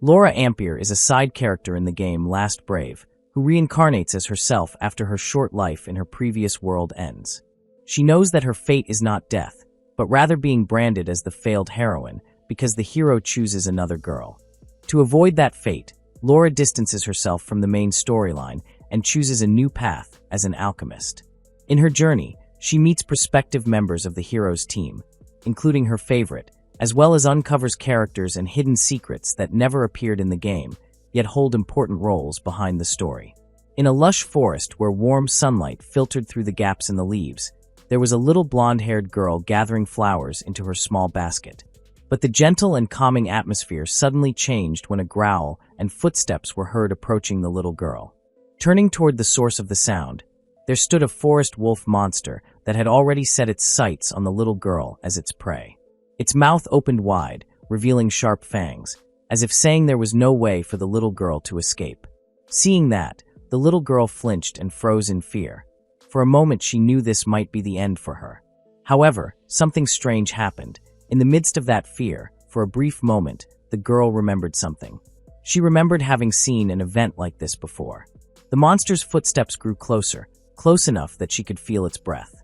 Laura Ampere is a side character in the game Last Brave, who reincarnates as herself after her short life in her previous world ends. She knows that her fate is not death, but rather being branded as the failed heroine because the hero chooses another girl. To avoid that fate, Laura distances herself from the main storyline and chooses a new path as an alchemist. In her journey, she meets prospective members of the hero's team, including her favorite, as well as uncovers characters and hidden secrets that never appeared in the game, yet hold important roles behind the story. In a lush forest where warm sunlight filtered through the gaps in the leaves, there was a little blonde-haired girl gathering flowers into her small basket. But the gentle and calming atmosphere suddenly changed when a growl and footsteps were heard approaching the little girl. Turning toward the source of the sound, there stood a forest wolf monster that had already set its sights on the little girl as its prey. Its mouth opened wide, revealing sharp fangs, as if saying there was no way for the little girl to escape. Seeing that, the little girl flinched and froze in fear. For a moment she knew this might be the end for her. However, something strange happened. In the midst of that fear, for a brief moment, the girl remembered something. She remembered having seen an event like this before. The monster's footsteps grew closer, close enough that she could feel its breath.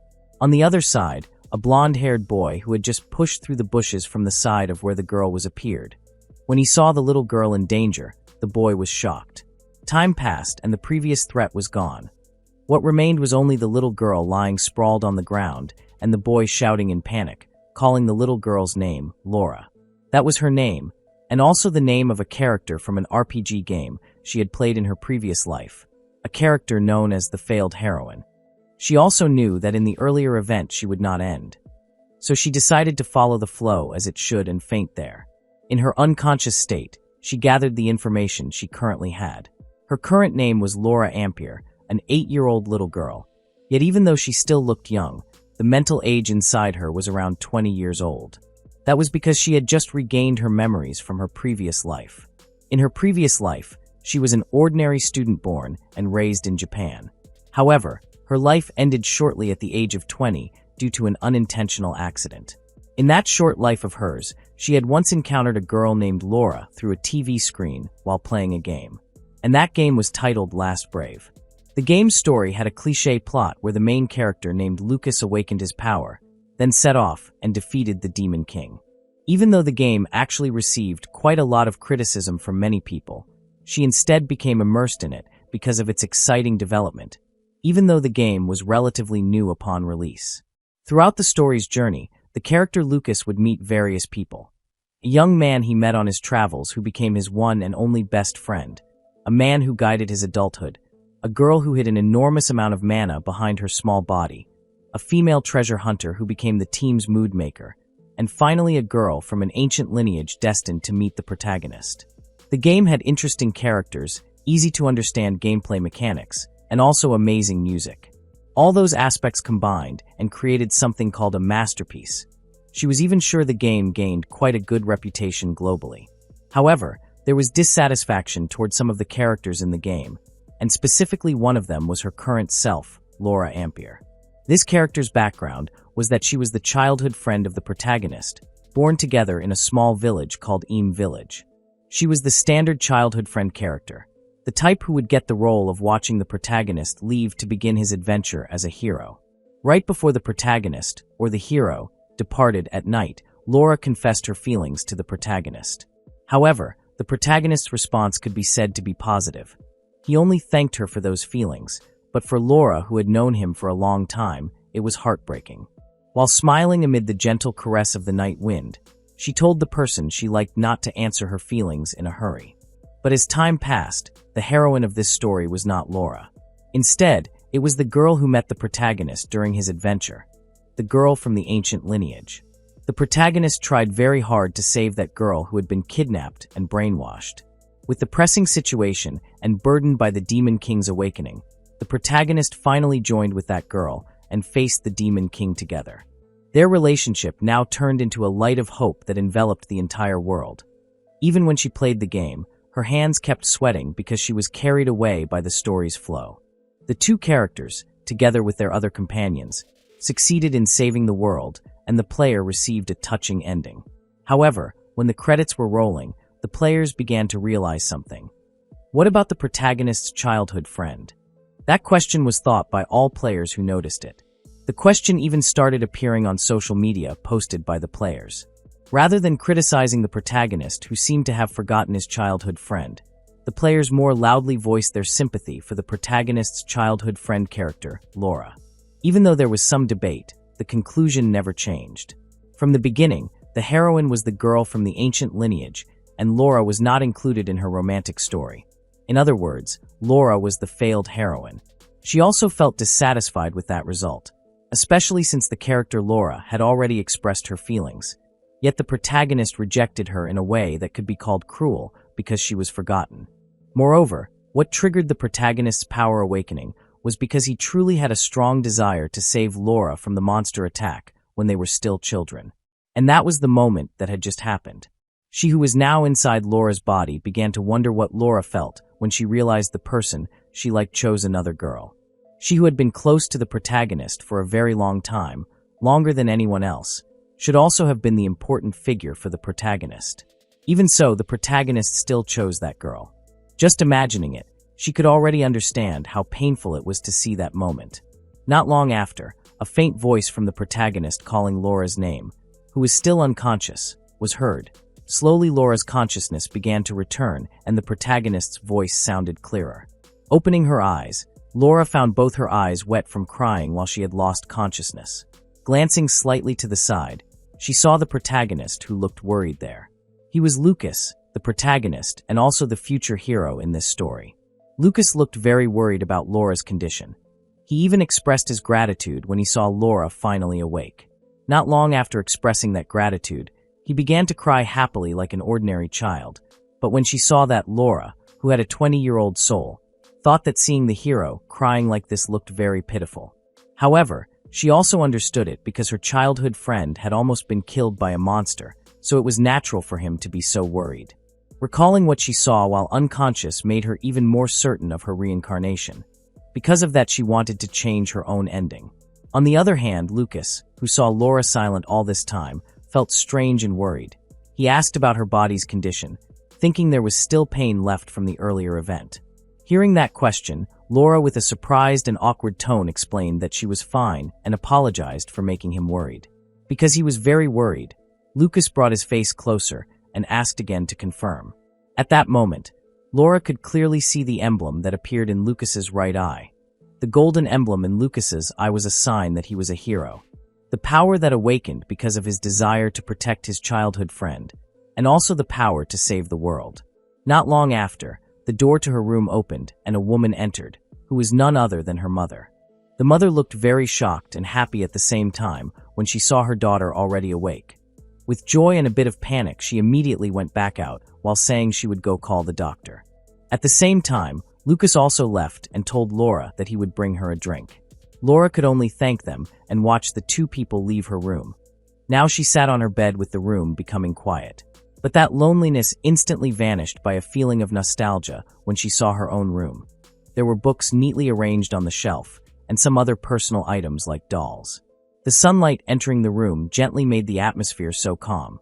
On the other side, a blonde-haired boy who had just pushed through the bushes from the side of where the girl was appeared. When he saw the little girl in danger, the boy was shocked. Time passed and the previous threat was gone. What remained was only the little girl lying sprawled on the ground and the boy shouting in panic, calling the little girl's name Laura. That was her name, and also the name of a character from an RPG game she had played in her previous life, a character known as the failed heroine. She also knew that in the earlier event she would not end. So she decided to follow the flow as it should and faint there. In her unconscious state, she gathered the information she currently had. Her current name was Laura Ampere, an 8-year-old little girl. Yet even though she still looked young, the mental age inside her was around 20 years old. That was because she had just regained her memories from her previous life. In her previous life, she was an ordinary student born and raised in Japan. However, her life ended shortly at the age of 20 due to an unintentional accident. In that short life of hers, she had once encountered a girl named Laura through a TV screen while playing a game. And that game was titled Last Brave. The game's story had a cliché plot where the main character named Lucas awakened his power, then set off and defeated the Demon King. Even though the game actually received quite a lot of criticism from many people, she instead became immersed in it because of its exciting development, even though the game was relatively new upon release. Throughout the story's journey, the character Lucas would meet various people. A young man he met on his travels who became his one and only best friend, a man who guided his adulthood, a girl who hid an enormous amount of mana behind her small body, a female treasure hunter who became the team's mood maker, and finally a girl from an ancient lineage destined to meet the protagonist. The game had interesting characters, easy-to-understand gameplay mechanics, and also amazing music. All those aspects combined and created something called a masterpiece. She was even sure the game gained quite a good reputation globally. However, there was dissatisfaction toward some of the characters in the game, and specifically one of them was her current self, Laura Ampere. This character's background was that she was the childhood friend of the protagonist, born together in a small village called Village. She was the standard childhood friend character, the type who would get the role of watching the protagonist leave to begin his adventure as a hero. Right before the protagonist, or the hero, departed at night, Laura confessed her feelings to the protagonist. However, the protagonist's response could be said to be positive. He only thanked her for those feelings, but for Laura, who had known him for a long time, it was heartbreaking. While smiling amid the gentle caress of the night wind, she told the person she liked not to answer her feelings in a hurry. But as time passed, the heroine of this story was not Laura. Instead, it was the girl who met the protagonist during his adventure, the girl from the ancient lineage. The protagonist tried very hard to save that girl who had been kidnapped and brainwashed. With the pressing situation and burdened by the Demon King's awakening, the protagonist finally joined with that girl and faced the Demon King together. Their relationship now turned into a light of hope that enveloped the entire world. Even when she played the game, her hands kept sweating because she was carried away by the story's flow. The two characters, together with their other companions, succeeded in saving the world, and the player received a touching ending. However, when the credits were rolling, the players began to realize something. What about the protagonist's childhood friend? That question was thought by all players who noticed it. The question even started appearing on social media posted by the players. Rather than criticizing the protagonist who seemed to have forgotten his childhood friend, the players more loudly voiced their sympathy for the protagonist's childhood friend character, Laura. Even though there was some debate, the conclusion never changed. From the beginning, the heroine was the girl from the ancient lineage, and Laura was not included in her romantic story. In other words, Laura was the failed heroine. She also felt dissatisfied with that result, especially since the character Laura had already expressed her feelings. Yet the protagonist rejected her in a way that could be called cruel because she was forgotten. Moreover, what triggered the protagonist's power awakening was because he truly had a strong desire to save Laura from the monster attack when they were still children. And that was the moment that had just happened. She who was now inside Laura's body began to wonder what Laura felt when she realized the person she liked chose another girl. She who had been close to the protagonist for a very long time, longer than anyone else, should also have been the important figure for the protagonist. Even so, the protagonist still chose that girl. Just imagining it, she could already understand how painful it was to see that moment. Not long after, a faint voice from the protagonist calling Laura's name, who was still unconscious, was heard. Slowly Laura's consciousness began to return and the protagonist's voice sounded clearer. Opening her eyes, Laura found both her eyes wet from crying while she had lost consciousness. Glancing slightly to the side, she saw the protagonist who looked worried there. He was Lucas, the protagonist and also the future hero in this story. Lucas looked very worried about Laura's condition. He even expressed his gratitude when he saw Laura finally awake. Not long after expressing that gratitude, he began to cry happily like an ordinary child, but when she saw that Laura, who had a 20-year-old soul, thought that seeing the hero crying like this looked very pitiful. However, she also understood it because her childhood friend had almost been killed by a monster, so it was natural for him to be so worried. Recalling what she saw while unconscious made her even more certain of her reincarnation. Because of that, she wanted to change her own ending. On the other hand, Lucas, who saw Laura silent all this time, felt strange and worried. He asked about her body's condition, thinking there was still pain left from the earlier event. Hearing that question, Laura with a surprised and awkward tone explained that she was fine and apologized for making him worried. Because he was very worried, Lucas brought his face closer and asked again to confirm. At that moment, Laura could clearly see the emblem that appeared in Lucas's right eye. The golden emblem in Lucas's eye was a sign that he was a hero. The power that awakened because of his desire to protect his childhood friend, and also the power to save the world. Not long after, the door to her room opened and a woman entered, who was none other than her mother. The mother looked very shocked and happy at the same time when she saw her daughter already awake. With joy and a bit of panic, she immediately went back out while saying she would go call the doctor. At the same time, Lucas also left and told Laura that he would bring her a drink. Laura could only thank them and watch the two people leave her room. Now she sat on her bed with the room becoming quiet. But that loneliness instantly vanished by a feeling of nostalgia when she saw her own room. There were books neatly arranged on the shelf, and some other personal items like dolls. The sunlight entering the room gently made the atmosphere so calm.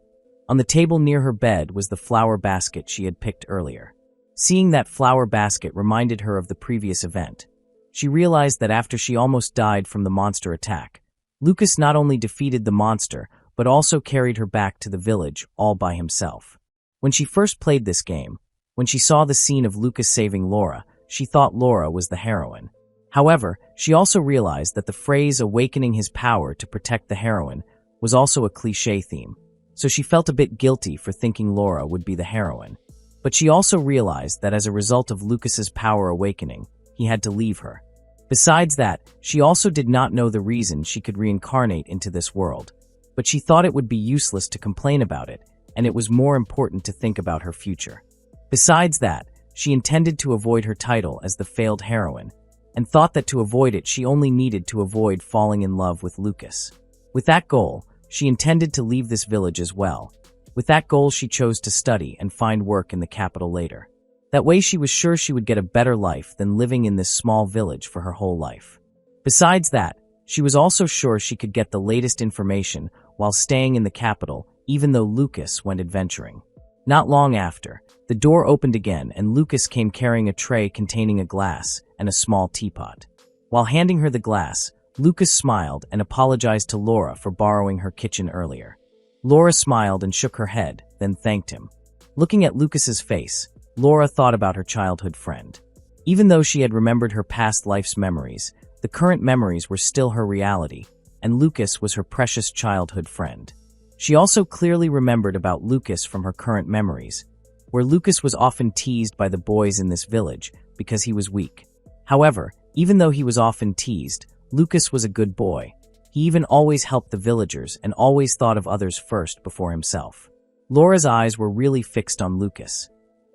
On the table near her bed was the flower basket she had picked earlier. Seeing that flower basket reminded her of the previous event. She realized that after she almost died from the monster attack, Lucas not only defeated the monster, but also carried her back to the village all by himself. When she first played this game, when she saw the scene of Lucas saving Laura, she thought Laura was the heroine. However, she also realized that the phrase awakening his power to protect the heroine was also a cliché theme, so she felt a bit guilty for thinking Laura would be the heroine. But she also realized that as a result of Lucas's power awakening, he had to leave her. Besides that, she also did not know the reason she could reincarnate into this world, but she thought it would be useless to complain about it, and it was more important to think about her future. Besides that, she intended to avoid her title as the failed heroine, and thought that to avoid it she only needed to avoid falling in love with Lucas. With that goal, she intended to leave this village as well. With that goal, she chose to study and find work in the capital later. That way she was sure she would get a better life than living in this small village for her whole life. Besides that, she was also sure she could get the latest information while staying in the capital, even though Lucas went adventuring. Not long after, the door opened again and Lucas came carrying a tray containing a glass and a small teapot. While handing her the glass, Lucas smiled and apologized to Laura for borrowing her kitchen earlier. Laura smiled and shook her head, then thanked him. Looking at Lucas's face, Laura thought about her childhood friend. Even though she had remembered her past life's memories, the current memories were still her reality, and Lucas was her precious childhood friend. She also clearly remembered about Lucas from her current memories, where Lucas was often teased by the boys in this village because he was weak. However, even though he was often teased, Lucas was a good boy. He even always helped the villagers and always thought of others first before himself. Laura's eyes were really fixed on Lucas.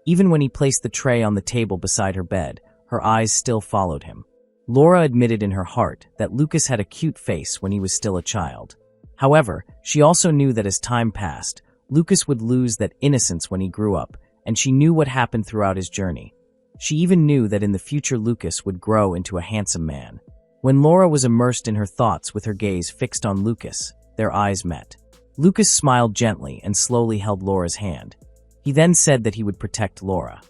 Even when he placed the tray on the table beside her bed, her eyes still followed him. Laura admitted in her heart that Lucas had a cute face when he was still a child. However, she also knew that as time passed, Lucas would lose that innocence when he grew up, and she knew what happened throughout his journey. She even knew that in the future Lucas would grow into a handsome man. When Laura was immersed in her thoughts with her gaze fixed on Lucas, their eyes met. Lucas smiled gently and slowly held Laura's hand. He then said that he would protect Laura.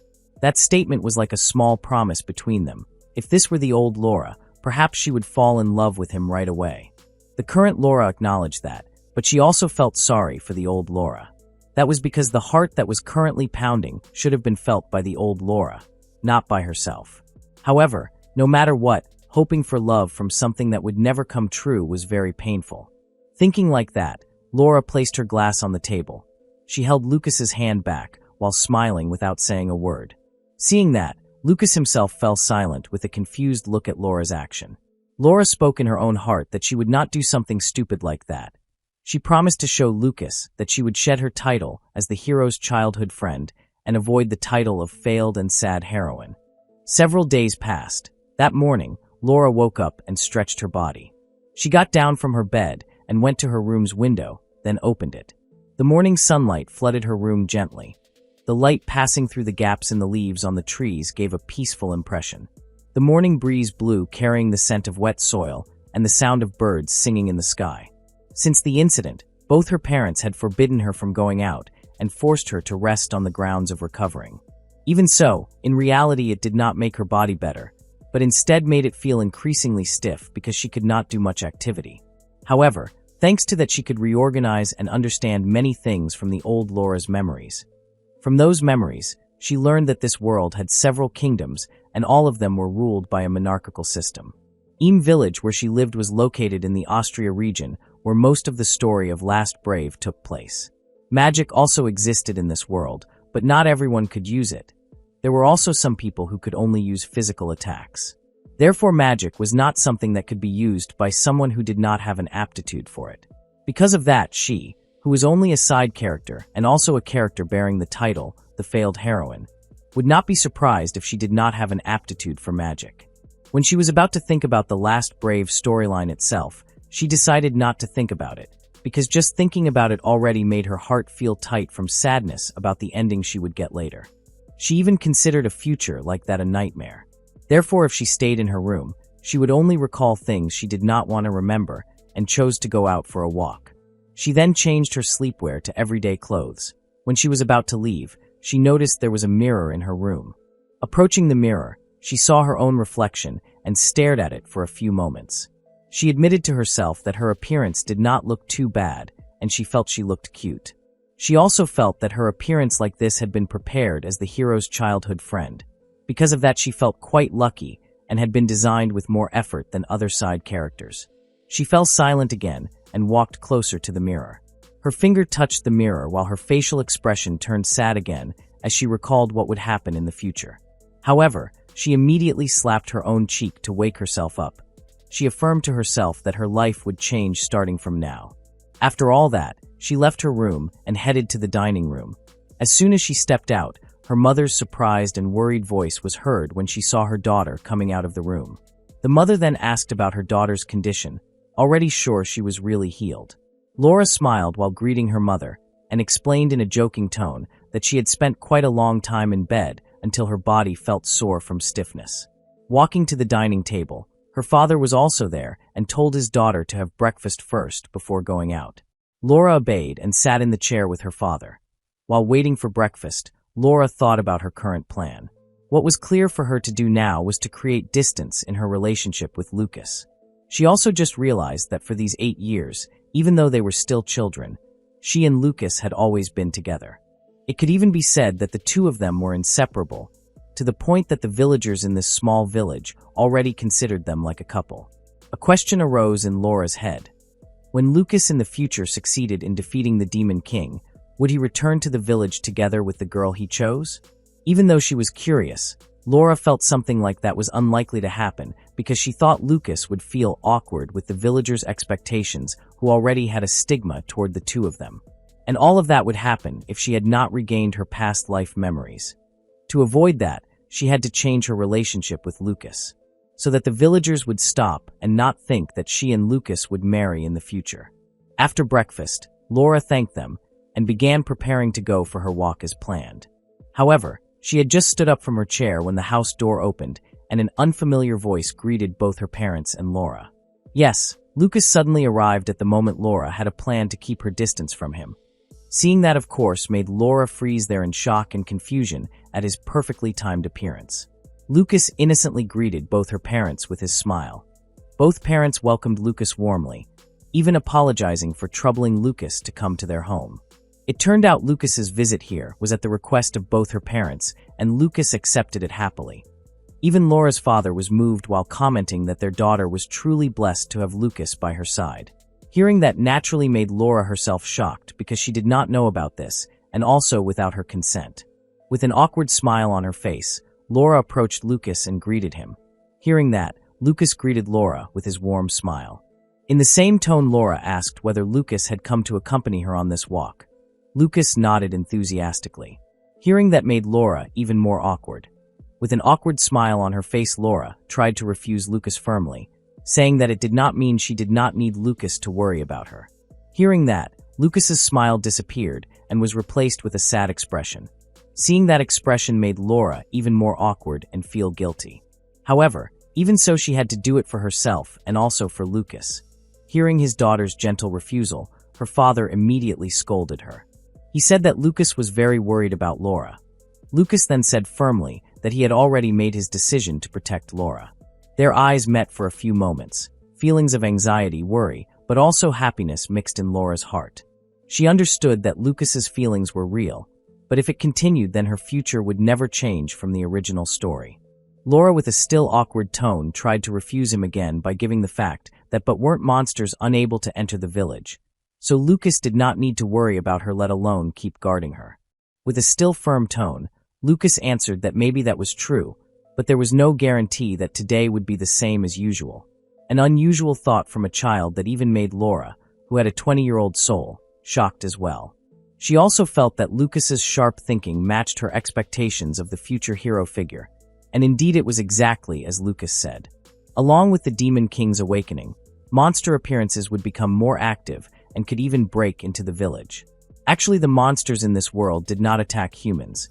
That statement was like a small promise between them. If this were the old Laura, perhaps she would fall in love with him right away. The current Laura acknowledged that, but she also felt sorry for the old Laura. That was because the heart that was currently pounding should have been felt by the old Laura, not by herself. However, no matter what, hoping for love from something that would never come true was very painful. Thinking like that, Laura placed her glass on the table. She held Lucas's hand back while smiling without saying a word. Seeing that, Lucas himself fell silent with a confused look at Laura's action. Laura spoke in her own heart that she would not do something stupid like that. She promised to show Lucas that she would shed her title as the hero's childhood friend and avoid the title of failed and sad heroine. Several days passed. That morning, Laura woke up and stretched her body. She got down from her bed and went to her room's window, then opened it. The morning sunlight flooded her room gently. The light passing through the gaps in the leaves on the trees gave a peaceful impression. The morning breeze blew, carrying the scent of wet soil and the sound of birds singing in the sky. Since the incident, both her parents had forbidden her from going out and forced her to rest on the grounds of recovering. Even so, in reality it did not make her body better, but instead made it feel increasingly stiff because she could not do much activity. However, thanks to that she could reorganize and understand many things from the old Laura's memories. From those memories, she learned that this world had several kingdoms and all of them were ruled by a monarchical system. Village, where she lived, was located in the Austria region, where most of the story of Last Brave took place. Magic also existed in this world, but not everyone could use it. There were also some people who could only use physical attacks. Therefore, magic was not something that could be used by someone who did not have an aptitude for it. Because of that, she, who was only a side character and also a character bearing the title, the failed heroine, would not be surprised if she did not have an aptitude for magic. When she was about to think about the Last Brave storyline itself, she decided not to think about it, because just thinking about it already made her heart feel tight from sadness about the ending she would get later. She even considered a future like that a nightmare. Therefore, if she stayed in her room, she would only recall things she did not want to remember and chose to go out for a walk. She then changed her sleepwear to everyday clothes. When she was about to leave, she noticed there was a mirror in her room. Approaching the mirror, she saw her own reflection and stared at it for a few moments. She admitted to herself that her appearance did not look too bad, and she felt she looked cute. She also felt that her appearance like this had been prepared as the hero's childhood friend. Because of that, she felt quite lucky and had been designed with more effort than other side characters. She fell silent again and walked closer to the mirror. Her finger touched the mirror while her facial expression turned sad again as she recalled what would happen in the future. However, she immediately slapped her own cheek to wake herself up. She affirmed to herself that her life would change starting from now. After all that, she left her room and headed to the dining room. As soon as she stepped out, her mother's surprised and worried voice was heard when she saw her daughter coming out of the room. The mother then asked about her daughter's condition, already sure she was really healed. Laura smiled while greeting her mother and explained in a joking tone that she had spent quite a long time in bed until her body felt sore from stiffness. Walking to the dining table, her father was also there and told his daughter to have breakfast first before going out. Laura obeyed and sat in the chair with her father. While waiting for breakfast, Laura thought about her current plan. What was clear for her to do now was to create distance in her relationship with Lucas. She also just realized that for these 8 years, even though they were still children, she and Lucas had always been together. It could even be said that the two of them were inseparable, to the point that the villagers in this small village already considered them like a couple. A question arose in Laura's head. When Lucas in the future succeeded in defeating the Demon King, would he return to the village together with the girl he chose? Even though she was curious, Laura felt something like that was unlikely to happen because she thought Lucas would feel awkward with the villagers' expectations who already had a stigma toward the two of them. And all of that would happen if she had not regained her past life memories. To avoid that, she had to change her relationship with Lucas, so that the villagers would stop and not think that she and Lucas would marry in the future. After breakfast, Laura thanked them and began preparing to go for her walk as planned. However, she had just stood up from her chair when the house door opened and an unfamiliar voice greeted both her parents and Laura. Yes, Lucas suddenly arrived at the moment Laura had a plan to keep her distance from him. Seeing that, of course, made Laura freeze there in shock and confusion at his perfectly timed appearance. Lucas innocently greeted both her parents with his smile. Both parents welcomed Lucas warmly, even apologizing for troubling Lucas to come to their home. It turned out Lucas's visit here was at the request of both her parents, and Lucas accepted it happily. Even Laura's father was moved while commenting that their daughter was truly blessed to have Lucas by her side. Hearing that naturally made Laura herself shocked because she did not know about this, and also without her consent. With an awkward smile on her face, Laura approached Lucas and greeted him. Hearing that, Lucas greeted Laura with his warm smile. In the same tone, Laura asked whether Lucas had come to accompany her on this walk. Lucas nodded enthusiastically. Hearing that made Laura even more awkward. With an awkward smile on her face, Laura tried to refuse Lucas firmly, saying that it did not mean she did not need Lucas to worry about her. Hearing that, Lucas's smile disappeared and was replaced with a sad expression. Seeing that expression made Laura even more awkward and feel guilty. However, even so, she had to do it for herself and also for Lucas. Hearing his daughter's gentle refusal, her father immediately scolded her. He said that Lucas was very worried about Laura. Lucas then said firmly that he had already made his decision to protect Laura. Their eyes met for a few moments, feelings of anxiety, worry, but also happiness mixed in Laura's heart. She understood that Lucas's feelings were real, but if it continued, then her future would never change from the original story. Laura, with a still awkward tone, tried to refuse him again by giving the fact that but weren't monsters unable to enter the village, so Lucas did not need to worry about her, let alone keep guarding her. With a still firm tone, Lucas answered that maybe that was true, but there was no guarantee that today would be the same as usual. An unusual thought from a child that even made Laura, who had a 20-year-old soul, shocked as well. She also felt that Lucas's sharp thinking matched her expectations of the future hero figure, and indeed it was exactly as Lucas said. Along with the Demon King's awakening, monster appearances would become more active and could even break into the village. Actually, the monsters in this world did not attack humans.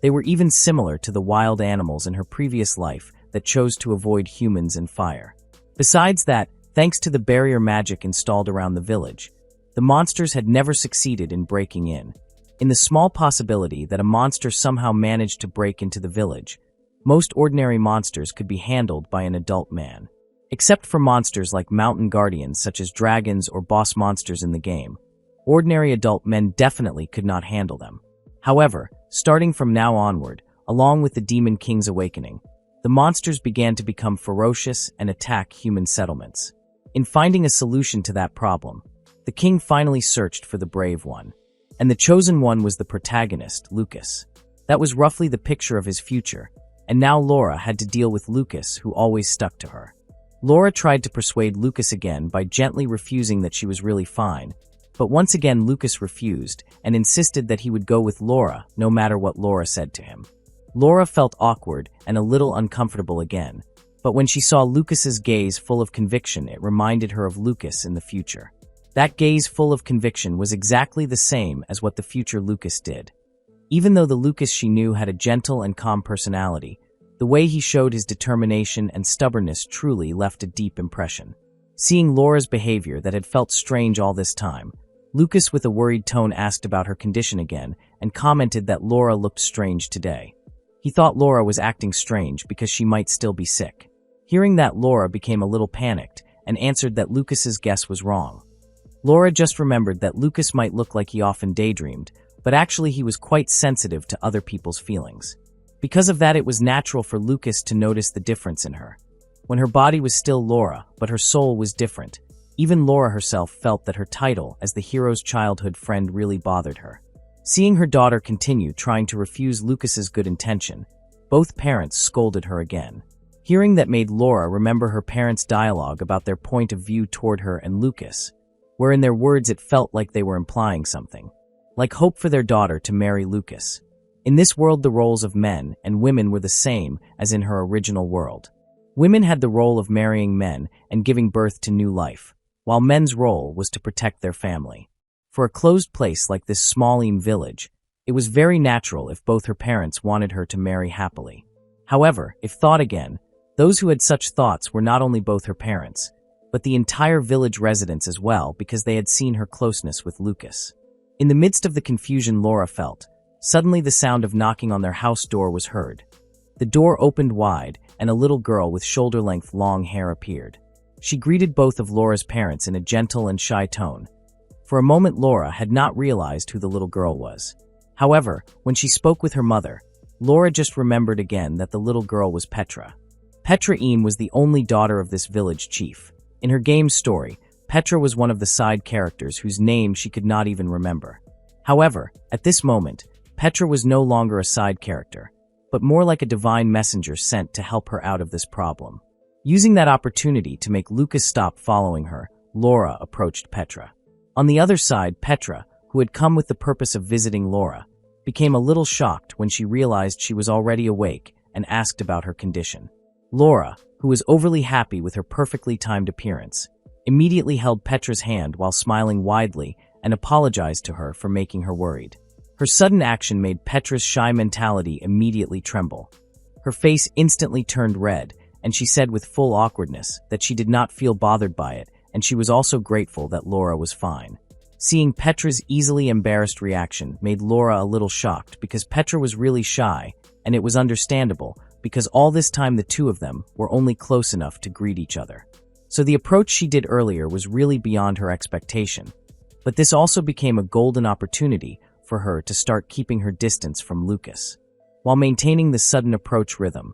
They were even similar to the wild animals in her previous life that chose to avoid humans and fire. Besides that, thanks to the barrier magic installed around the village, the monsters had never succeeded in breaking in. In the small possibility that a monster somehow managed to break into the village, most ordinary monsters could be handled by an adult man. Except for monsters like mountain guardians such as dragons or boss monsters in the game, ordinary adult men definitely could not handle them. However, starting from now onward, along with the Demon King's awakening, the monsters began to become ferocious and attack human settlements. In finding a solution to that problem, the king finally searched for the brave one. And the chosen one was the protagonist, Lucas. That was roughly the picture of his future, and now Laura had to deal with Lucas, who always stuck to her. Laura tried to persuade Lucas again by gently refusing that she was really fine, but once again Lucas refused and insisted that he would go with Laura no matter what Laura said to him. Laura felt awkward and a little uncomfortable again, but when she saw Lucas's gaze full of conviction, it reminded her of Lucas in the future. That gaze full of conviction was exactly the same as what the future Lucas did. Even though the Lucas she knew had a gentle and calm personality, the way he showed his determination and stubbornness truly left a deep impression. Seeing Laura's behavior that had felt strange all this time, Lucas, with a worried tone, asked about her condition again and commented that Laura looked strange today. He thought Laura was acting strange because she might still be sick. Hearing that, Laura became a little panicked and answered that Lucas's guess was wrong. Laura just remembered that Lucas might look like he often daydreamed, but actually he was quite sensitive to other people's feelings. Because of that, it was natural for Lucas to notice the difference in her. When her body was still Laura, but her soul was different, even Laura herself felt that her title as the hero's childhood friend really bothered her. Seeing her daughter continue trying to refuse Lucas's good intention, both parents scolded her again. Hearing that made Laura remember her parents' dialogue about their point of view toward her and Lucas, where in their words it felt like they were implying something, like hope for their daughter to marry Lucas. In this world, the roles of men and women were the same as in her original world. Women had the role of marrying men and giving birth to new life, while men's role was to protect their family. For a closed place like this small village, it was very natural if both her parents wanted her to marry happily. However, if thought again, those who had such thoughts were not only both her parents, but the entire village residents as well, because they had seen her closeness with Lucas. In the midst of the confusion Laura felt, suddenly the sound of knocking on their house door was heard. The door opened wide, and a little girl with shoulder-length long hair appeared. She greeted both of Laura's parents in a gentle and shy tone. For a moment, Laura had not realized who the little girl was. However, when she spoke with her mother, Laura just remembered again that the little girl was Petra. Petra was the only daughter of this village chief. In her game's story, Petra was one of the side characters whose name she could not even remember. However, at this moment, Petra was no longer a side character, but more like a divine messenger sent to help her out of this problem. Using that opportunity to make Lucas stop following her, Laura approached Petra. On the other side, Petra, who had come with the purpose of visiting Laura, became a little shocked when she realized she was already awake and asked about her condition. Laura, who was overly happy with her perfectly timed appearance, immediately held Petra's hand while smiling widely and apologized to her for making her worried. Her sudden action made Petra's shy mentality immediately tremble. Her face instantly turned red, and she said with full awkwardness that she did not feel bothered by it, and she was also grateful that Laura was fine. Seeing Petra's easily embarrassed reaction made Laura a little shocked because Petra was really shy, and it was understandable because all this time the two of them were only close enough to greet each other. So the approach she did earlier was really beyond her expectation. But this also became a golden opportunity for her to start keeping her distance from Lucas. While maintaining the sudden approach rhythm,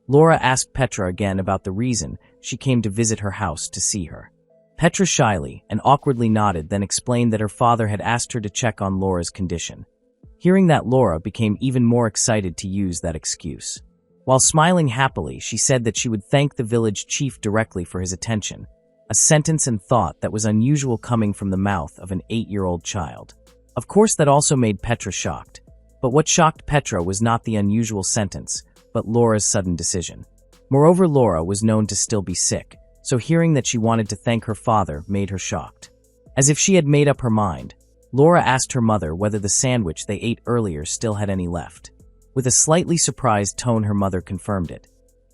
Laura asked Petra again about the reason she came to visit her house to see her. Petra shyly and awkwardly nodded, then explained that her father had asked her to check on Laura's condition. Hearing that, Laura became even more excited to use that excuse. While smiling happily, she said that she would thank the village chief directly for his attention, a sentence and thought that was unusual coming from the mouth of an 8-year-old child. Of course, that also made Petra shocked. But what shocked Petra was not the unusual sentence, but Laura's sudden decision. Moreover, Laura was known to still be sick, so hearing that she wanted to thank her father made her shocked. As if she had made up her mind, Laura asked her mother whether the sandwich they ate earlier still had any left. With a slightly surprised tone, her mother confirmed it.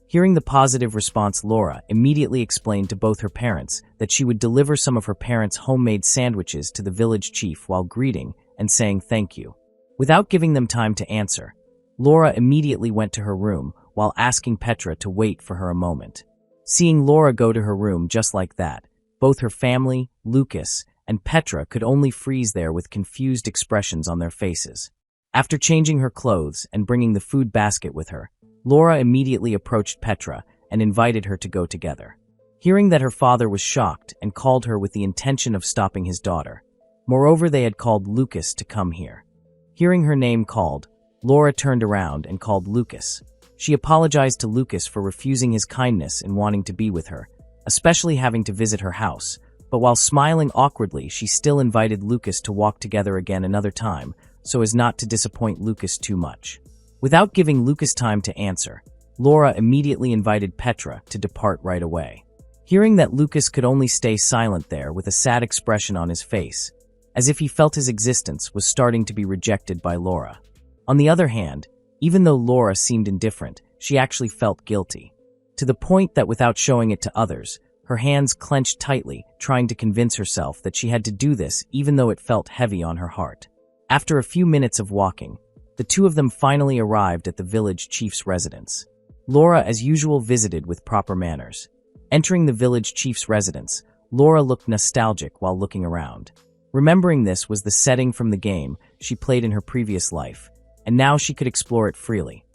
Hearing the positive response, Laura immediately explained to both her parents that she would deliver some of her parents' homemade sandwiches to the village chief while greeting and saying thank you. Without giving them time to answer, Laura immediately went to her room while asking Petra to wait for her a moment. Seeing Laura go to her room just like that, both her family, Lucas, and Petra could only freeze there with confused expressions on their faces. After changing her clothes and bringing the food basket with her, Laura immediately approached Petra and invited her to go together. Hearing that her father was shocked and called her with the intention of stopping his daughter. Moreover, they had called Lucas to come here. Hearing her name called, Laura turned around and called Lucas. She apologized to Lucas for refusing his kindness in wanting to be with her, especially having to visit her house, but while smiling awkwardly, she still invited Lucas to walk together again another time, so as not to disappoint Lucas too much. Without giving Lucas time to answer, Laura immediately invited Petra to depart right away. Hearing that Lucas could only stay silent there with a sad expression on his face, as if he felt his existence was starting to be rejected by Laura. On the other hand, even though Laura seemed indifferent, she actually felt guilty. To the point that without showing it to others, her hands clenched tightly, trying to convince herself that she had to do this even though it felt heavy on her heart. After a few minutes of walking, the two of them finally arrived at the village chief's residence. Laura, as usual, visited with proper manners. Entering the village chief's residence, Laura looked nostalgic while looking around. Remembering this was the setting from the game she played in her previous life, and now she could explore it freely.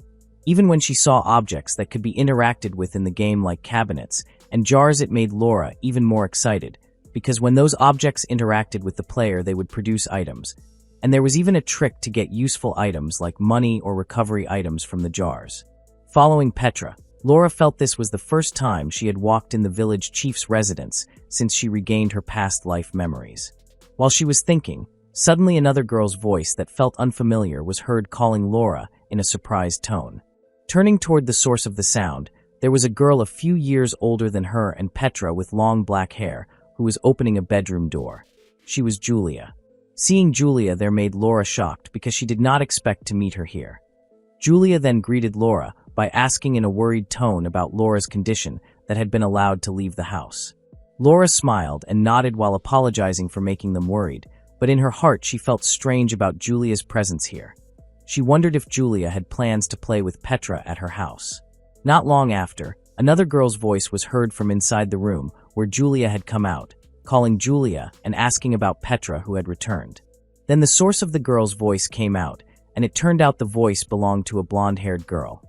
Even when she saw objects that could be interacted with in the game like cabinets and jars, it made Laura even more excited, because when those objects interacted with the player, they would produce items. And there was even a trick to get useful items like money or recovery items from the jars. Following Petra, Laura felt this was the first time she had walked in the village chief's residence since she regained her past life memories. While she was thinking, suddenly another girl's voice that felt unfamiliar was heard calling Laura in a surprised tone. Turning toward the source of the sound, there was a girl a few years older than her and Petra with long black hair who was opening a bedroom door. She was Julia. Seeing Julia there made Laura shocked because she did not expect to meet her here. Julia then greeted Laura by asking in a worried tone about Laura's condition that had been allowed to leave the house. Laura smiled and nodded while apologizing for making them worried, but in her heart she felt strange about Julia's presence here. She wondered if Julia had plans to play with Petra at her house. Not long after, another girl's voice was heard from inside the room where Julia had come out, calling Julia and asking about Petra who had returned. Then the source of the girl's voice came out, and it turned out the voice belonged to a blonde-haired girl.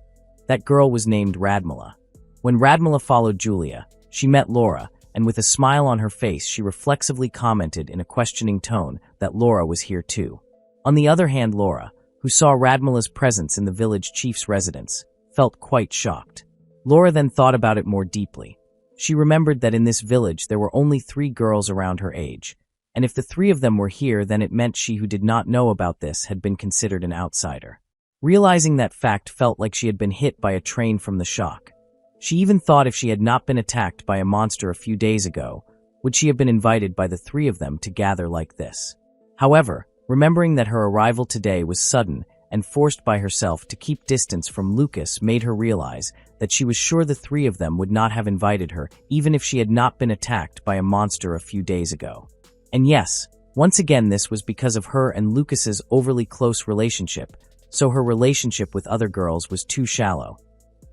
That girl was named Radmila. When Radmila followed Julia, she met Laura, and with a smile on her face she reflexively commented in a questioning tone that Laura was here too. On the other hand, Laura, who saw Radmila's presence in the village chief's residence, felt quite shocked. Laura then thought about it more deeply. She remembered that in this village there were only 3 girls around her age, and if the 3 of them were here, then it meant she who did not know about this had been considered an outsider. Realizing that fact felt like she had been hit by a train from the shock. She even thought if she had not been attacked by a monster a few days ago, would she have been invited by the 3 of them to gather like this. However, remembering that her arrival today was sudden and forced by herself to keep distance from Lucas made her realize that she was sure the 3 of them would not have invited her even if she had not been attacked by a monster a few days ago. And yes, once again this was because of her and Lucas's overly close relationship, so her relationship with other girls was too shallow.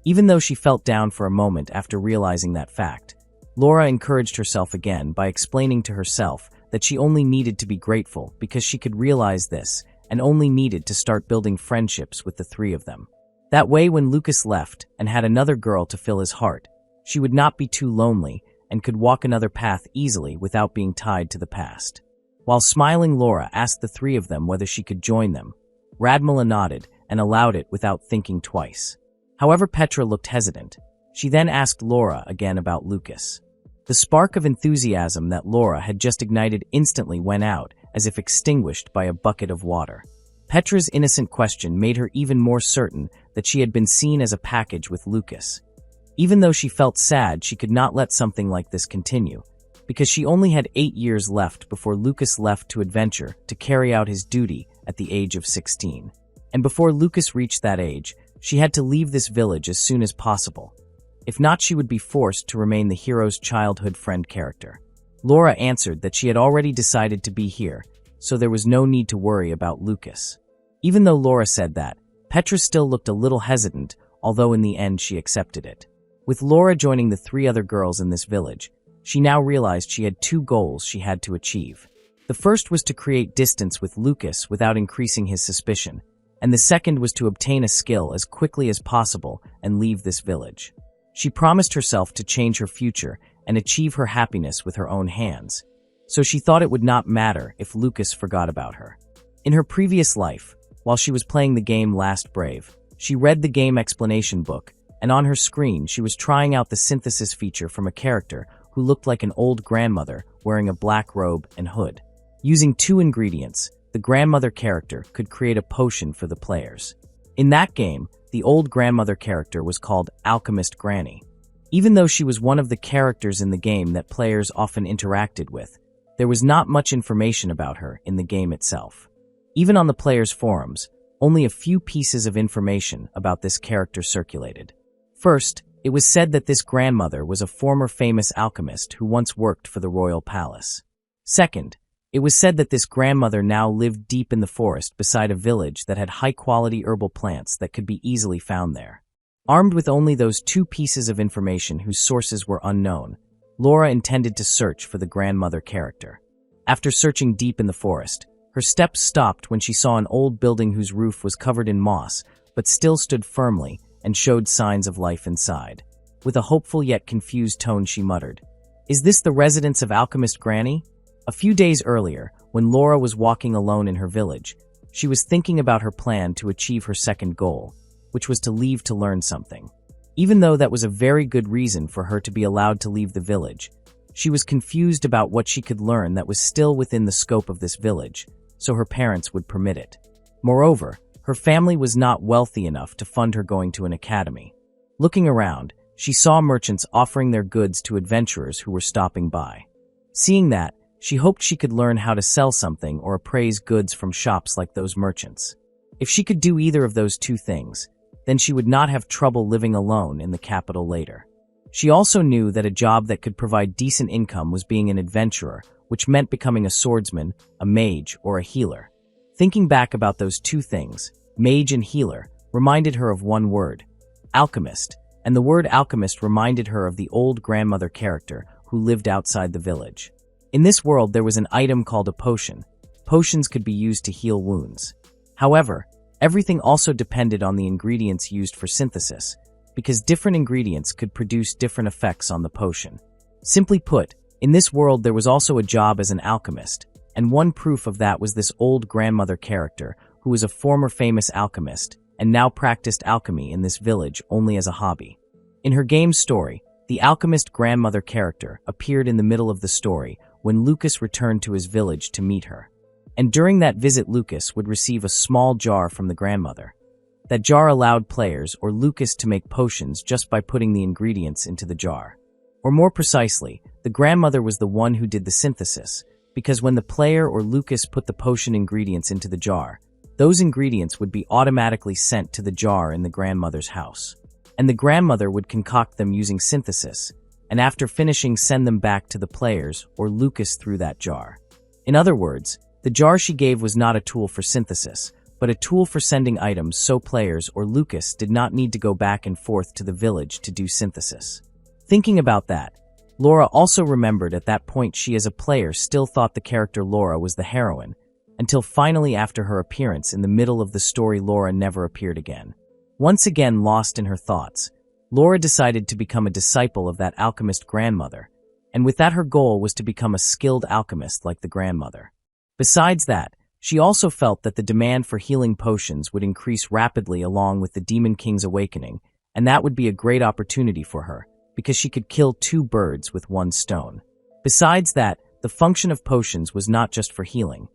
Even though she felt down for a moment after realizing that fact, Laura encouraged herself again by explaining to herself that she only needed to be grateful because she could realize this and only needed to start building friendships with the 3 of them. That way, when Lucas left and had another girl to fill his heart, she would not be too lonely and could walk another path easily without being tied to the past. While smiling, Laura asked the 3 of them whether she could join them. Radmila nodded and allowed it without thinking twice. However, Petra looked hesitant. She then asked Laura again about Lucas. The spark of enthusiasm that Laura had just ignited instantly went out, as if extinguished by a bucket of water. Petra's innocent question made her even more certain that she had been seen as a package with Lucas. Even though she felt sad, she could not let something like this continue, because she only had 8 years left before Lucas left to adventure to carry out his duty at the age of 16. And before Lucas reached that age, she had to leave this village as soon as possible. If not, she would be forced to remain the hero's childhood friend character. Laura answered that she had already decided to be here, so there was no need to worry about Lucas. Even though Laura said that, Petra still looked a little hesitant, although in the end she accepted it. With Laura joining the 3 other girls in this village, she now realized she had 2 goals she had to achieve. The first was to create distance with Lucas without increasing his suspicion, and the second was to obtain a skill as quickly as possible and leave this village. She promised herself to change her future and achieve her happiness with her own hands, so she thought it would not matter if Lucas forgot about her. In her previous life, while she was playing the game Last Brave, she read the game explanation book, and on her screen she was trying out the synthesis feature from a character who looked like an old grandmother wearing a black robe and hood. Using 2 ingredients, the grandmother character could create a potion for the players. In that game, the old grandmother character was called Alchemist Granny. Even though she was one of the characters in the game that players often interacted with, there was not much information about her in the game itself. Even on the players' forums, only a few pieces of information about this character circulated. First, It was said that this grandmother was a former famous alchemist who once worked for the royal palace. Second, it was said that this grandmother now lived deep in the forest beside a village that had high-quality herbal plants that could be easily found there. Armed with only those two pieces of information whose sources were unknown, Laura intended to search for the grandmother character. After searching deep in the forest, her steps stopped when she saw an old building whose roof was covered in moss, but still stood firmly and showed signs of life inside. With a hopeful yet confused tone, she muttered, "Is this the residence of Alchemist Granny?" A few days earlier, when Laura was walking alone in her village, she was thinking about her plan to achieve her second goal, which was to leave to learn something. Even though that was a very good reason for her to be allowed to leave the village, she was confused about what she could learn that was still within the scope of this village, so her parents would permit it. Moreover, her family was not wealthy enough to fund her going to an academy. Looking around, she saw merchants offering their goods to adventurers who were stopping by. Seeing that, she hoped she could learn how to sell something or appraise goods from shops like those merchants. If she could do either of those two things, then she would not have trouble living alone in the capital later. She also knew that a job that could provide decent income was being an adventurer, which meant becoming a swordsman, a mage, or a healer. Thinking back about those two things, mage and healer, reminded her of one word, alchemist, and the word alchemist reminded her of the old grandmother character who lived outside the village. In this world, there was an item called a potion. Potions could be used to heal wounds. However, everything also depended on the ingredients used for synthesis, because different ingredients could produce different effects on the potion. Simply put, in this world there was also a job as an alchemist, and one proof of that was this old grandmother character who was a former famous alchemist and now practiced alchemy in this village only as a hobby. In her game's story, the alchemist grandmother character appeared in the middle of the story when Lucas returned to his village to meet her. And during that visit, Lucas would receive a small jar from the grandmother. That jar allowed players or Lucas to make potions just by putting the ingredients into the jar. Or more precisely, the grandmother was the one who did the synthesis, because when the player or Lucas put the potion ingredients into the jar, those ingredients would be automatically sent to the jar in the grandmother's house. And the grandmother would concoct them using synthesis, and after finishing send them back to the players or Lucas through that jar. In other words, the jar she gave was not a tool for synthesis, but a tool for sending items so players or Lucas did not need to go back and forth to the village to do synthesis. Thinking about that, Laura also remembered at that point she as a player still thought the character Laura was the heroine, until finally after her appearance in the middle of the story Laura never appeared again. Once again lost in her thoughts, Laura decided to become a disciple of that alchemist grandmother, and with that her goal was to become a skilled alchemist like the grandmother. Besides that, she also felt that the demand for healing potions would increase rapidly along with the Demon King's awakening, and that would be a great opportunity for her, because she could kill two birds with one stone. Besides that, the function of potions was not just for healing.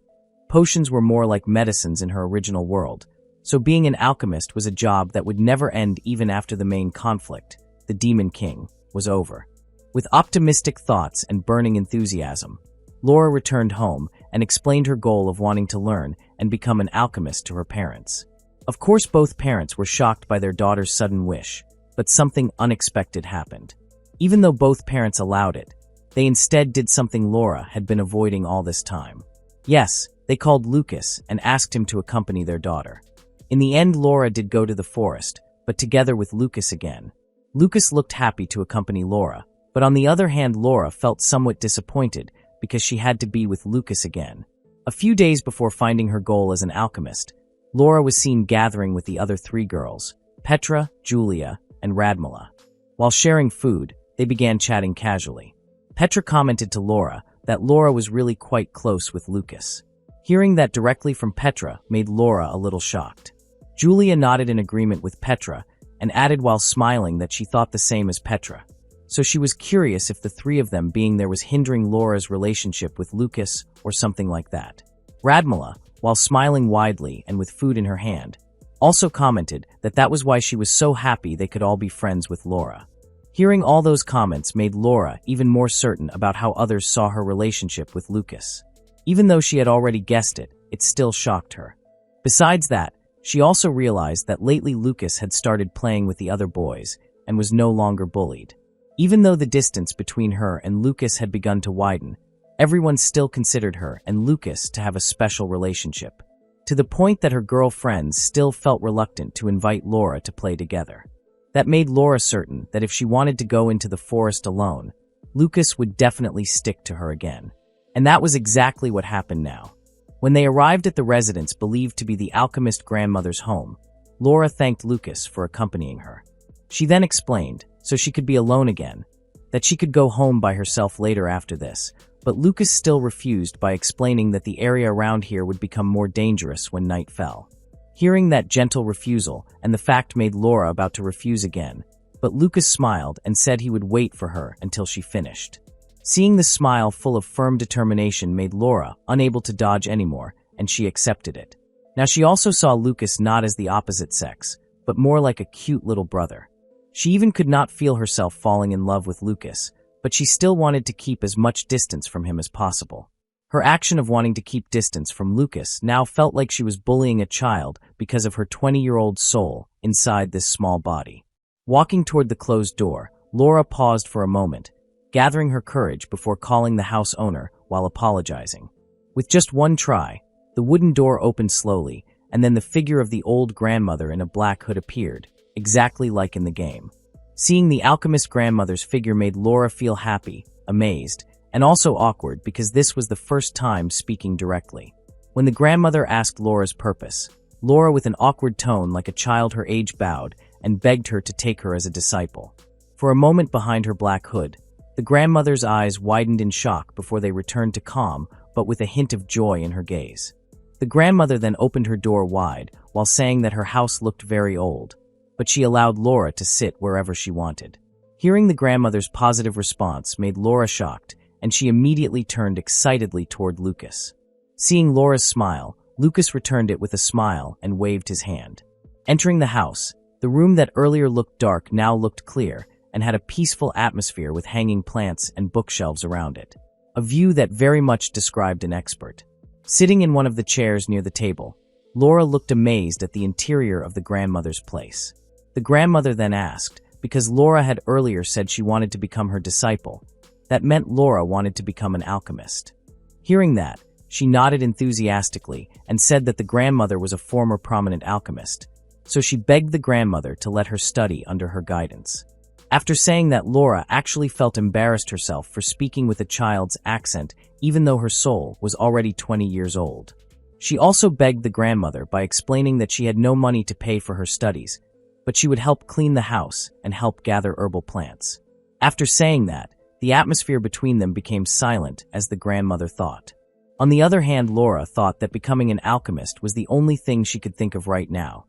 Potions were more like medicines in her original world, so being an alchemist was a job that would never end even after the main conflict, the Demon King, was over. With optimistic thoughts and burning enthusiasm, Laura returned home and explained her goal of wanting to learn and become an alchemist to her parents. Of course, both parents were shocked by their daughter's sudden wish, but something unexpected happened. Even though both parents allowed it, they instead did something Laura had been avoiding all this time. Yes, they called Lucas and asked him to accompany their daughter. In the end, Laura did go to the forest, but together with Lucas again. Lucas looked happy to accompany Laura, but on the other hand, Laura felt somewhat disappointed because she had to be with Lucas again. A few days before finding her goal as an alchemist, Laura was seen gathering with the other three girls, Petra, Julia, and Radmila. While sharing food, they began chatting casually. Petra commented to Laura that Laura was really quite close with Lucas. Hearing that directly from Petra made Laura a little shocked. Julia nodded in agreement with Petra and added while smiling that she thought the same as Petra. So she was curious if the three of them being there was hindering Laura's relationship with Lucas or something like that. Radmila, while smiling widely and with food in her hand, also commented that that was why she was so happy they could all be friends with Laura. Hearing all those comments made Laura even more certain about how others saw her relationship with Lucas. Even though she had already guessed it, it still shocked her. Besides that, she also realized that lately Lucas had started playing with the other boys, and was no longer bullied. Even though the distance between her and Lucas had begun to widen, everyone still considered her and Lucas to have a special relationship, to the point that her girlfriends still felt reluctant to invite Laura to play together. That made Laura certain that if she wanted to go into the forest alone, Lucas would definitely stick to her again. And that was exactly what happened now. When they arrived at the residence believed to be the alchemist grandmother's home, Laura thanked Lucas for accompanying her. She then explained, so she could be alone again, that she could go home by herself later after this, but Lucas still refused by explaining that the area around here would become more dangerous when night fell. Hearing that gentle refusal and the fact made Laura about to refuse again, but Lucas smiled and said he would wait for her until she finished. Seeing the smile full of firm determination made Laura unable to dodge anymore, and she accepted it. Now she also saw Lucas not as the opposite sex, but more like a cute little brother. She even could not feel herself falling in love with Lucas, but she still wanted to keep as much distance from him as possible. Her action of wanting to keep distance from Lucas now felt like she was bullying a child because of her 20-year-old soul inside this small body. Walking toward the closed door, Laura paused for a moment, gathering her courage before calling the house owner while apologizing. With just one try, the wooden door opened slowly, and then the figure of the old grandmother in a black hood appeared, exactly like in the game. Seeing the alchemist grandmother's figure made Laura feel happy, amazed, and also awkward because this was the first time speaking directly. When the grandmother asked Laura's purpose, Laura with an awkward tone like a child her age bowed and begged her to take her as a disciple. For a moment behind her black hood, the grandmother's eyes widened in shock before they returned to calm, but with a hint of joy in her gaze. The grandmother then opened her door wide while saying that her house looked very old, but she allowed Laura to sit wherever she wanted. Hearing the grandmother's positive response made Laura shocked, and she immediately turned excitedly toward Lucas. Seeing Laura's smile, Lucas returned it with a smile and waved his hand. Entering the house, the room that earlier looked dark now looked clear and had a peaceful atmosphere with hanging plants and bookshelves around it. A view that very much described an expert. Sitting in one of the chairs near the table, Laura looked amazed at the interior of the grandmother's place. The grandmother then asked, because Laura had earlier said she wanted to become her disciple, that meant Laura wanted to become an alchemist. Hearing that, she nodded enthusiastically and said that the grandmother was a former prominent alchemist, so she begged the grandmother to let her study under her guidance. After saying that, Laura actually felt embarrassed herself for speaking with a child's accent even though her soul was already 20 years old. She also begged the grandmother by explaining that she had no money to pay for her studies, but she would help clean the house and help gather herbal plants. After saying that, the atmosphere between them became silent as the grandmother thought. On the other hand, Laura thought that becoming an alchemist was the only thing she could think of right now.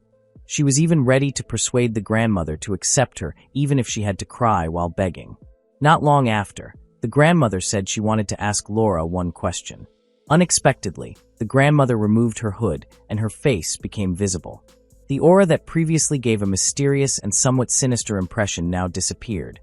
She was even ready to persuade the grandmother to accept her even if she had to cry while begging. Not long after, the grandmother said she wanted to ask Laura one question. Unexpectedly, the grandmother removed her hood and her face became visible. The aura that previously gave a mysterious and somewhat sinister impression now disappeared.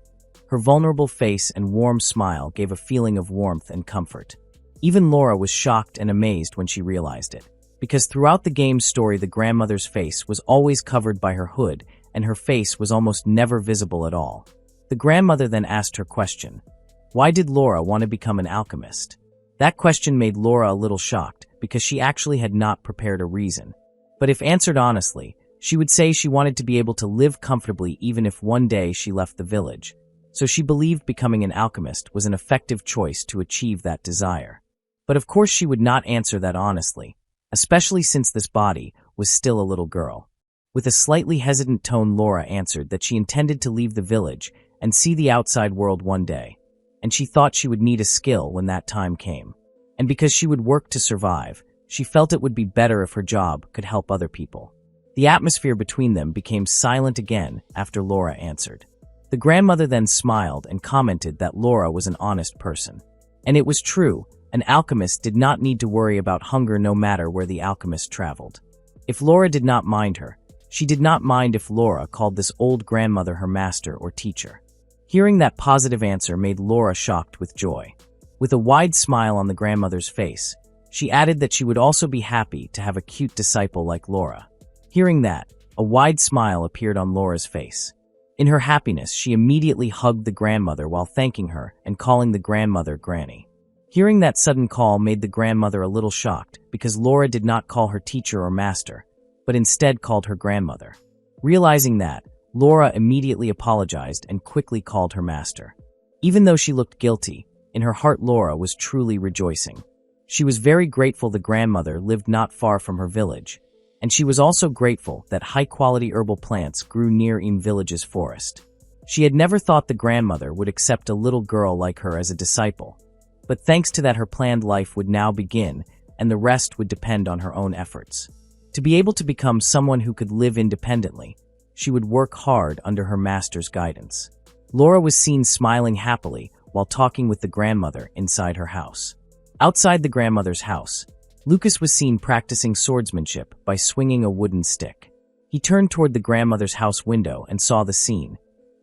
Her vulnerable face and warm smile gave a feeling of warmth and comfort. Even Laura was shocked and amazed when she realized it, because throughout the game's story the grandmother's face was always covered by her hood and her face was almost never visible at all. The grandmother then asked her question. Why did Laura want to become an alchemist? That question made Laura a little shocked because she actually had not prepared a reason. But if answered honestly, she would say she wanted to be able to live comfortably even if one day she left the village. So she believed becoming an alchemist was an effective choice to achieve that desire. But of course she would not answer that honestly, especially since this body was still a little girl. With a slightly hesitant tone, Laura answered that she intended to leave the village and see the outside world one day, and she thought she would need a skill when that time came. And because she would work to survive, she felt it would be better if her job could help other people. The atmosphere between them became silent again after Laura answered. The grandmother then smiled and commented that Laura was an honest person. And it was true, an alchemist did not need to worry about hunger no matter where the alchemist traveled. If Laura did not mind her, she did not mind if Laura called this old grandmother her master or teacher. Hearing that positive answer made Laura shocked with joy. With a wide smile on the grandmother's face, she added that she would also be happy to have a cute disciple like Laura. Hearing that, a wide smile appeared on Laura's face. In her happiness, she immediately hugged the grandmother while thanking her and calling the grandmother Granny. Hearing that sudden call made the grandmother a little shocked because Laura did not call her teacher or master, but instead called her grandmother. Realizing that, Laura immediately apologized and quickly called her master. Even though she looked guilty, in her heart Laura was truly rejoicing. She was very grateful the grandmother lived not far from her village, and she was also grateful that high-quality herbal plants grew near Im village's forest. She had never thought the grandmother would accept a little girl like her as a disciple, but thanks to that her planned life would now begin, and the rest would depend on her own efforts. To be able to become someone who could live independently, she would work hard under her master's guidance. Laura was seen smiling happily while talking with the grandmother inside her house. Outside the grandmother's house, Lucas was seen practicing swordsmanship by swinging a wooden stick. He turned toward the grandmother's house window and saw the scene.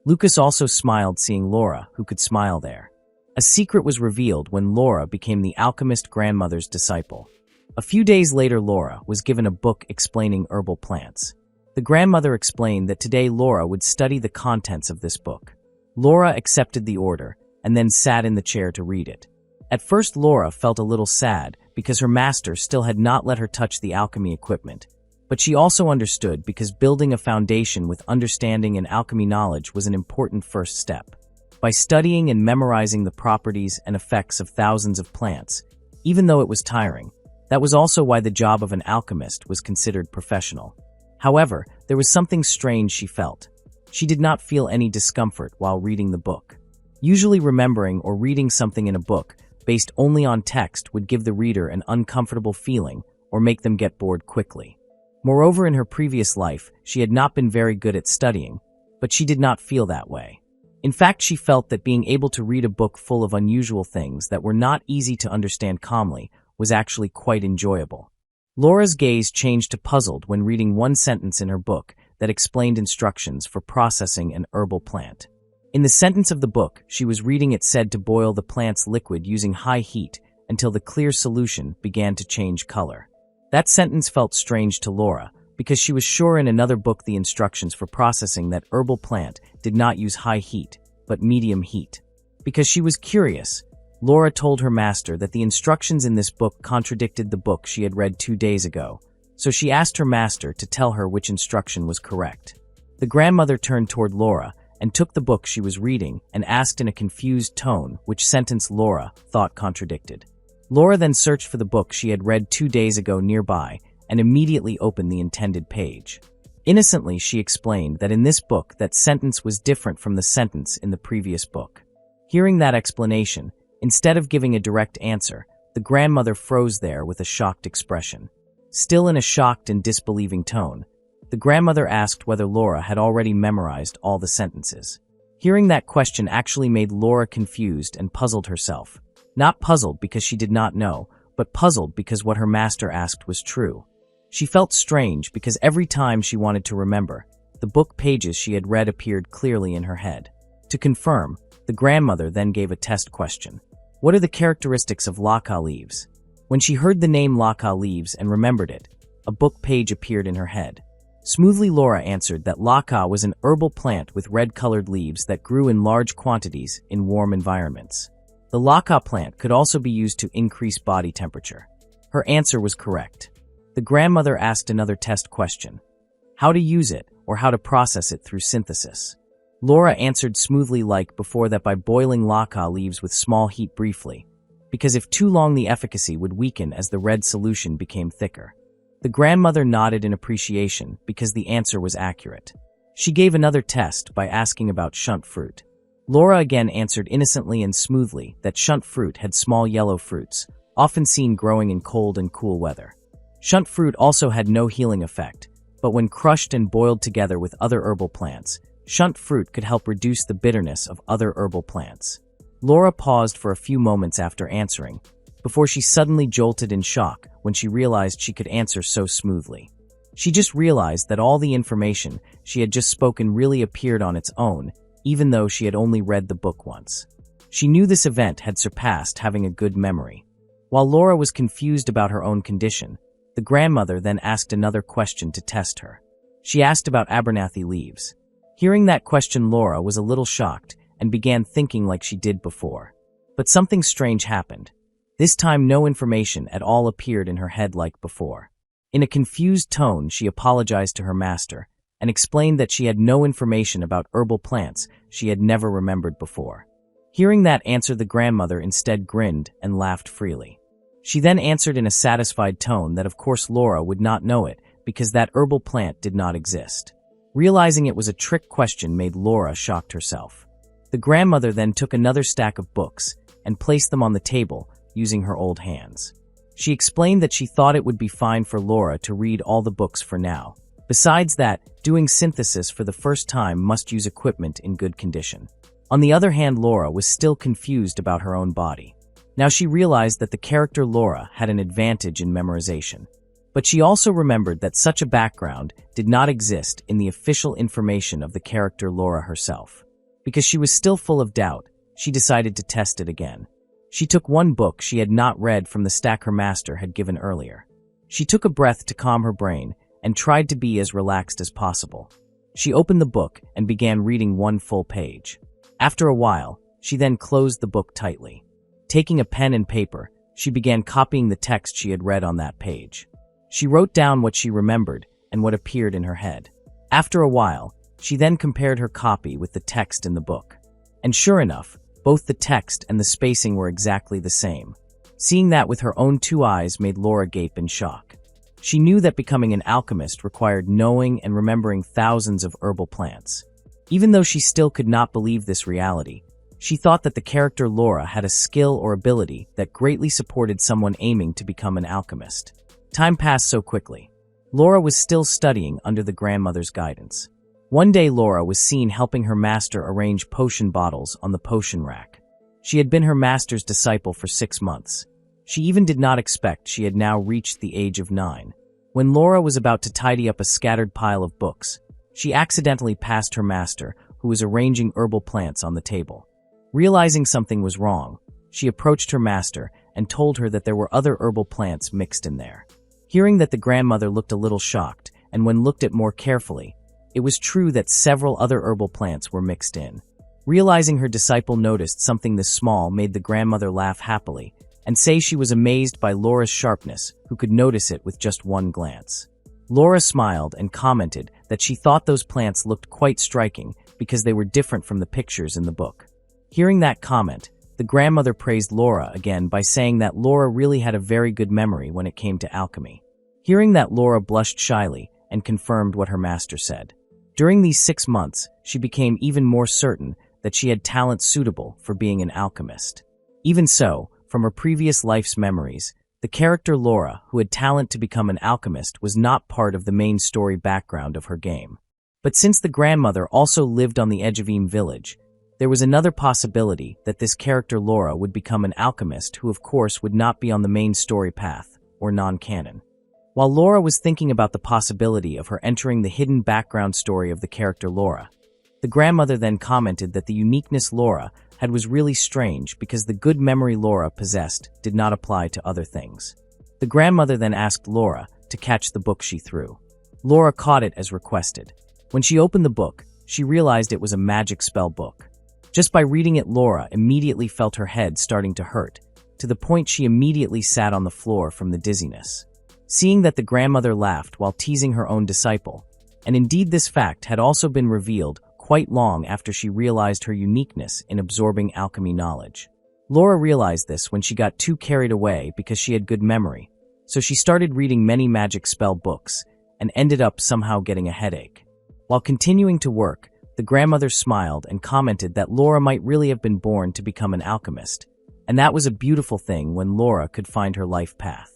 Lucas also smiled seeing Laura, who could smile there. A secret was revealed when Laura became the alchemist grandmother's disciple. A few days later, Laura was given a book explaining herbal plants. The grandmother explained that today Laura would study the contents of this book. Laura accepted the order and then sat in the chair to read it. At first, Laura felt a little sad because her master still had not let her touch the alchemy equipment, but she also understood because building a foundation with understanding and alchemy knowledge was an important first step. By studying and memorizing the properties and effects of thousands of plants, even though it was tiring, that was also why the job of an alchemist was considered professional. However, there was something strange she felt. She did not feel any discomfort while reading the book. Usually remembering or reading something in a book based only on text would give the reader an uncomfortable feeling or make them get bored quickly. Moreover, in her previous life, she had not been very good at studying, but she did not feel that way. In fact, she felt that being able to read a book full of unusual things that were not easy to understand calmly was actually quite enjoyable. Laura's gaze changed to puzzled when reading one sentence in her book that explained instructions for processing an herbal plant. In the sentence of the book she was reading, it said to boil the plant's liquid using high heat until the clear solution began to change color. That sentence felt strange to Laura because she was sure in another book the instructions for processing that herbal plant did not use high heat, but medium heat. Because she was curious, Laura told her master that the instructions in this book contradicted the book she had read 2 days ago, so she asked her master to tell her which instruction was correct. The grandmother turned toward Laura and took the book she was reading and asked in a confused tone which sentence Laura thought contradicted. Laura then searched for the book she had read 2 days ago nearby and immediately opened the intended page. Innocently, she explained that in this book that sentence was different from the sentence in the previous book. Hearing that explanation, instead of giving a direct answer, the grandmother froze there with a shocked expression. Still in a shocked and disbelieving tone, the grandmother asked whether Laura had already memorized all the sentences. Hearing that question actually made Laura confused and puzzled herself. Not puzzled because she did not know, but puzzled because what her master asked was true. She felt strange because every time she wanted to remember, the book pages she had read appeared clearly in her head. To confirm, the grandmother then gave a test question. What are the characteristics of laka leaves? When she heard the name laka leaves and remembered it, a book page appeared in her head. Smoothly, Laura answered that laka was an herbal plant with red-colored leaves that grew in large quantities in warm environments. The laka plant could also be used to increase body temperature. Her answer was correct. The grandmother asked another test question: how to use it or how to process it through synthesis. Laura answered smoothly like before that by boiling laka leaves with small heat briefly, because if too long the efficacy would weaken as the red solution became thicker. The grandmother nodded in appreciation because the answer was accurate. She gave another test by asking about shunt fruit. Laura again answered innocently and smoothly that shunt fruit had small yellow fruits, often seen growing in cold and cool weather. Shunt fruit also had no healing effect, but when crushed and boiled together with other herbal plants, shunt fruit could help reduce the bitterness of other herbal plants. Laura paused for a few moments after answering, before she suddenly jolted in shock when she realized she could answer so smoothly. She just realized that all the information she had just spoken really appeared on its own, even though she had only read the book once. She knew this event had surpassed having a good memory. While Laura was confused about her own condition, the grandmother then asked another question to test her. She asked about Abernathy leaves. Hearing that question, Laura was a little shocked and began thinking like she did before. But something strange happened. This time no information at all appeared in her head like before. In a confused tone, she apologized to her master and explained that she had no information about herbal plants she had never remembered before. Hearing that answer, the grandmother instead grinned and laughed freely. She then answered in a satisfied tone that of course Laura would not know it because that herbal plant did not exist. Realizing it was a trick question made Laura shocked herself. The grandmother then took another stack of books and placed them on the table using her old hands. She explained that she thought it would be fine for Laura to read all the books for now. Besides that, doing synthesis for the first time must use equipment in good condition. On the other hand, Laura was still confused about her own body. Now she realized that the character Laura had an advantage in memorization. But she also remembered that such a background did not exist in the official information of the character Laura herself. Because she was still full of doubt, she decided to test it again. She took one book she had not read from the stack her master had given earlier. She took a breath to calm her brain and tried to be as relaxed as possible. She opened the book and began reading one full page. After a while, she then closed the book tightly. Taking a pen and paper, she began copying the text she had read on that page. She wrote down what she remembered and what appeared in her head. After a while, she then compared her copy with the text in the book. And sure enough, both the text and the spacing were exactly the same. Seeing that with her own two eyes made Laura gape in shock. She knew that becoming an alchemist required knowing and remembering thousands of herbal plants. Even though she still could not believe this reality, she thought that the character Laura had a skill or ability that greatly supported someone aiming to become an alchemist. Time passed so quickly. Laura was still studying under the grandmother's guidance. One day Laura was seen helping her master arrange potion bottles on the potion rack. She had been her master's disciple for 6 months. She even did not expect she had now reached the age of 9. When Laura was about to tidy up a scattered pile of books, she accidentally passed her master, who was arranging herbal plants on the table. Realizing something was wrong, she approached her master and told her that there were other herbal plants mixed in there. Hearing that, the grandmother looked a little shocked, and when looked at more carefully, it was true that several other herbal plants were mixed in. Realizing her disciple noticed something this small made the grandmother laugh happily and say she was amazed by Laura's sharpness, who could notice it with just one glance. Laura smiled and commented that she thought those plants looked quite striking because they were different from the pictures in the book. Hearing that comment, the grandmother praised Laura again by saying that Laura really had a very good memory when it came to alchemy. Hearing that, Laura blushed shyly and confirmed what her master said. During these 6 months, she became even more certain that she had talent suitable for being an alchemist. Even so, from her previous life's memories, the character Laura, who had talent to become an alchemist, was not part of the main story background of her game. But since the grandmother also lived on the edge of village, there was another possibility that this character Laura would become an alchemist who of course would not be on the main story path, or non-canon. While Laura was thinking about the possibility of her entering the hidden background story of the character Laura, the grandmother then commented that the uniqueness Laura had was really strange because the good memory Laura possessed did not apply to other things. The grandmother then asked Laura to catch the book she threw. Laura caught it as requested. When she opened the book, she realized it was a magic spell book. Just by reading it, Laura immediately felt her head starting to hurt, to the point she immediately sat on the floor from the dizziness. Seeing that, the grandmother laughed while teasing her own disciple, and indeed this fact had also been revealed quite long after she realized her uniqueness in absorbing alchemy knowledge. Laura realized this when she got too carried away because she had good memory, so she started reading many magic spell books and ended up somehow getting a headache. While continuing to work, the grandmother smiled and commented that Laura might really have been born to become an alchemist, and that was a beautiful thing when Laura could find her life path.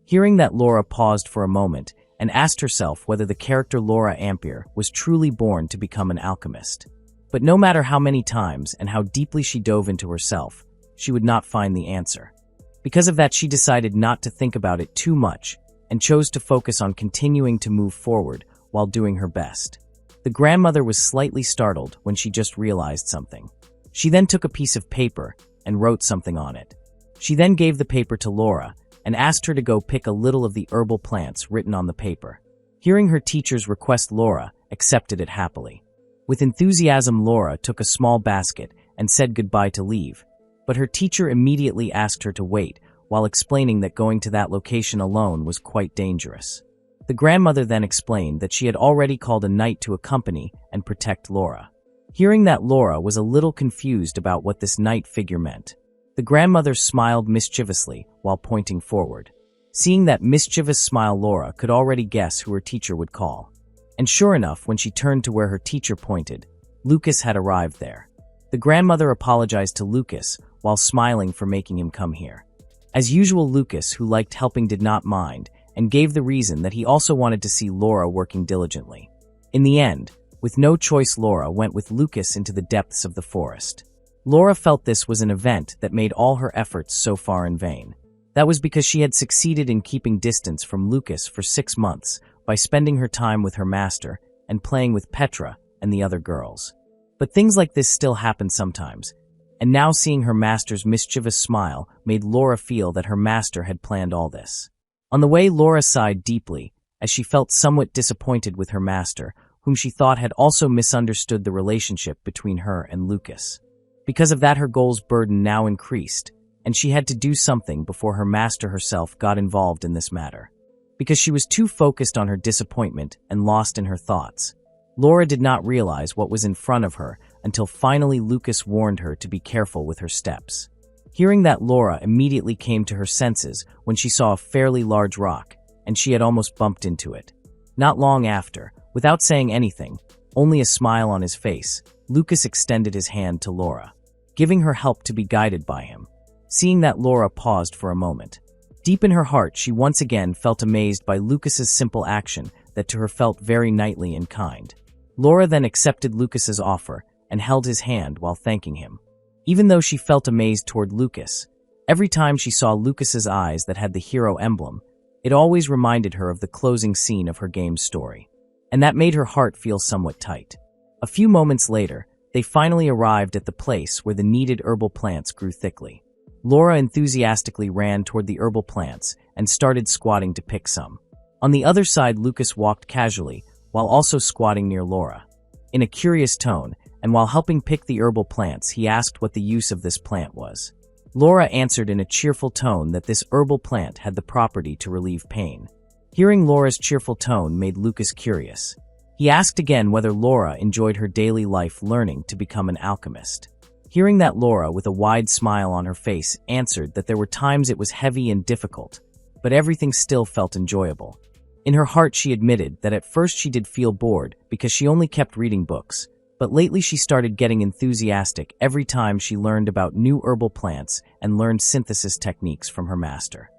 Hearing that, Laura paused for a moment and asked herself whether the character Laura Ampere was truly born to become an alchemist. But no matter how many times and how deeply she dove into herself, she would not find the answer. Because of that, she decided not to think about it too much and chose to focus on continuing to move forward while doing her best. The grandmother was slightly startled when she just realized something. She then took a piece of paper and wrote something on it. She then gave the paper to Laura and asked her to go pick a little of the herbal plants written on the paper. Hearing her teacher's request, Laura accepted it happily. With enthusiasm, Laura took a small basket and said goodbye to leave, but her teacher immediately asked her to wait while explaining that going to that location alone was quite dangerous. The grandmother then explained that she had already called a knight to accompany and protect Laura. Hearing that, Laura was a little confused about what this knight figure meant. The grandmother smiled mischievously while pointing forward. Seeing that mischievous smile, Laura could already guess who her teacher would call. And sure enough, when she turned to where her teacher pointed, Lucas had arrived there. The grandmother apologized to Lucas while smiling for making him come here. As usual, Lucas, who liked helping, did not mind and gave the reason that he also wanted to see Laura working diligently. In the end, with no choice, Laura went with Lucas into the depths of the forest. Laura felt this was an event that made all her efforts so far in vain. That was because she had succeeded in keeping distance from Lucas for 6 months by spending her time with her master and playing with Petra and the other girls. But things like this still happen sometimes, and now seeing her master's mischievous smile made Laura feel that her master had planned all this. On the way, Laura sighed deeply as she felt somewhat disappointed with her master, whom she thought had also misunderstood the relationship between her and Lucas. Because of that, her goal's burden now increased, and she had to do something before her master herself got involved in this matter. Because she was too focused on her disappointment and lost in her thoughts, Laura did not realize what was in front of her until finally Lucas warned her to be careful with her steps. Hearing that, Laura immediately came to her senses when she saw a fairly large rock, and she had almost bumped into it. Not long after, without saying anything, only a smile on his face, Lucas extended his hand to Laura, giving her help to be guided by him. Seeing that, Laura paused for a moment. Deep in her heart, she once again felt amazed by Lucas's simple action that to her felt very knightly and kind. Laura then accepted Lucas's offer and held his hand while thanking him. Even though she felt amazed toward Lucas, every time she saw Lucas's eyes that had the hero emblem, it always reminded her of the closing scene of her game's story. And that made her heart feel somewhat tight. A few moments later, they finally arrived at the place where the needed herbal plants grew thickly. Laura enthusiastically ran toward the herbal plants and started squatting to pick some. On the other side, Lucas walked casually while also squatting near Laura. In a curious tone, and while helping pick the herbal plants, he asked what the use of this plant was. Laura answered in a cheerful tone that this herbal plant had the property to relieve pain. Hearing Laura's cheerful tone made Lucas curious. He asked again whether Laura enjoyed her daily life learning to become an alchemist. Hearing that, Laura, with a wide smile on her face, answered that there were times it was heavy and difficult, but everything still felt enjoyable. In her heart, she admitted that at first she did feel bored because she only kept reading books, but lately she started getting enthusiastic every time she learned about new herbal plants and learned synthesis techniques from her master.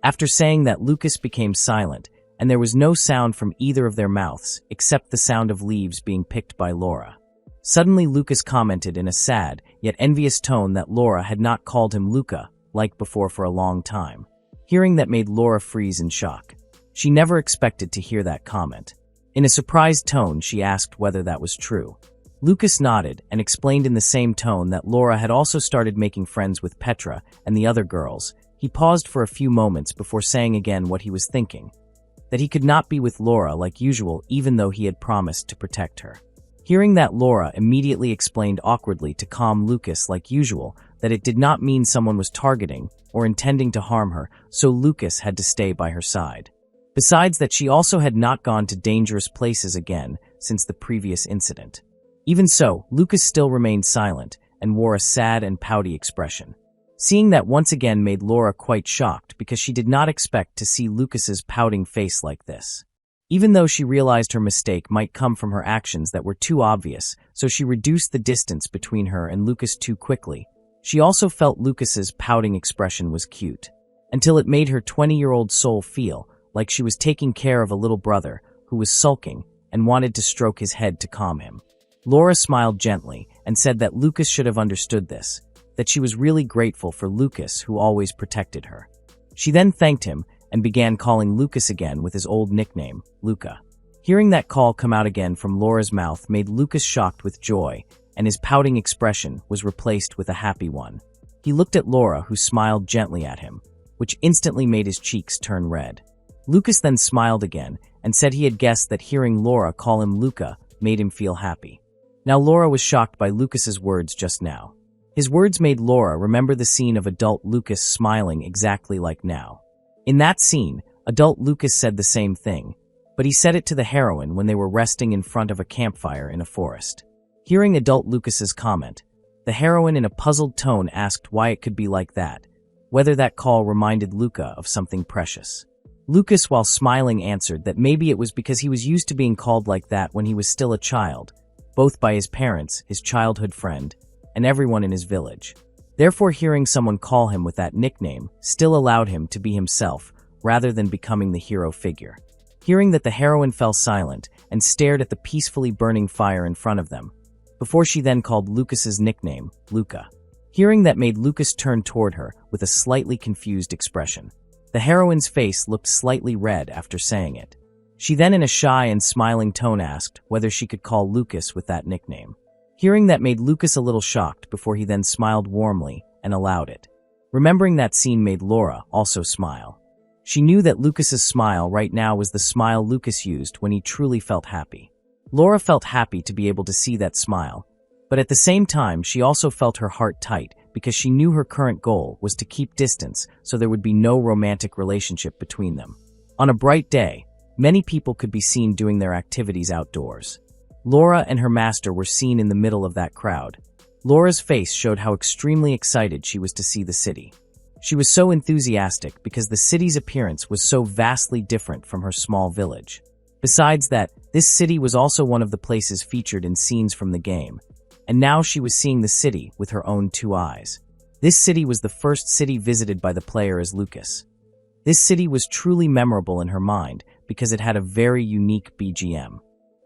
After saying that, Lucas became silent, and there was no sound from either of their mouths except the sound of leaves being picked by Laura. Suddenly, Lucas commented in a sad yet envious tone that Laura had not called him Luca like before for a long time. Hearing that made Laura freeze in shock. She never expected to hear that comment. In a surprised tone, she asked whether that was true. Lucas nodded and explained in the same tone that Laura had also started making friends with Petra and the other girls. He paused for a few moments before saying again what he was thinking, that he could not be with Laura like usual even though he had promised to protect her. Hearing that, Laura immediately explained awkwardly to calm Lucas like usual that it did not mean someone was targeting or intending to harm her, so Lucas had to stay by her side. Besides that, she also had not gone to dangerous places again since the previous incident. Even so, Lucas still remained silent and wore a sad and pouty expression. Seeing that once again made Laura quite shocked because she did not expect to see Lucas's pouting face like this. Even though she realized her mistake might come from her actions that were too obvious, so she reduced the distance between her and Lucas too quickly, she also felt Lucas's pouting expression was cute, until it made her 20-year-old soul feel like she was taking care of a little brother who was sulking and wanted to stroke his head to calm him. Laura smiled gently and said that Lucas should have understood this, that she was really grateful for Lucas who always protected her. She then thanked him and began calling Lucas again with his old nickname, Luca. Hearing that call come out again from Laura's mouth made Lucas shocked with joy, and his pouting expression was replaced with a happy one. He looked at Laura, who smiled gently at him, which instantly made his cheeks turn red. Lucas then smiled again and said he had guessed that hearing Laura call him Luca made him feel happy. Now Laura was shocked by Lucas's words just now. His words made Laura remember the scene of adult Lucas smiling exactly like now. In that scene, adult Lucas said the same thing, but he said it to the heroine when they were resting in front of a campfire in a forest. Hearing adult Lucas's comment, the heroine in a puzzled tone asked why it could be like that, whether that call reminded Luca of something precious. Lucas, while smiling, answered that maybe it was because he was used to being called like that when he was still a child, both by his parents, his childhood friend, and everyone in his village. Therefore, hearing someone call him with that nickname still allowed him to be himself rather than becoming the hero figure. Hearing that, the heroine fell silent and stared at the peacefully burning fire in front of them, before she then called Lucas's nickname, Luca. Hearing that made Lucas turn toward her with a slightly confused expression. The heroine's face looked slightly red after saying it. She then, in a shy and smiling tone, asked whether she could call Lucas with that nickname. Hearing that made Lucas a little shocked before he then smiled warmly and allowed it. Remembering that scene made Laura also smile. She knew that Lucas's smile right now was the smile Lucas used when he truly felt happy. Laura felt happy to be able to see that smile, but at the same time she also felt her heart tight because she knew her current goal was to keep distance so there would be no romantic relationship between them. On a bright day, many people could be seen doing their activities outdoors. Laura and her master were seen in the middle of that crowd. Laura's face showed how extremely excited she was to see the city. She was so enthusiastic because the city's appearance was so vastly different from her small village. Besides that, this city was also one of the places featured in scenes from the game, and now she was seeing the city with her own two eyes. This city was the first city visited by the player as Lucas. This city was truly memorable in her mind because it had a very unique BGM.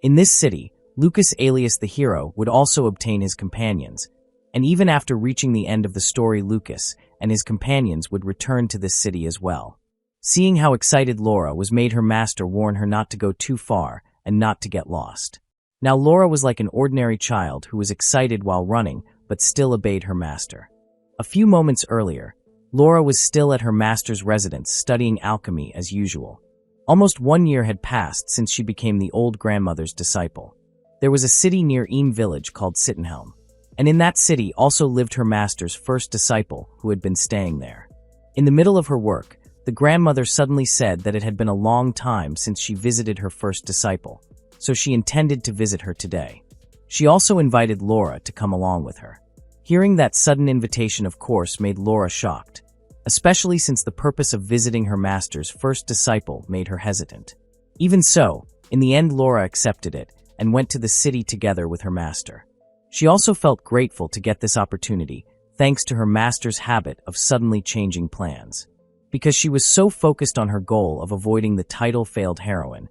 In this city, Lucas alias the hero would also obtain his companions, and even after reaching the end of the story, Lucas and his companions would return to this city as well. Seeing how excited Laura was made her master warn her not to go too far and not to get lost. Now Laura was like an ordinary child who was excited while running but still obeyed her master. A few moments earlier, Laura was still at her master's residence studying alchemy as usual. Almost 1 year had passed since she became the old grandmother's disciple. There was a city near Eam village called Sittenhelm, and in that city also lived her master's first disciple who had been staying there. In the middle of her work, the grandmother suddenly said that it had been a long time since she visited her first disciple, so she intended to visit her today. She also invited Laura to come along with her. Hearing that sudden invitation, of course, made Laura shocked, especially since the purpose of visiting her master's first disciple made her hesitant. Even so, in the end Laura accepted it and went to the city together with her master. She also felt grateful to get this opportunity, thanks to her master's habit of suddenly changing plans. Because she was so focused on her goal of avoiding the title-failed heroine,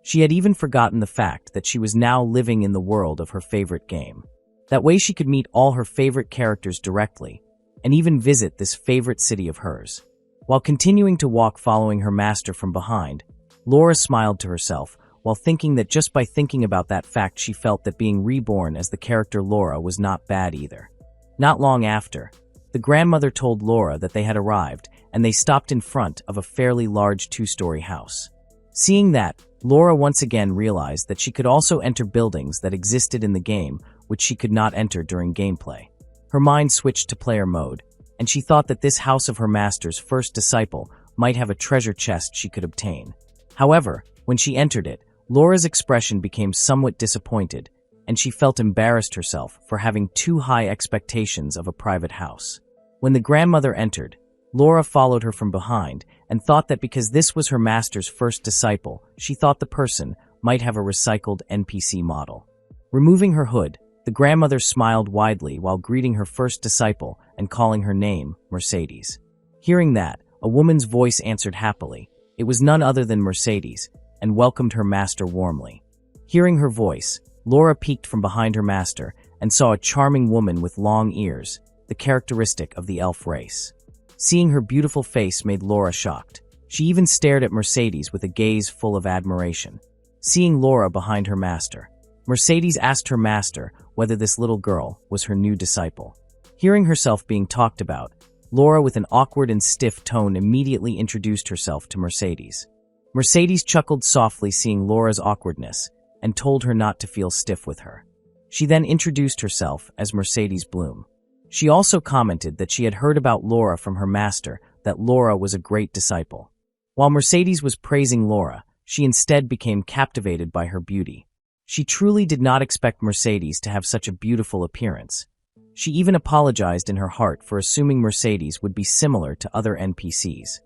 she had even forgotten the fact that she was now living in the world of her favorite game. That way she could meet all her favorite characters directly, and even visit this favorite city of hers. While continuing to walk following her master from behind, Laura smiled to herself, while thinking that just by thinking about that fact she felt that being reborn as the character Laura was not bad either. Not long after, the grandmother told Laura that they had arrived, and they stopped in front of a fairly large 2-story house. Seeing that, Laura once again realized that she could also enter buildings that existed in the game which she could not enter during gameplay. Her mind switched to player mode, and she thought that this house of her master's first disciple might have a treasure chest she could obtain. However, when she entered it, Laura's expression became somewhat disappointed, and she felt embarrassed herself for having too high expectations of a private house. When the grandmother entered, Laura followed her from behind and thought that because this was her master's first disciple, she thought the person might have a recycled NPC model. Removing her hood, the grandmother smiled widely while greeting her first disciple and calling her name Mercedes. Hearing that, a woman's voice answered happily. It was none other than Mercedes, and welcomed her master warmly. Hearing her voice, Laura peeked from behind her master and saw a charming woman with long ears, the characteristic of the elf race. Seeing her beautiful face made Laura shocked. She even stared at Mercedes with a gaze full of admiration. Seeing Laura behind her master, Mercedes asked her master whether this little girl was her new disciple. Hearing herself being talked about, Laura with an awkward and stiff tone immediately introduced herself to Mercedes. Mercedes chuckled softly seeing Laura's awkwardness and told her not to feel stiff with her. She then introduced herself as Mercedes Bloom. She also commented that she had heard about Laura from her master, that Laura was a great disciple. While Mercedes was praising Laura, she instead became captivated by her beauty. She truly did not expect Mercedes to have such a beautiful appearance. She even apologized in her heart for assuming Mercedes would be similar to other NPCs.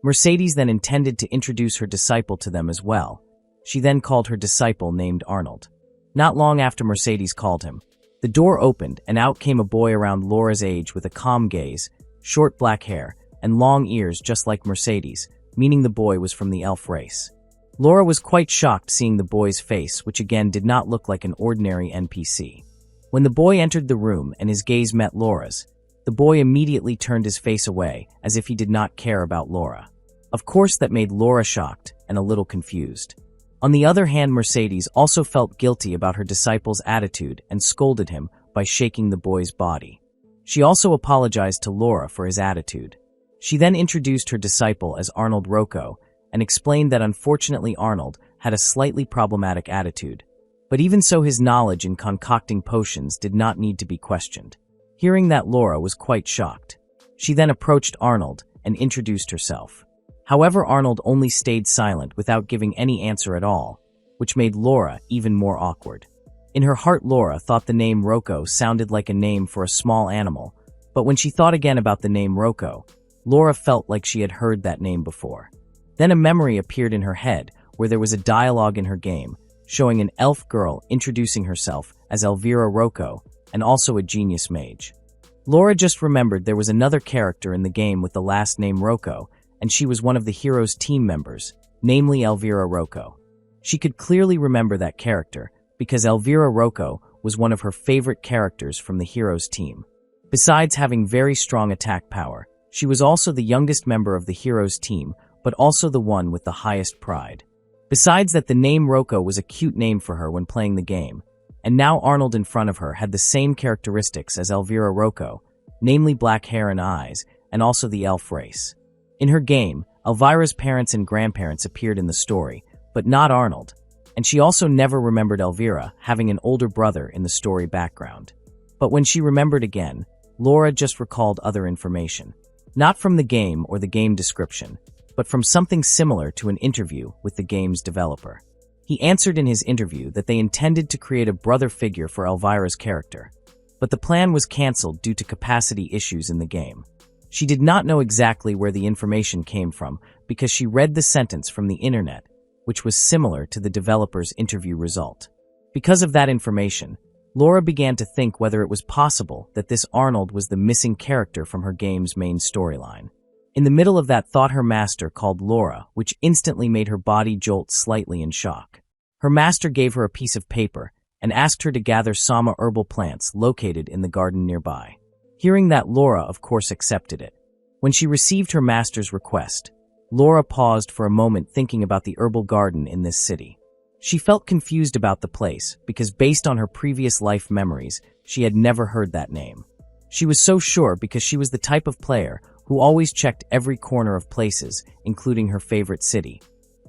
Mercedes then intended to introduce her disciple to them as well. She then called her disciple named Arnold. Not long after Mercedes called him, the door opened and out came a boy around Laura's age with a calm gaze, short black hair, and long ears just like Mercedes, meaning the boy was from the elf race. Laura was quite shocked seeing the boy's face, which again did not look like an ordinary NPC. When the boy entered the room and his gaze met Laura's, the boy immediately turned his face away as if he did not care about Laura. Of course, that made Laura shocked and a little confused. On the other hand, Mercedes also felt guilty about her disciple's attitude and scolded him by shaking the boy's body. She also apologized to Laura for his attitude. She then introduced her disciple as Arnold Rocco and explained that unfortunately Arnold had a slightly problematic attitude, but even so his knowledge in concocting potions did not need to be questioned. Hearing that, Laura was quite shocked. She then approached Arnold and introduced herself. However, Arnold only stayed silent without giving any answer at all, which made Laura even more awkward. In her heart, Laura thought the name Rocco sounded like a name for a small animal, but when she thought again about the name Rocco, Laura felt like she had heard that name before. Then a memory appeared in her head where there was a dialogue in her game showing an elf girl introducing herself as Elvira Rocco and also a genius mage. Laura just remembered there was another character in the game with the last name Rocco, and she was one of the hero's team members, namely Elvira Rocco. She could clearly remember that character because Elvira Rocco was one of her favorite characters from the hero's team. Besides having very strong attack power, she was also the youngest member of the hero's team, but also the one with the highest pride. Besides that, the name Rocco was a cute name for her when playing the game, and now Arnold in front of her had the same characteristics as Elvira Rocco, namely black hair and eyes, and also the elf race. In her game, Elvira's parents and grandparents appeared in the story, but not Arnold, and she also never remembered Elvira having an older brother in the story background. But when she remembered again, Laura just recalled other information. Not from the game or the game description, but from something similar to an interview with the game's developer. He answered in his interview that they intended to create a brother figure for Elvira's character, but the plan was cancelled due to capacity issues in the game. She did not know exactly where the information came from because she read the sentence from the internet, which was similar to the developer's interview result. Because of that information, Laura began to think whether it was possible that this Arnold was the missing character from her game's main storyline. In the middle of that thought, her master called Laura, which instantly made her body jolt slightly in shock. Her master gave her a piece of paper and asked her to gather Sama herbal plants located in the garden nearby. Hearing that, Laura of course accepted it. When she received her master's request, Laura paused for a moment thinking about the herbal garden in this city. She felt confused about the place because based on her previous life memories, she had never heard that name. She was so sure because she was the type of player who always checked every corner of places, including her favorite city.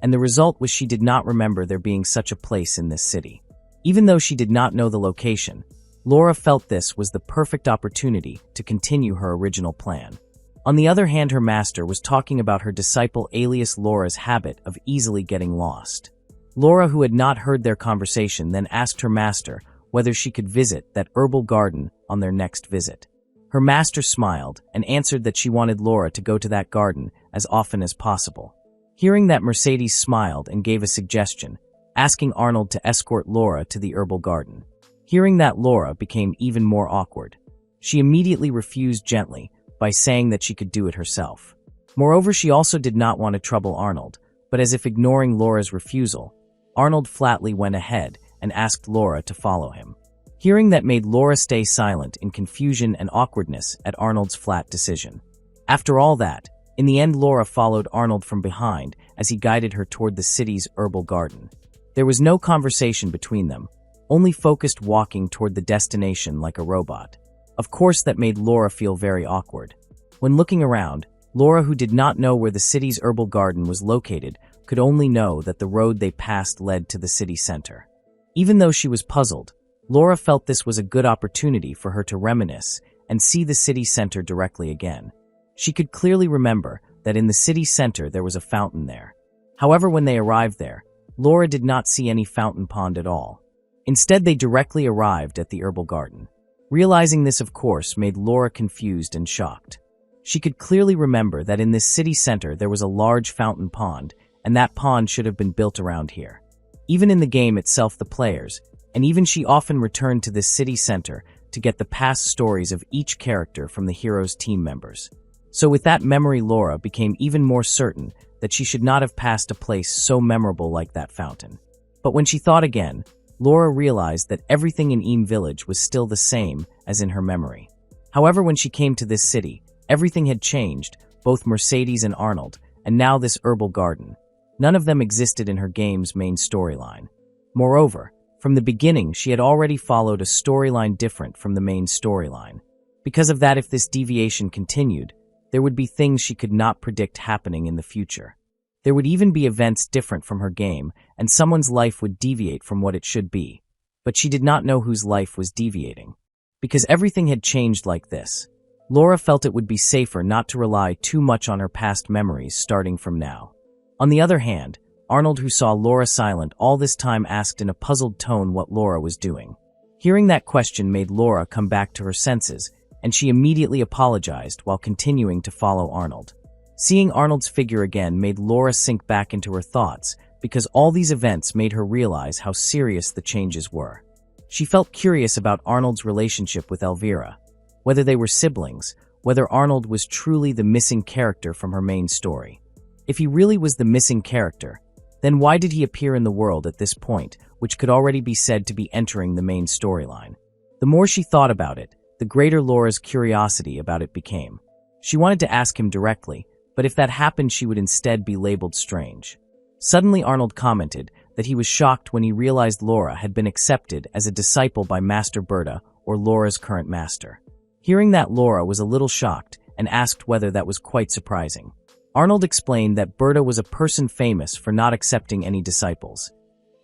And the result was she did not remember there being such a place in this city. Even though she did not know the location, Laura felt this was the perfect opportunity to continue her original plan. On the other hand, her master was talking about her disciple alias Laura's habit of easily getting lost. Laura, who had not heard their conversation, then asked her master whether she could visit that herbal garden on their next visit. Her master smiled and answered that she wanted Laura to go to that garden as often as possible. Hearing that, Mercedes smiled and gave a suggestion, asking Arnold to escort Laura to the herbal garden. Hearing that, Laura became even more awkward. She immediately refused gently by saying that she could do it herself. Moreover, she also did not want to trouble Arnold, but as if ignoring Laura's refusal, Arnold flatly went ahead and asked Laura to follow him. Hearing that made Laura stay silent in confusion and awkwardness at Arnold's flat decision. After all that, in the end, Laura followed Arnold from behind as he guided her toward the city's herbal garden. There was no conversation between them, only focused walking toward the destination like a robot. Of course, that made Laura feel very awkward. When looking around, Laura, who did not know where the city's herbal garden was located, could only know that the road they passed led to the city center. Even though she was puzzled, Laura felt this was a good opportunity for her to reminisce and see the city center directly again. She could clearly remember that in the city center there was a fountain there. However, when they arrived there, Laura did not see any fountain pond at all. Instead, they directly arrived at the herbal garden. Realizing this, of course, made Laura confused and shocked. She could clearly remember that in this city center there was a large fountain pond, and that pond should have been built around here. Even in the game itself, the players, and even she often returned to this city center to get the past stories of each character from the hero's team members. So with that memory, Laura became even more certain that she should not have passed a place so memorable like that fountain. But when she thought again, Laura realized that everything in Eam Village was still the same as in her memory. However, when she came to this city, everything had changed, both Mercedes and Arnold, and now this herbal garden. None of them existed in her game's main storyline. Moreover, from the beginning, she had already followed a storyline different from the main storyline. Because of that, if this deviation continued, there would be things she could not predict happening in the future. There would even be events different from her game, and someone's life would deviate from what it should be. But she did not know whose life was deviating. Because everything had changed like this, Laura felt it would be safer not to rely too much on her past memories starting from now. On the other hand, Arnold, who saw Laura silent all this time, asked in a puzzled tone what Laura was doing. Hearing that question made Laura come back to her senses, and she immediately apologized while continuing to follow Arnold. Seeing Arnold's figure again made Laura sink back into her thoughts, because all these events made her realize how serious the changes were. She felt curious about Arnold's relationship with Elvira, whether they were siblings, whether Arnold was truly the missing character from her main story. If he really was the missing character, then why did he appear in the world at this point, which could already be said to be entering the main storyline? The more she thought about it, the greater Laura's curiosity about it became. She wanted to ask him directly, but if that happened, she would instead be labeled strange. Suddenly, Arnold commented that he was shocked when he realized Laura had been accepted as a disciple by Master Berta, or Laura's current master. Hearing that, Laura was a little shocked and asked whether that was quite surprising. Arnold explained that Berta was a person famous for not accepting any disciples.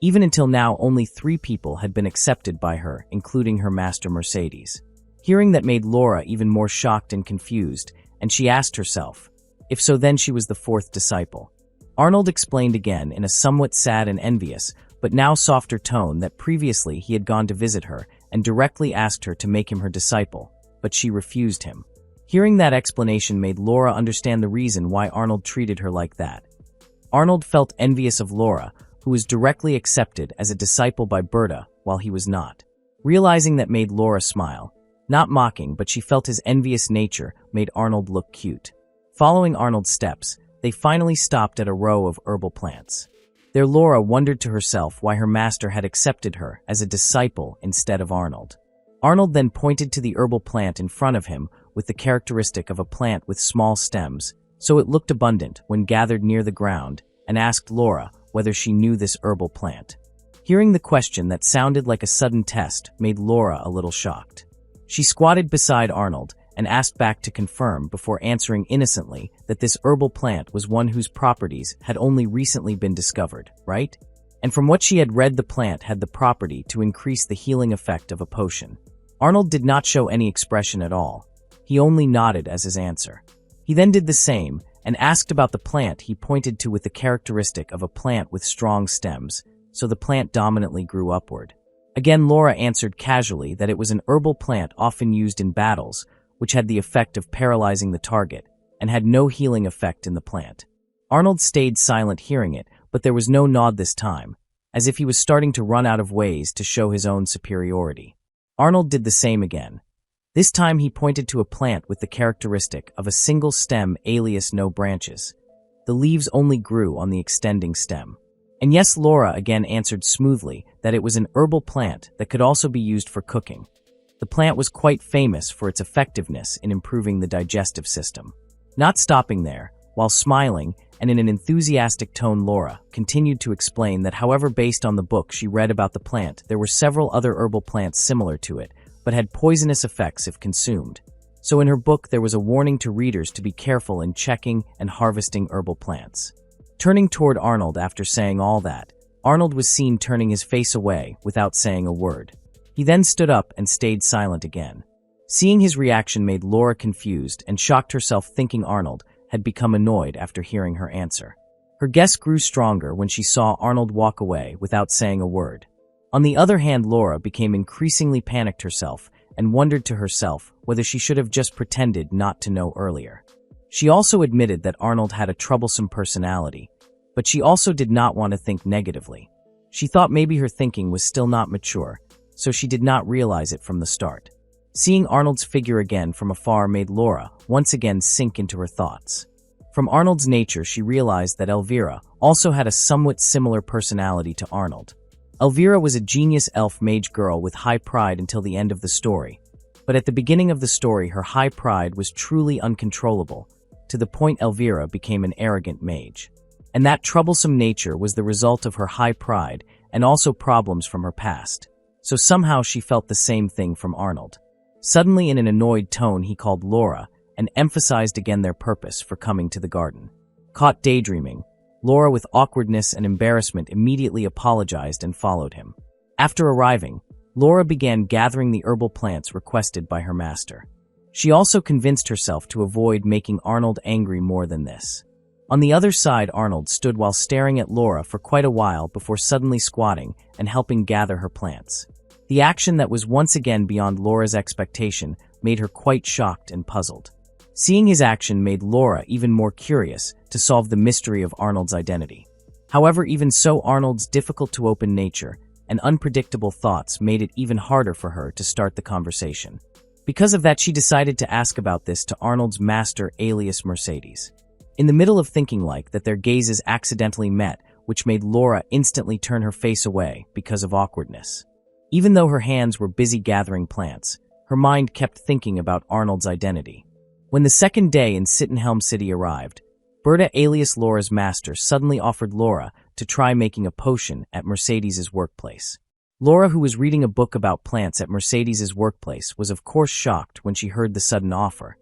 Even until now, only 3 people had been accepted by her, including her master Mercedes. Hearing that made Laura even more shocked and confused, and she asked herself, if so, then she was the 4th disciple. Arnold explained again in a somewhat sad and envious, but now softer tone, that previously he had gone to visit her and directly asked her to make him her disciple, but she refused him. Hearing that explanation made Laura understand the reason why Arnold treated her like that. Arnold felt envious of Laura, who was directly accepted as a disciple by Berta while he was not. Realizing that made Laura smile. Not mocking, but she felt his envious nature made Arnold look cute. Following Arnold's steps, they finally stopped at a row of herbal plants. There, Laura wondered to herself why her master had accepted her as a disciple instead of Arnold. Arnold then pointed to the herbal plant in front of him with the characteristic of a plant with small stems, so it looked abundant when gathered near the ground, and asked Laura whether she knew this herbal plant. Hearing the question that sounded like a sudden test made Laura a little shocked. She squatted beside Arnold and asked back to confirm before answering innocently that this herbal plant was one whose properties had only recently been discovered, right? And from what she had read, the plant had the property to increase the healing effect of a potion. Arnold did not show any expression at all. He only nodded as his answer. He then did the same and asked about the plant he pointed to with the characteristic of a plant with strong stems, so the plant dominantly grew upward. Again, Laura answered casually that it was an herbal plant often used in battles, which had the effect of paralyzing the target, and had no healing effect in the plant. Arnold stayed silent hearing it, but there was no nod this time, as if he was starting to run out of ways to show his own superiority. Arnold did the same again. This time he pointed to a plant with the characteristic of a single stem alias no branches. The leaves only grew on the extending stem. And yes, Laura again answered smoothly that it was an herbal plant that could also be used for cooking. The plant was quite famous for its effectiveness in improving the digestive system. Not stopping there, while smiling and in an enthusiastic tone, Laura continued to explain that however, based on the book she read about the plant, there were several other herbal plants similar to it, but had poisonous effects if consumed. So in her book there was a warning to readers to be careful in checking and harvesting herbal plants. Turning toward Arnold after saying all that, Arnold was seen turning his face away without saying a word. He then stood up and stayed silent again. Seeing his reaction made Laura confused and shocked herself, thinking Arnold had become annoyed after hearing her answer. Her guess grew stronger when she saw Arnold walk away without saying a word. On the other hand, Laura became increasingly panicked herself and wondered to herself whether she should have just pretended not to know earlier. She also admitted that Arnold had a troublesome personality, but she also did not want to think negatively. She thought maybe her thinking was still not mature, so she did not realize it from the start. Seeing Arnold's figure again from afar made Laura once again sink into her thoughts. From Arnold's nature, she realized that Elvira also had a somewhat similar personality to Arnold. Elvira was a genius elf mage girl with high pride until the end of the story, but at the beginning of the story her high pride was truly uncontrollable, to the point Elvira became an arrogant mage. And that troublesome nature was the result of her high pride and also problems from her past. So somehow she felt the same thing from Arnold. Suddenly, in an annoyed tone, he called Laura and emphasized again their purpose for coming to the garden. Caught daydreaming, Laura with awkwardness and embarrassment immediately apologized and followed him. After arriving, Laura began gathering the herbal plants requested by her master. She also convinced herself to avoid making Arnold angry more than this. On the other side, Arnold stood while staring at Laura for quite a while before suddenly squatting and helping gather her plants. The action that was once again beyond Laura's expectation made her quite shocked and puzzled. Seeing his action made Laura even more curious to solve the mystery of Arnold's identity. However, even so, Arnold's difficult-to-open nature and unpredictable thoughts made it even harder for her to start the conversation. Because of that, she decided to ask about this to Arnold's master, alias Mercedes. In the middle of thinking that their gazes accidentally met, which made Laura instantly turn her face away because of awkwardness. Even though her hands were busy gathering plants, her mind kept thinking about Arnold's identity. When the second day in Sittenhelm City arrived, Berta, alias Laura's master, suddenly offered Laura to try making a potion at Mercedes's workplace. Laura, who was reading a book about plants at Mercedes's workplace, was of course shocked when she heard the sudden offer,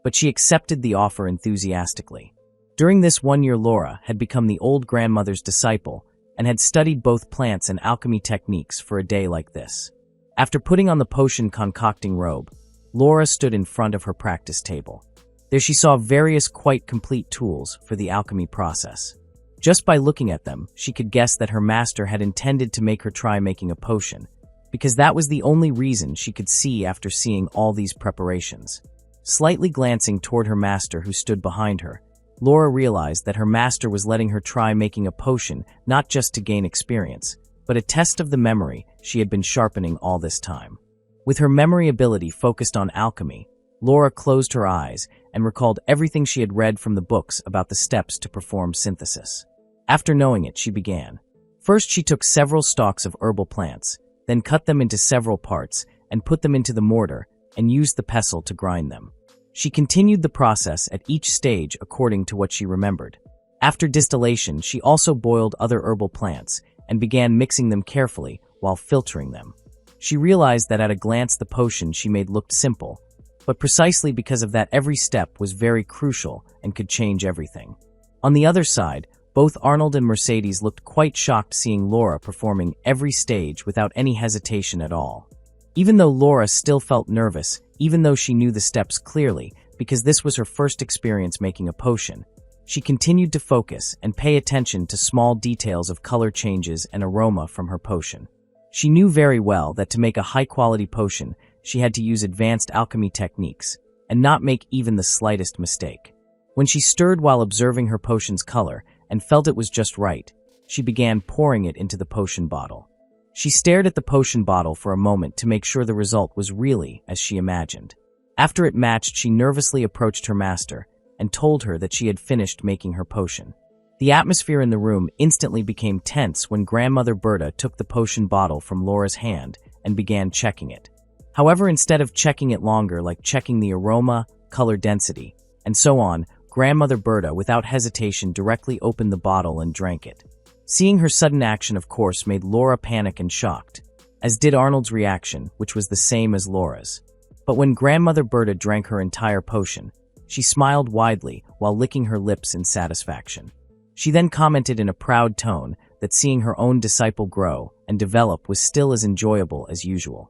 but she accepted the offer enthusiastically. During this 1 year, Laura had become the old grandmother's disciple and had studied both plants and alchemy techniques for a day like this. After putting on the potion concocting robe, Laura stood in front of her practice table. There she saw various quite complete tools for the alchemy process. Just by looking at them, she could guess that her master had intended to make her try making a potion, because that was the only reason she could see after seeing all these preparations. Slightly glancing toward her master who stood behind her, Laura realized that her master was letting her try making a potion not just to gain experience, but a test of the memory she had been sharpening all this time. With her memory ability focused on alchemy, Laura closed her eyes and recalled everything she had read from the books about the steps to perform synthesis. After knowing it, she began. First, she took several stalks of herbal plants, then cut them into several parts and put them into the mortar and used the pestle to grind them. She continued the process at each stage according to what she remembered. After distillation, she also boiled other herbal plants and began mixing them carefully while filtering them. She realized that at a glance the potion she made looked simple, but precisely because of that every step was very crucial and could change everything. On the other side, both Arnold and Mercedes looked quite shocked seeing Laura performing every stage without any hesitation at all. Even though Laura still felt nervous, even though she knew the steps clearly, because this was her first experience making a potion, she continued to focus and pay attention to small details of color changes and aroma from her potion. She knew very well that to make a high-quality potion, she had to use advanced alchemy techniques and not make even the slightest mistake. When she stirred while observing her potion's color and felt it was just right, she began pouring it into the potion bottle. She stared at the potion bottle for a moment to make sure the result was really as she imagined. After it matched, she nervously approached her master and told her that she had finished making her potion. The atmosphere in the room instantly became tense when Grandmother Berta took the potion bottle from Laura's hand and began checking it. However, instead of checking it longer, like checking the aroma, color density, and so on, Grandmother Berta, without hesitation, directly opened the bottle and drank it. Seeing her sudden action, of course, made Laura panic and shocked, as did Arnold's reaction, which was the same as Laura's. But when Grandmother Berta drank her entire potion, she smiled widely while licking her lips in satisfaction. She then commented in a proud tone that seeing her own disciple grow and develop was still as enjoyable as usual.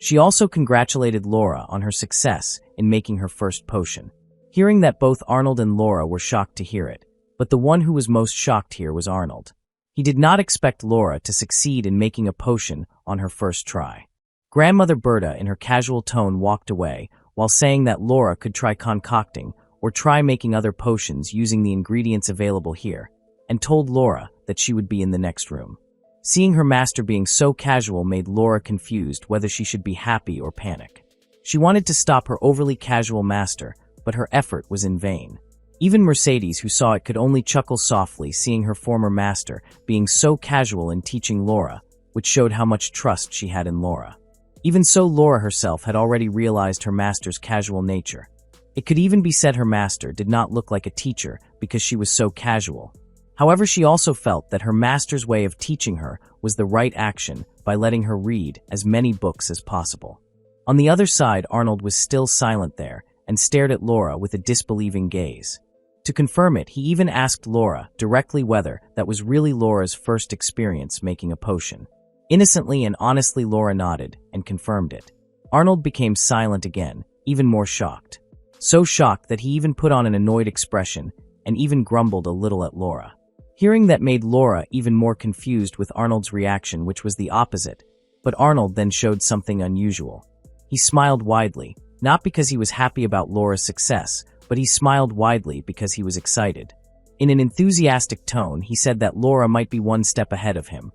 She also congratulated Laura on her success in making her first potion. Hearing that both Arnold and Laura were shocked to hear it, but the one who was most shocked here was Arnold. He did not expect Laura to succeed in making a potion on her first try. Grandmother Berta, in her casual tone, walked away while saying that Laura could try concocting or try making other potions using the ingredients available here, and told Laura that she would be in the next room. Seeing her master being so casual made Laura confused whether she should be happy or panic. She wanted to stop her overly casual master, but her effort was in vain. Even Mercedes, who saw it, could only chuckle softly seeing her former master being so casual in teaching Laura, which showed how much trust she had in Laura. Even so, Laura herself had already realized her master's casual nature. It could even be said her master did not look like a teacher because she was so casual. However, she also felt that her master's way of teaching her was the right action by letting her read as many books as possible. On the other side, Arnold was still silent there and stared at Laura with a disbelieving gaze. To confirm it, he even asked Laura directly whether that was really Laura's first experience making a potion. Innocently and honestly, Laura nodded and confirmed it. Arnold became silent again, even more shocked. So shocked that he even put on an annoyed expression and even grumbled a little at Laura. Hearing that made Laura even more confused with Arnold's reaction, which was the opposite, but Arnold then showed something unusual. He smiled widely, not because he was happy about Laura's success, but he smiled widely because he was excited. In an enthusiastic tone, he said that Laura might be one step ahead of him,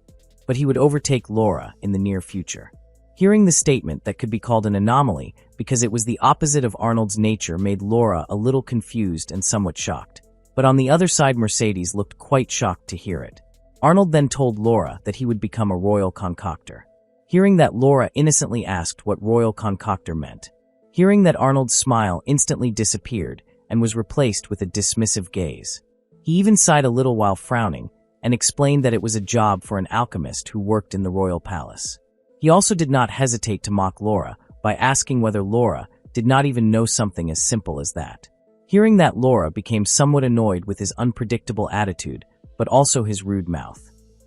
but he would overtake Laura in the near future. Hearing the statement that could be called an anomaly because it was the opposite of Arnold's nature made Laura a little confused and somewhat shocked. But on the other side, Mercedes looked quite shocked to hear it. Arnold then told Laura that he would become a royal concoctor. Hearing that, Laura innocently asked what royal concoctor meant. Hearing that, Arnold's smile instantly disappeared and was replaced with a dismissive gaze. He even sighed a little while frowning and explained that it was a job for an alchemist who worked in the royal palace. He also did not hesitate to mock Laura by asking whether Laura did not even know something as simple as that. Hearing that, Laura became somewhat annoyed with his unpredictable attitude, but also his rude mouth.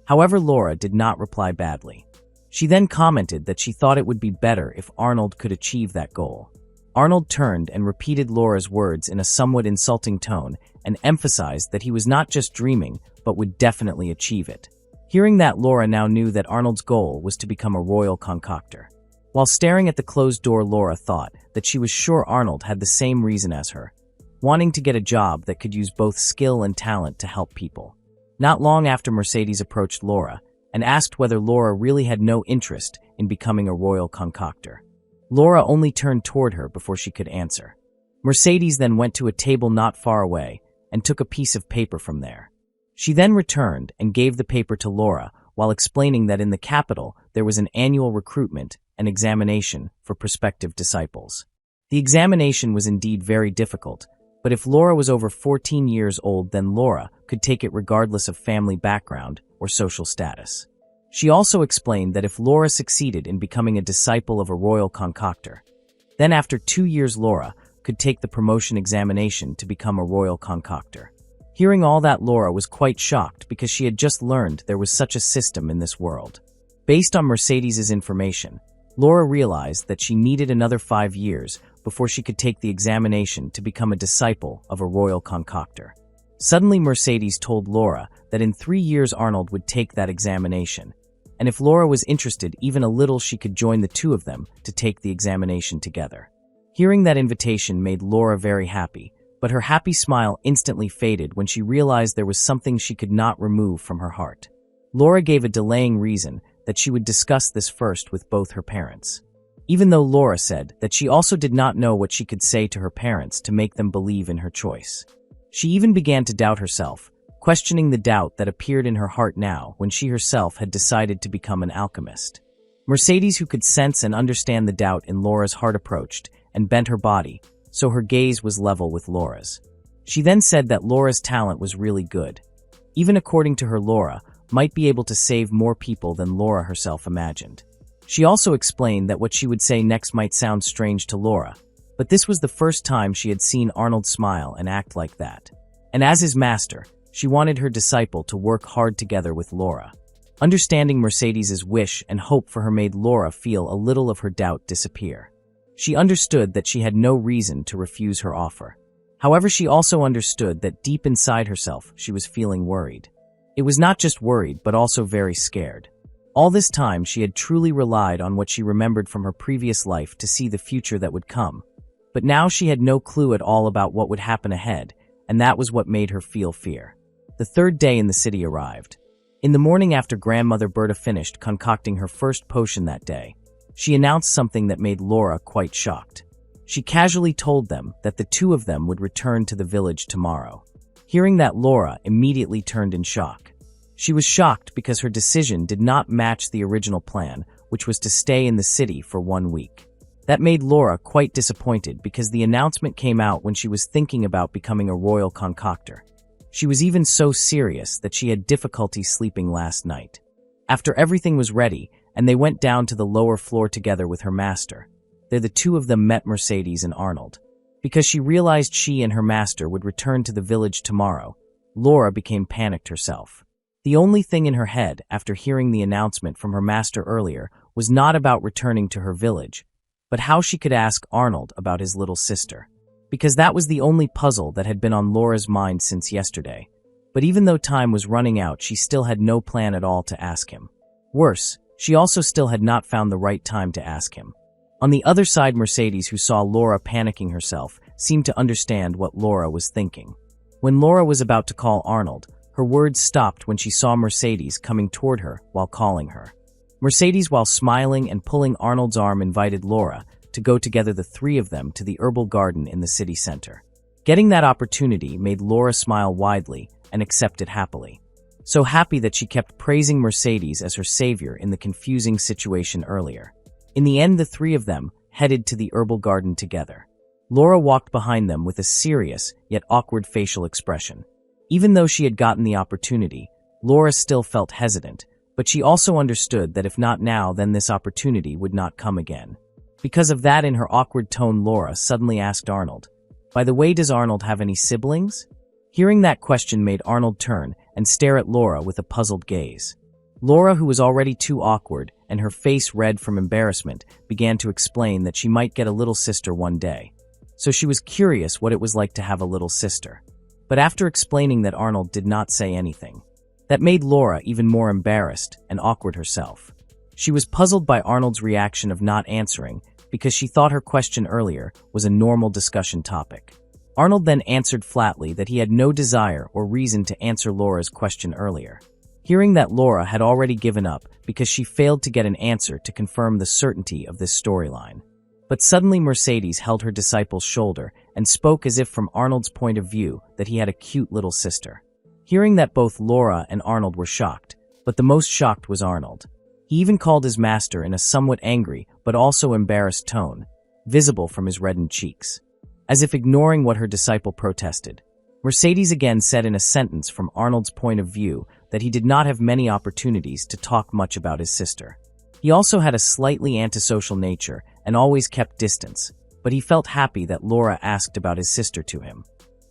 However, Laura did not reply badly. She then commented that she thought it would be better if Arnold could achieve that goal. Arnold turned and repeated Laura's words in a somewhat insulting tone and emphasized that he was not just dreaming, but would definitely achieve it. Hearing that, Laura now knew that Arnold's goal was to become a royal concoctor. While staring at the closed door, Laura thought that she was sure Arnold had the same reason as her, wanting to get a job that could use both skill and talent to help people. Not long after, Mercedes approached Laura and asked whether Laura really had no interest in becoming a royal concoctor. Laura only turned toward her before she could answer. Mercedes then went to a table not far away and took a piece of paper from there. She then returned and gave the paper to Laura while explaining that in the capital there was an annual recruitment and examination for prospective disciples. The examination was indeed very difficult, but if Laura was over 14 years old, then Laura could take it regardless of family background or social status. She also explained that if Laura succeeded in becoming a disciple of a royal concoctor, then after 2 years Laura could take the promotion examination to become a royal concoctor. Hearing all that, Laura was quite shocked because she had just learned there was such a system in this world. Based on Mercedes's information, Laura realized that she needed another 5 years before she could take the examination to become a disciple of a royal concoctor. Suddenly, Mercedes told Laura that in 3 years Arnold would take that examination, and if Laura was interested even a little, she could join the two of them to take the examination together. Hearing that invitation made Laura very happy, but her happy smile instantly faded when she realized there was something she could not remove from her heart. Laura gave a delaying reason that she would discuss this first with both her parents. Even though Laura said that she also did not know what she could say to her parents to make them believe in her choice. She even began to doubt herself, questioning the doubt that appeared in her heart now when she herself had decided to become an alchemist. Mercedes, who could sense and understand the doubt in Laura's heart, approached and bent her body, so her gaze was level with Laura's. She then said that Laura's talent was really good. Even according to her, Laura might be able to save more people than Laura herself imagined. She also explained that what she would say next might sound strange to Laura, but this was the first time she had seen Arnold smile and act like that. And as his master, she wanted her disciple to work hard together with Laura. Understanding Mercedes's wish and hope for her made Laura feel a little of her doubt disappear. She understood that she had no reason to refuse her offer. However, she also understood that deep inside herself, she was feeling worried. It was not just worried, but also very scared. All this time, she had truly relied on what she remembered from her previous life to see the future that would come. But now she had no clue at all about what would happen ahead, and that was what made her feel fear. The third day in the city arrived. In the morning after Grandmother Berta finished concocting her first potion that day, she announced something that made Laura quite shocked. She casually told them that the two of them would return to the village tomorrow. Hearing that, Laura immediately turned in shock. She was shocked because her decision did not match the original plan, which was to stay in the city for 1 week. That made Laura quite disappointed because the announcement came out when she was thinking about becoming a royal concoctor. She was even so serious that she had difficulty sleeping last night. After everything was ready, and they went down to the lower floor together with her master, there the two of them met Mercedes and Arnold. Because she realized she and her master would return to the village tomorrow, Laura became panicked herself. The only thing in her head after hearing the announcement from her master earlier was not about returning to her village, but how she could ask Arnold about his little sister. Because that was the only puzzle that had been on Laura's mind since yesterday. But even though time was running out, she still had no plan at all to ask him. Worse, she also still had not found the right time to ask him. On the other side, Mercedes, who saw Laura panicking herself, seemed to understand what Laura was thinking. When Laura was about to call Arnold, her words stopped when she saw Mercedes coming toward her while calling her. Mercedes, while smiling and pulling Arnold's arm, invited Laura to go together, the three of them, to the herbal garden in the city center. Getting that opportunity made Laura smile widely and accept it happily. So happy that she kept praising Mercedes as her savior in the confusing situation earlier. In the end, the three of them headed to the herbal garden together. Laura walked behind them with a serious yet awkward facial expression. Even though she had gotten the opportunity, Laura still felt hesitant, but she also understood that if not now, then this opportunity would not come again. Because of that, in her awkward tone, Laura suddenly asked Arnold, "By the way, does Arnold have any siblings?" Hearing that question made Arnold turn and stare at Laura with a puzzled gaze. Laura, who was already too awkward and her face red from embarrassment, began to explain that she might get a little sister one day. So she was curious what it was like to have a little sister. But after explaining that, Arnold did not say anything. That made Laura even more embarrassed and awkward herself. She was puzzled by Arnold's reaction of not answering because she thought her question earlier was a normal discussion topic. Arnold then answered flatly that he had no desire or reason to answer Laura's question earlier. Hearing that, Laura had already given up because she failed to get an answer to confirm the certainty of this storyline. But suddenly Mercedes held her disciple's shoulder and spoke as if from Arnold's point of view that he had a cute little sister. Hearing that, both Laura and Arnold were shocked, but the most shocked was Arnold. He even called his master in a somewhat angry but also embarrassed tone, visible from his reddened cheeks. As if ignoring what her disciple protested, Mercedes again said in a sentence from Arnold's point of view that he did not have many opportunities to talk much about his sister. He also had a slightly antisocial nature and always kept distance, but he felt happy that Laura asked about his sister to him.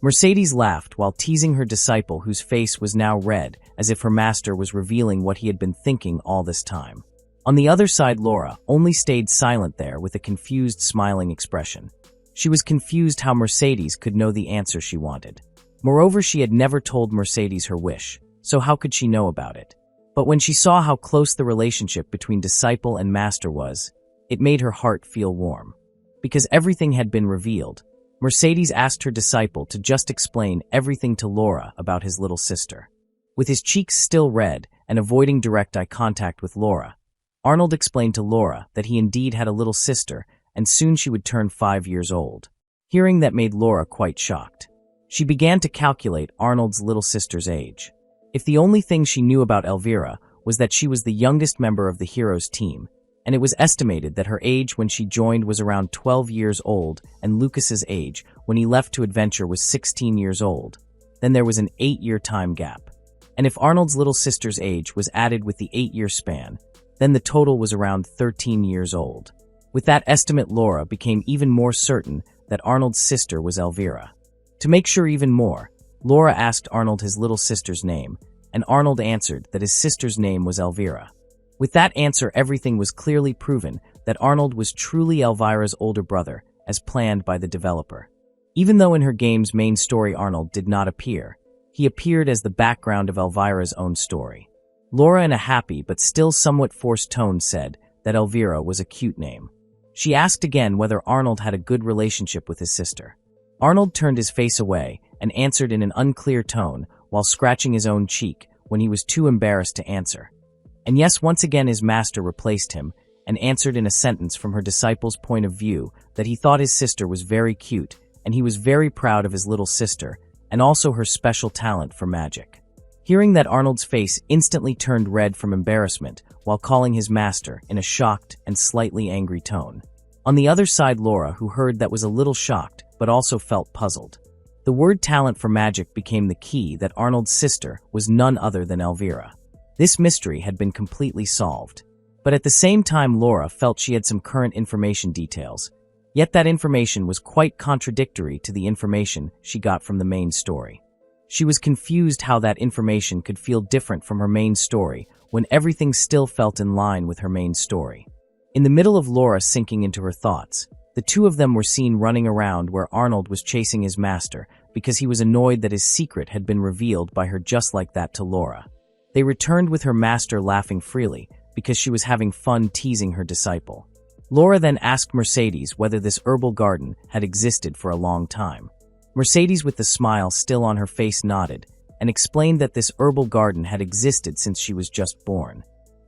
Mercedes laughed while teasing her disciple, whose face was now red, as if her master was revealing what he had been thinking all this time. On the other side, Laura only stayed silent there with a confused, smiling expression. She was confused how Mercedes could know the answer she wanted. Moreover, she had never told Mercedes her wish, so how could she know about it? But when she saw how close the relationship between disciple and master was, it made her heart feel warm. Because everything had been revealed, Mercedes asked her disciple to just explain everything to Laura about his little sister. With his cheeks still red and avoiding direct eye contact with Laura, Arnold explained to Laura that he indeed had a little sister and soon she would turn 5 years old. Hearing that made Laura quite shocked. She began to calculate Arnold's little sister's age. If the only thing she knew about Elvira was that she was the youngest member of the heroes team, and it was estimated that her age when she joined was around 12 years old and Lucas's age when he left to adventure was 16 years old, then there was an 8-year time gap. And if Arnold's little sister's age was added with the 8-year span, then the total was around 13 years old. With that estimate, Laura became even more certain that Arnold's sister was Elvira. To make sure even more, Laura asked Arnold his little sister's name, and Arnold answered that his sister's name was Elvira. With that answer, everything was clearly proven that Arnold was truly Elvira's older brother, as planned by the developer. Even though in her game's main story Arnold did not appear, he appeared as the background of Elvira's own story. Laura, in a happy but still somewhat forced tone, said that Elvira was a cute name. She asked again whether Arnold had a good relationship with his sister. Arnold turned his face away and answered in an unclear tone while scratching his own cheek when he was too embarrassed to answer. And yes, once again his master replaced him and answered in a sentence from her disciple's point of view that he thought his sister was very cute and he was very proud of his little sister and also her special talent for magic. Hearing that, Arnold's face instantly turned red from embarrassment while calling his master in a shocked and slightly angry tone. On the other side, Laura, who heard that, was a little shocked but also felt puzzled. The word talent for magic became the key that Arnold's sister was none other than Elvira. This mystery had been completely solved. But at the same time, Laura felt she had some current information details, yet that information was quite contradictory to the information she got from the main story. She was confused how that information could feel different from her main story when everything still felt in line with her main story. In the middle of Laura sinking into her thoughts, the two of them were seen running around where Arnold was chasing his master because he was annoyed that his secret had been revealed by her just like that to Laura. They returned with her master laughing freely because she was having fun teasing her disciple. Laura then asked Mercedes whether this herbal garden had existed for a long time. Mercedes, with the smile still on her face, nodded and explained that this herbal garden had existed since she was just born.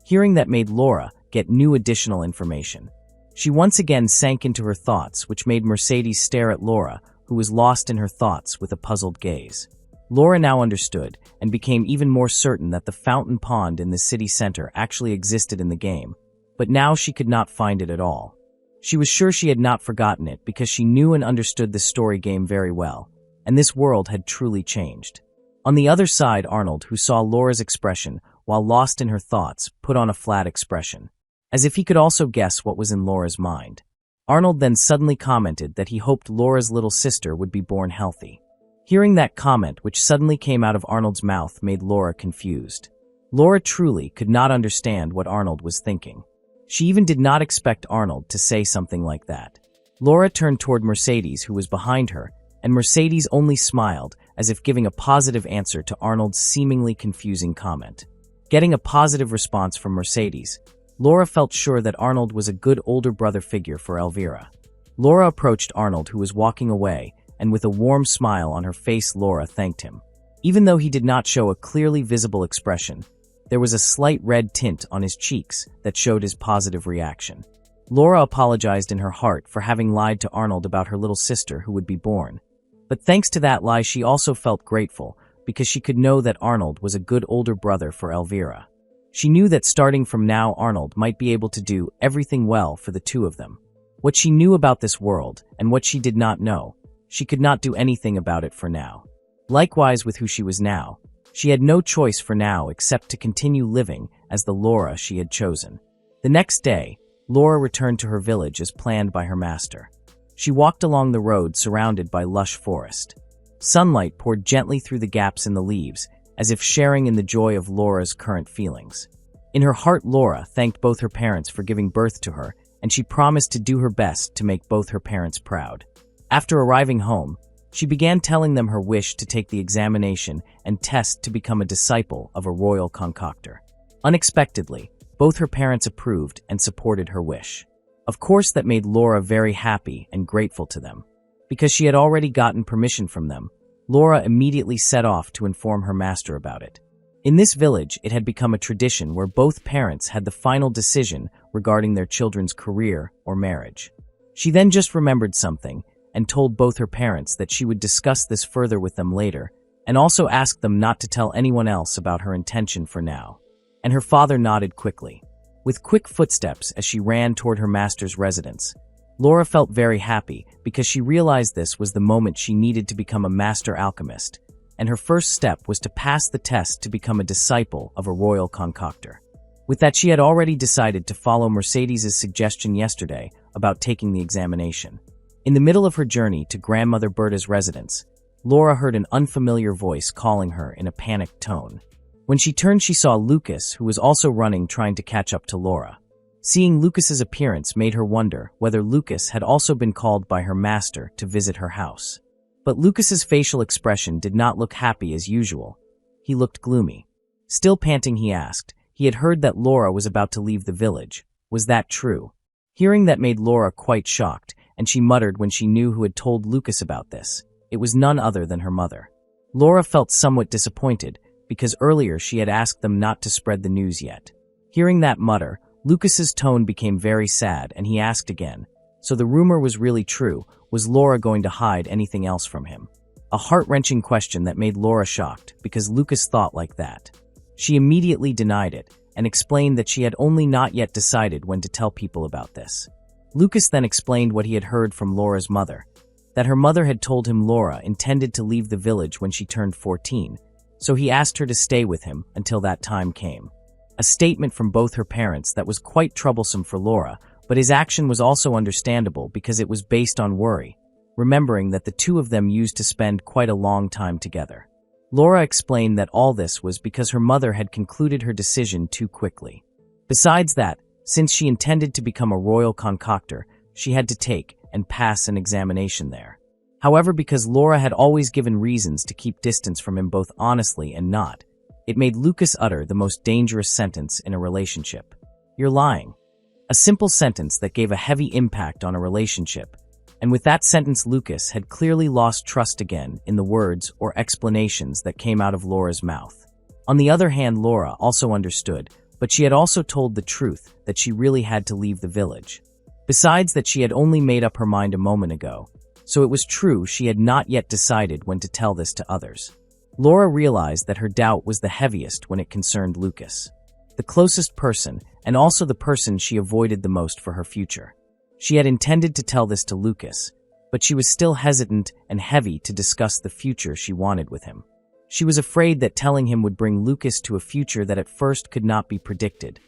Hearing that made Laura get new additional information. She once again sank into her thoughts, which made Mercedes stare at Laura, who was lost in her thoughts with a puzzled gaze. Laura now understood and became even more certain that the fountain pond in the city center actually existed in the game, but now she could not find it at all. She was sure she had not forgotten it because she knew and understood the story game very well, and this world had truly changed. On the other side, Arnold, who saw Laura's expression while lost in her thoughts, put on a flat expression, as if he could also guess what was in Laura's mind. Arnold then suddenly commented that he hoped Laura's little sister would be born healthy. Hearing that comment, which suddenly came out of Arnold's mouth, made Laura confused. Laura truly could not understand what Arnold was thinking. She even did not expect Arnold to say something like that. Laura turned toward Mercedes, who was behind her, and Mercedes only smiled as if giving a positive answer to Arnold's seemingly confusing comment. Getting a positive response from Mercedes, Laura felt sure that Arnold was a good older brother figure for Elvira. Laura approached Arnold, who was walking away, and with a warm smile on her face, Laura thanked him. Even though he did not show a clearly visible expression, there was a slight red tint on his cheeks that showed his positive reaction. Laura apologized in her heart for having lied to Arnold about her little sister who would be born. But thanks to that lie, she also felt grateful because she could know that Arnold was a good older brother for Elvira. She knew that starting from now, Arnold might be able to do everything well for the two of them. What she knew about this world and what she did not know, she could not do anything about it for now. Likewise with who she was now, she had no choice for now except to continue living as the Laura she had chosen. The next day, Laura returned to her village as planned by her master. She walked along the road surrounded by lush forest. Sunlight poured gently through the gaps in the leaves, as if sharing in the joy of Laura's current feelings. In her heart, Laura thanked both her parents for giving birth to her, and she promised to do her best to make both her parents proud. After arriving home, she began telling them her wish to take the examination and test to become a disciple of a royal concoctor. Unexpectedly, both her parents approved and supported her wish. Of course, that made Laura very happy and grateful to them. Because she had already gotten permission from them, Laura immediately set off to inform her master about it. In this village, it had become a tradition where both parents had the final decision regarding their children's career or marriage. She then just remembered something and told both her parents that she would discuss this further with them later, and also asked them not to tell anyone else about her intention for now. And her father nodded quickly. With quick footsteps as she ran toward her master's residence, Laura felt very happy because she realized this was the moment she needed to become a master alchemist, and her first step was to pass the test to become a disciple of a royal concoctor. With that, she had already decided to follow Mercedes' suggestion yesterday about taking the examination. In the middle of her journey to Grandmother Berta's residence, Laura heard an unfamiliar voice calling her in a panicked tone. When she turned, she saw Lucas, who was also running, trying to catch up to Laura. Seeing Lucas's appearance made her wonder whether Lucas had also been called by her master to visit her house. But Lucas's facial expression did not look happy as usual. He looked gloomy. Still panting, he asked. He had heard that Laura was about to leave the village. Was that true? Hearing that made Laura quite shocked, and she muttered when she knew who had told Lucas about this. It was none other than her mother. Laura felt somewhat disappointed, because earlier she had asked them not to spread the news yet. Hearing that mutter, Lucas's tone became very sad, and he asked again, so the rumor was really true. Was Laura going to hide anything else from him? A heart-wrenching question that made Laura shocked, because Lucas thought like that. She immediately denied it, and explained that she had only not yet decided when to tell people about this. Lucas then explained what he had heard from Laura's mother, that her mother had told him Laura intended to leave the village when she turned 14, so he asked her to stay with him until that time came. A statement from both her parents that was quite troublesome for Laura, but his action was also understandable because it was based on worry, remembering that the two of them used to spend quite a long time together. Laura explained that all this was because her mother had concluded her decision too quickly. Besides that, since she intended to become a royal concoctor, she had to take and pass an examination there. However, because Laura had always given reasons to keep distance from him both honestly and not, it made Lucas utter the most dangerous sentence in a relationship. "You're lying." A simple sentence that gave a heavy impact on a relationship. And with that sentence, Lucas had clearly lost trust again in the words or explanations that came out of Laura's mouth. On the other hand, Laura also understood, but she had also told the truth that she really had to leave the village. Besides that, she had only made up her mind a moment ago, so it was true she had not yet decided when to tell this to others. Laura realized that her doubt was the heaviest when it concerned Lucas, the closest person and also the person she avoided the most for her future. She had intended to tell this to Lucas, but she was still hesitant and heavy to discuss the future she wanted with him. She was afraid that telling him would bring Lucas to a future that at first could not be predicted,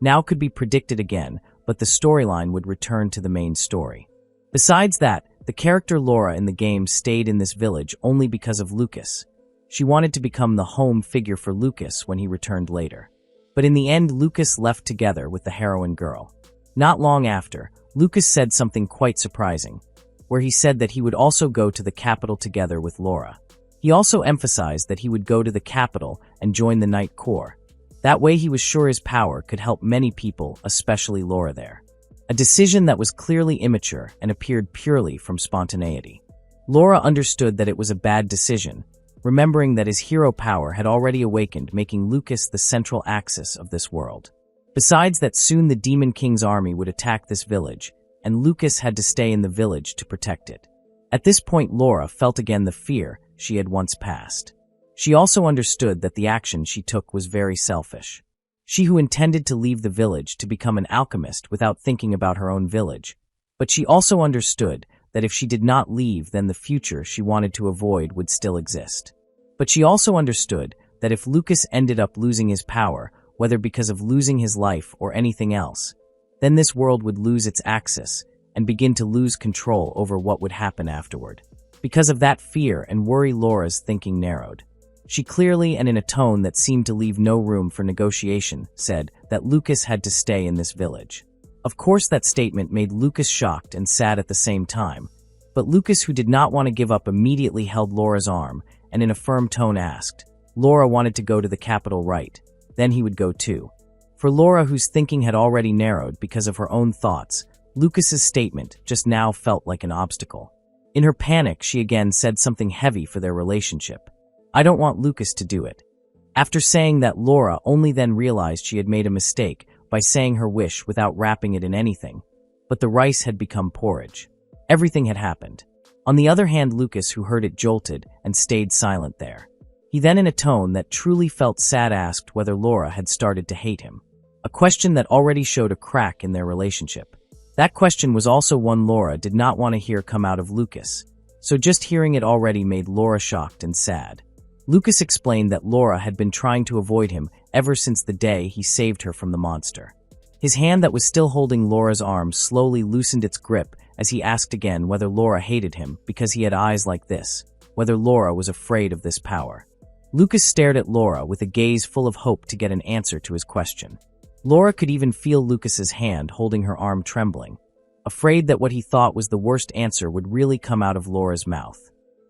now could be predicted again, but the storyline would return to the main story. Besides that, the character Laura in the game stayed in this village only because of Lucas. She wanted to become the home figure for Lucas when he returned later. But in the end, Lucas left together with the heroine girl. Not long after, Lucas said something quite surprising, where he said that he would also go to the capital together with Laura. He also emphasized that he would go to the capital and join the Night Corps. That way he was sure his power could help many people, especially Laura there. A decision that was clearly immature and appeared purely from spontaneity. Laura understood that it was a bad decision, remembering that his hero power had already awakened, making Lucas the central axis of this world. Besides that, soon the Demon King's army would attack this village, and Lucas had to stay in the village to protect it. At this point, Laura felt again the fear she had once passed. She also understood that the action she took was very selfish. She who intended to leave the village to become an alchemist without thinking about her own village. But she also understood that if she did not leave, then the future she wanted to avoid would still exist. But she also understood that if Lucas ended up losing his power, whether because of losing his life or anything else, then this world would lose its axis and begin to lose control over what would happen afterward. Because of that fear and worry, Laura's thinking narrowed. She clearly, and in a tone that seemed to leave no room for negotiation, said that Lucas had to stay in this village. Of course, that statement made Lucas shocked and sad at the same time, but Lucas, who did not want to give up, immediately held Laura's arm and in a firm tone asked. Laura wanted to go to the capital, right? Then he would go too. For Laura, whose thinking had already narrowed because of her own thoughts, Lucas's statement just now felt like an obstacle. In her panic, she again said something heavy for their relationship. "I don't want Lucas to do it." After saying that, Laura only then realized she had made a mistake by saying her wish without wrapping it in anything, but the rice had become porridge. Everything had happened. On the other hand, Lucas, who heard it, jolted and stayed silent there. He then, in a tone that truly felt sad, asked whether Laura had started to hate him, a question that already showed a crack in their relationship. That question was also one Laura did not want to hear come out of Lucas, so just hearing it already made Laura shocked and sad. Lucas explained that Laura had been trying to avoid him ever since the day he saved her from the monster. His hand that was still holding Laura's arm slowly loosened its grip as he asked again whether Laura hated him because he had eyes like this, whether Laura was afraid of this power. Lucas stared at Laura with a gaze full of hope to get an answer to his question. Laura could even feel Lucas's hand holding her arm trembling, afraid that what he thought was the worst answer would really come out of Laura's mouth.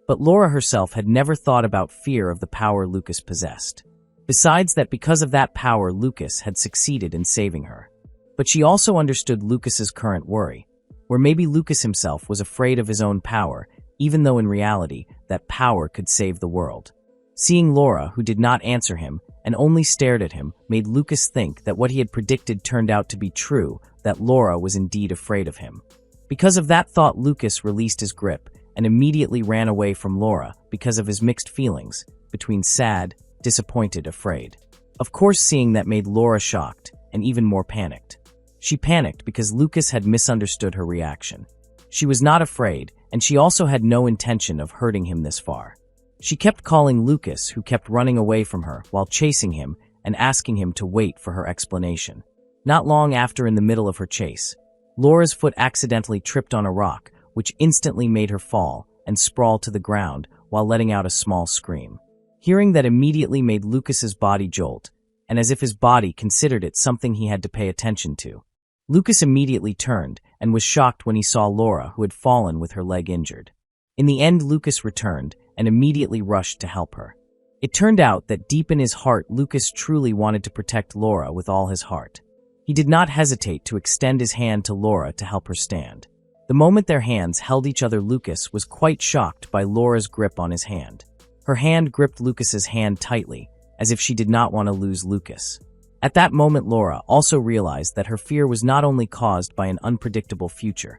But Laura herself had never thought about fear of the power Lucas possessed. Besides that, because of that power, Lucas had succeeded in saving her. But she also understood Lucas's current worry, where maybe Lucas himself was afraid of his own power, even though in reality, that power could save the world. Seeing Laura, who did not answer him and only stared at him, made Lucas think that what he had predicted turned out to be true, that Laura was indeed afraid of him. Because of that thought, Lucas released his grip and immediately ran away from Laura because of his mixed feelings between sad, disappointed, afraid. Of course, seeing that made Laura shocked and even more panicked. She panicked because Lucas had misunderstood her reaction. She was not afraid, and she also had no intention of hurting him this far. She kept calling Lucas, who kept running away from her while chasing him and asking him to wait for her explanation. Not long after, in the middle of her chase, Laura's foot accidentally tripped on a rock, which instantly made her fall and sprawl to the ground while letting out a small scream. Hearing that immediately made Lucas's body jolt, and as if his body considered it something he had to pay attention to. Lucas immediately turned and was shocked when he saw Laura, who had fallen with her leg injured. In the end, Lucas returned and immediately rushed to help her. It turned out that deep in his heart, Lucas truly wanted to protect Laura with all his heart. He did not hesitate to extend his hand to Laura to help her stand. The moment their hands held each other, Lucas was quite shocked by Laura's grip on his hand. Her hand gripped Lucas's hand tightly, as if she did not want to lose Lucas. At that moment, Laura also realized that her fear was not only caused by an unpredictable future,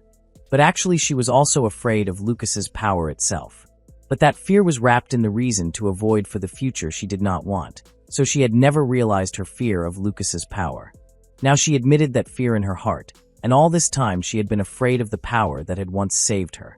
but actually she was also afraid of Lucas's power itself. But that fear was wrapped in the reason to avoid for the future she did not want, so she had never realized her fear of Lucas's power. Now she admitted that fear in her heart, and all this time she had been afraid of the power that had once saved her.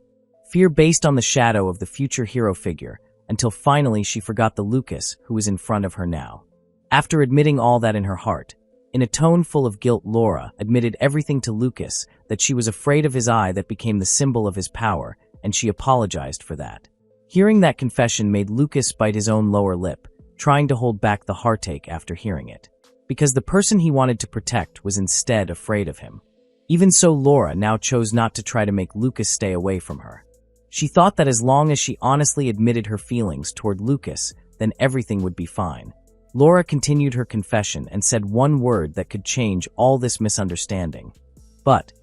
Fear based on the shadow of the future hero figure, until finally she forgot the Lucas who was in front of her now. After admitting all that in her heart, in a tone full of guilt, Laura admitted everything to Lucas, that she was afraid of his eye that became the symbol of his power, and she apologized for that. Hearing that confession made Lucas bite his own lower lip, trying to hold back the heartache after hearing it, because the person he wanted to protect was instead afraid of him. Even so, Laura now chose not to try to make Lucas stay away from her. She thought that as long as she honestly admitted her feelings toward Lucas, then everything would be fine. Laura continued her confession and said one word that could change all this misunderstanding. But,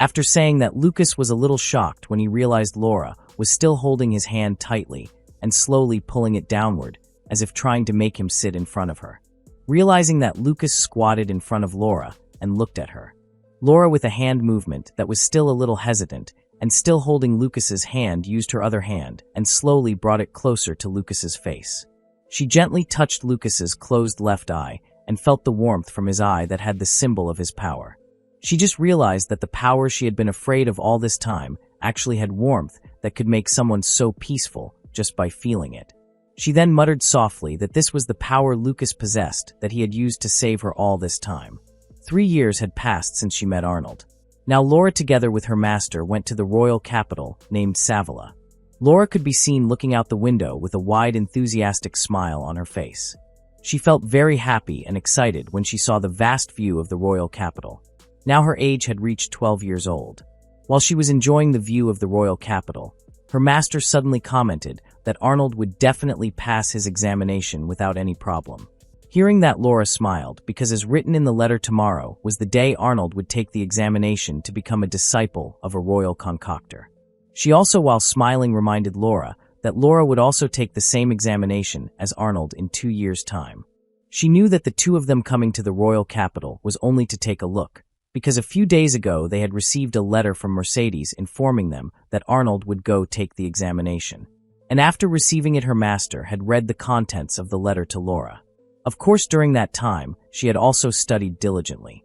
after saying that, Lucas was a little shocked when he realized Laura was still holding his hand tightly and slowly pulling it downward, as if trying to make him sit in front of her. Realizing that, Lucas squatted in front of Laura and looked at her. Laura, with a hand movement that was still a little hesitant, and still holding Lucas's hand, used her other hand and slowly brought it closer to Lucas's face. She gently touched Lucas's closed left eye and felt the warmth from his eye that had the symbol of his power. She just realized that the power she had been afraid of all this time actually had warmth that could make someone so peaceful just by feeling it. She then muttered softly that this was the power Lucas possessed that he had used to save her all this time. 3 years had passed since she met Arnold. Now Laura, together with her master, went to the royal capital named Savala. Laura could be seen looking out the window with a wide, enthusiastic smile on her face. She felt very happy and excited when she saw the vast view of the royal capital. Now her age had reached 12 years old. While she was enjoying the view of the royal capital, her master suddenly commented that Arnold would definitely pass his examination without any problem. Hearing that, Laura smiled, because as written in the letter, tomorrow was the day Arnold would take the examination to become a disciple of a royal concoctor. She also, while smiling, reminded Laura that Laura would also take the same examination as Arnold in 2 years' time. She knew that the two of them coming to the royal capital was only to take a look, because a few days ago they had received a letter from Mercedes informing them that Arnold would go take the examination. And after receiving it, her master had read the contents of the letter to Laura. Of course, during that time, she had also studied diligently,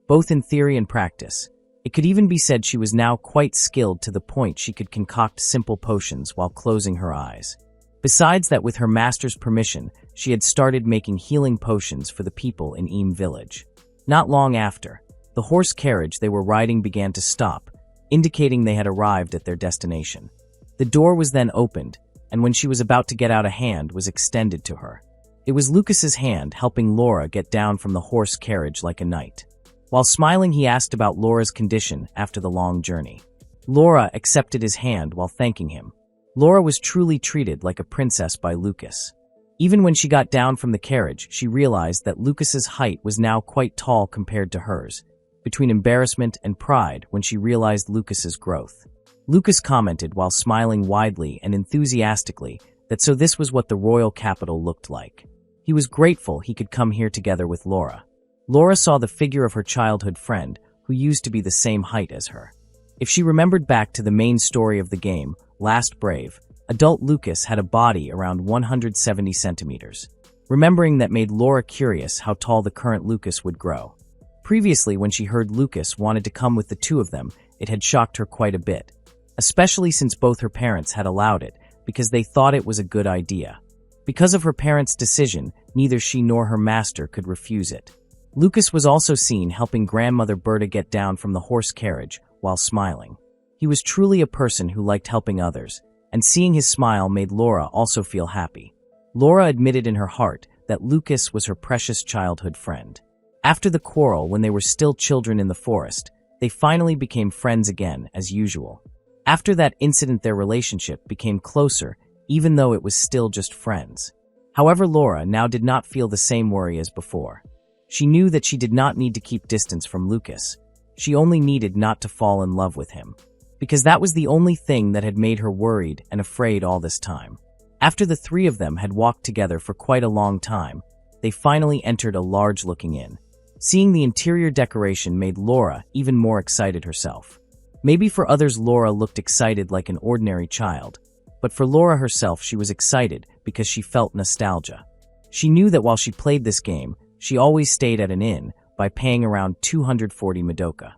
both in theory and practice. It could even be said she was now quite skilled to the point she could concoct simple potions while closing her eyes. Besides that, with her master's permission, she had started making healing potions for the people in Eam village. Not long after, the horse carriage they were riding began to stop, indicating they had arrived at their destination. The door was then opened, and when she was about to get out a hand was extended to her. It was Lucas's hand helping Laura get down from the horse carriage like a knight. While smiling, he asked about Laura's condition after the long journey. Laura accepted his hand while thanking him. Laura was truly treated like a princess by Lucas. Even when she got down from the carriage, she realized that Lucas's height was now quite tall compared to hers, between embarrassment and pride when she realized Lucas's growth. Lucas commented while smiling widely and enthusiastically that so this was what the royal capital looked like. He was grateful he could come here together with Laura. Laura saw the figure of her childhood friend, who used to be the same height as her. If she remembered back to the main story of the game, Last Brave, adult Lucas had a body around 170 centimeters. Remembering that made Laura curious how tall the current Lucas would grow. Previously, when she heard Lucas wanted to come with the two of them, it had shocked her quite a bit, especially since both her parents had allowed it because they thought it was a good idea. Because of her parents' decision, neither she nor her master could refuse it. Lucas was also seen helping grandmother Berta get down from the horse carriage while smiling. He was truly a person who liked helping others, and seeing his smile made Laura also feel happy. Laura admitted in her heart that Lucas was her precious childhood friend. After the quarrel, when they were still children in the forest, they finally became friends again, as usual. After that incident, their relationship became closer, even though it was still just friends. However, Laura now did not feel the same worry as before. She knew that she did not need to keep distance from Lucas. She only needed not to fall in love with him, because that was the only thing that had made her worried and afraid all this time. After the three of them had walked together for quite a long time, they finally entered a large-looking inn. Seeing the interior decoration made Laura even more excited herself. Maybe for others Laura looked excited like an ordinary child, but for Laura herself she was excited because she felt nostalgia. She knew that while she played this game, she always stayed at an inn by paying around 240 Madoka.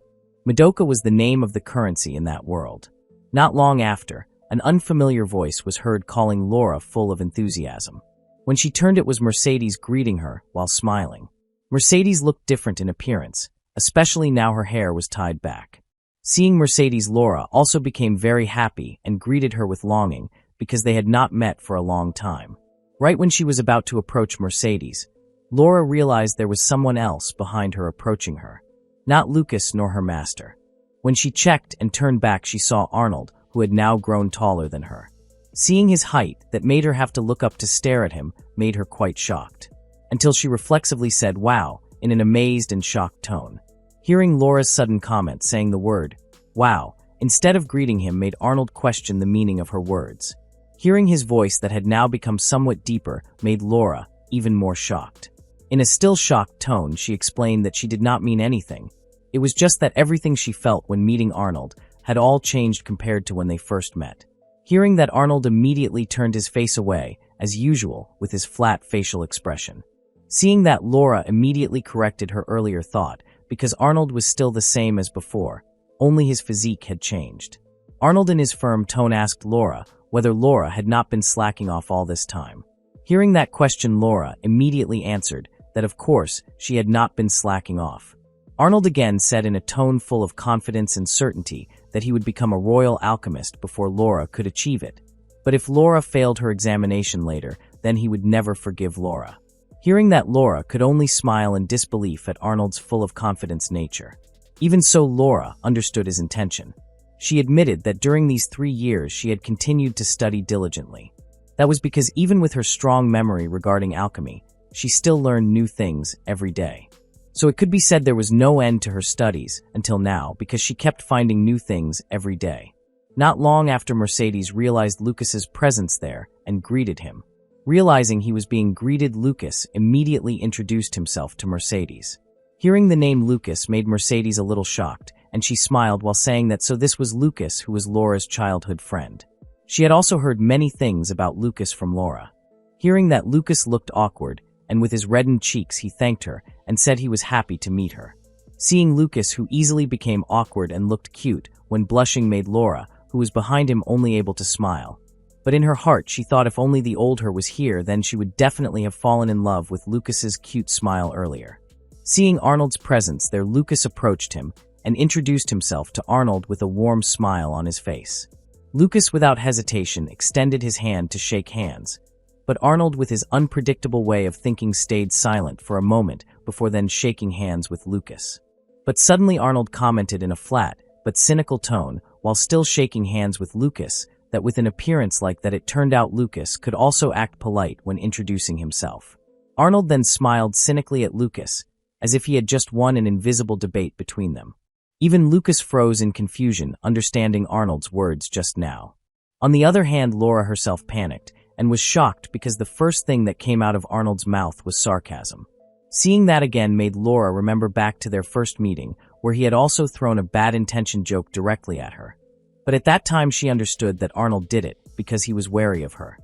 Madoka was the name of the currency in that world. Not long after, an unfamiliar voice was heard calling Laura full of enthusiasm. When she turned, it was Mercedes greeting her while smiling. Mercedes looked different in appearance, especially now her hair was tied back. Seeing Mercedes, Laura also became very happy and greeted her with longing because they had not met for a long time. Right when she was about to approach Mercedes, Laura realized there was someone else behind her approaching her. Not Lucas nor her master. When she checked and turned back, she saw Arnold, who had now grown taller than her. Seeing his height that made her have to look up to stare at him made her quite shocked, until she reflexively said "wow" in an amazed and shocked tone. Hearing Laura's sudden comment saying the word "wow" instead of greeting him made Arnold question the meaning of her words. Hearing his voice that had now become somewhat deeper made Laura even more shocked. In a still shocked tone, she explained that she did not mean anything. It was just that everything she felt when meeting Arnold had all changed compared to when they first met. Hearing that, Arnold immediately turned his face away, as usual, with his flat facial expression. Seeing that, Laura immediately corrected her earlier thought, because Arnold was still the same as before, only his physique had changed. Arnold in his firm tone asked Laura whether Laura had not been slacking off all this time. Hearing that question, Laura immediately answered that of course she had not been slacking off. Arnold again said in a tone full of confidence and certainty that he would become a royal alchemist before Laura could achieve it. But if Laura failed her examination later, then he would never forgive Laura. Hearing that, Laura could only smile in disbelief at Arnold's full of confidence nature. Even so, Laura understood his intention. She admitted that during these 3 years she had continued to study diligently. That was because even with her strong memory regarding alchemy, she still learned new things every day. So it could be said there was no end to her studies until now because she kept finding new things every day. Not long after, Mercedes realized Lucas's presence there and greeted him. Realizing he was being greeted, Lucas immediately introduced himself to Mercedes. Hearing the name Lucas made Mercedes a little shocked, and she smiled while saying that so this was Lucas, who was Laura's childhood friend. She had also heard many things about Lucas from Laura. Hearing that, Lucas looked awkward, and with his reddened cheeks he thanked her and said he was happy to meet her. Seeing Lucas, who easily became awkward and looked cute when blushing, made Laura, who was behind him, only able to smile. But in her heart she thought if only the old her was here, then she would definitely have fallen in love with Lucas's cute smile earlier. Seeing Arnold's presence there, Lucas approached him and introduced himself to Arnold with a warm smile on his face. Lucas, without hesitation, extended his hand to shake hands, but Arnold, with his unpredictable way of thinking, stayed silent for a moment before then shaking hands with Lucas. But suddenly Arnold commented in a flat but cynical tone, while still shaking hands with Lucas, that with an appearance like that it turned out Lucas could also act polite when introducing himself. Arnold then smiled cynically at Lucas, as if he had just won an invisible debate between them. Even Lucas froze in confusion, understanding Arnold's words just now. On the other hand, Laura herself panicked, and was shocked because the first thing that came out of Arnold's mouth was sarcasm. Seeing that again made Laura remember back to their first meeting, where he had also thrown a bad-intentioned joke directly at her. But at that time she understood that Arnold did it because he was wary of her.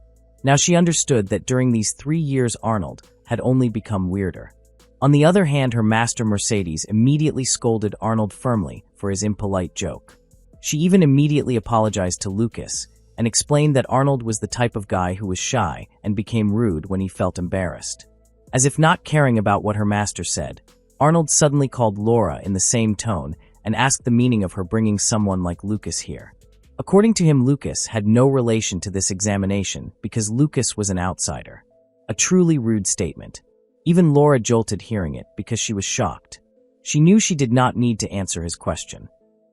Now she understood that during these 3 years Arnold had only become weirder. On the other hand, her master Mercedes immediately scolded Arnold firmly for his impolite joke. She even immediately apologized to Lucas and explained that Arnold was the type of guy who was shy and became rude when he felt embarrassed. As if not caring about what her master said, Arnold suddenly called Laura in the same tone and asked the meaning of her bringing someone like Lucas here. According to him, Lucas had no relation to this examination because Lucas was an outsider. A truly rude statement. Even Laura jolted hearing it because she was shocked. She knew she did not need to answer his question.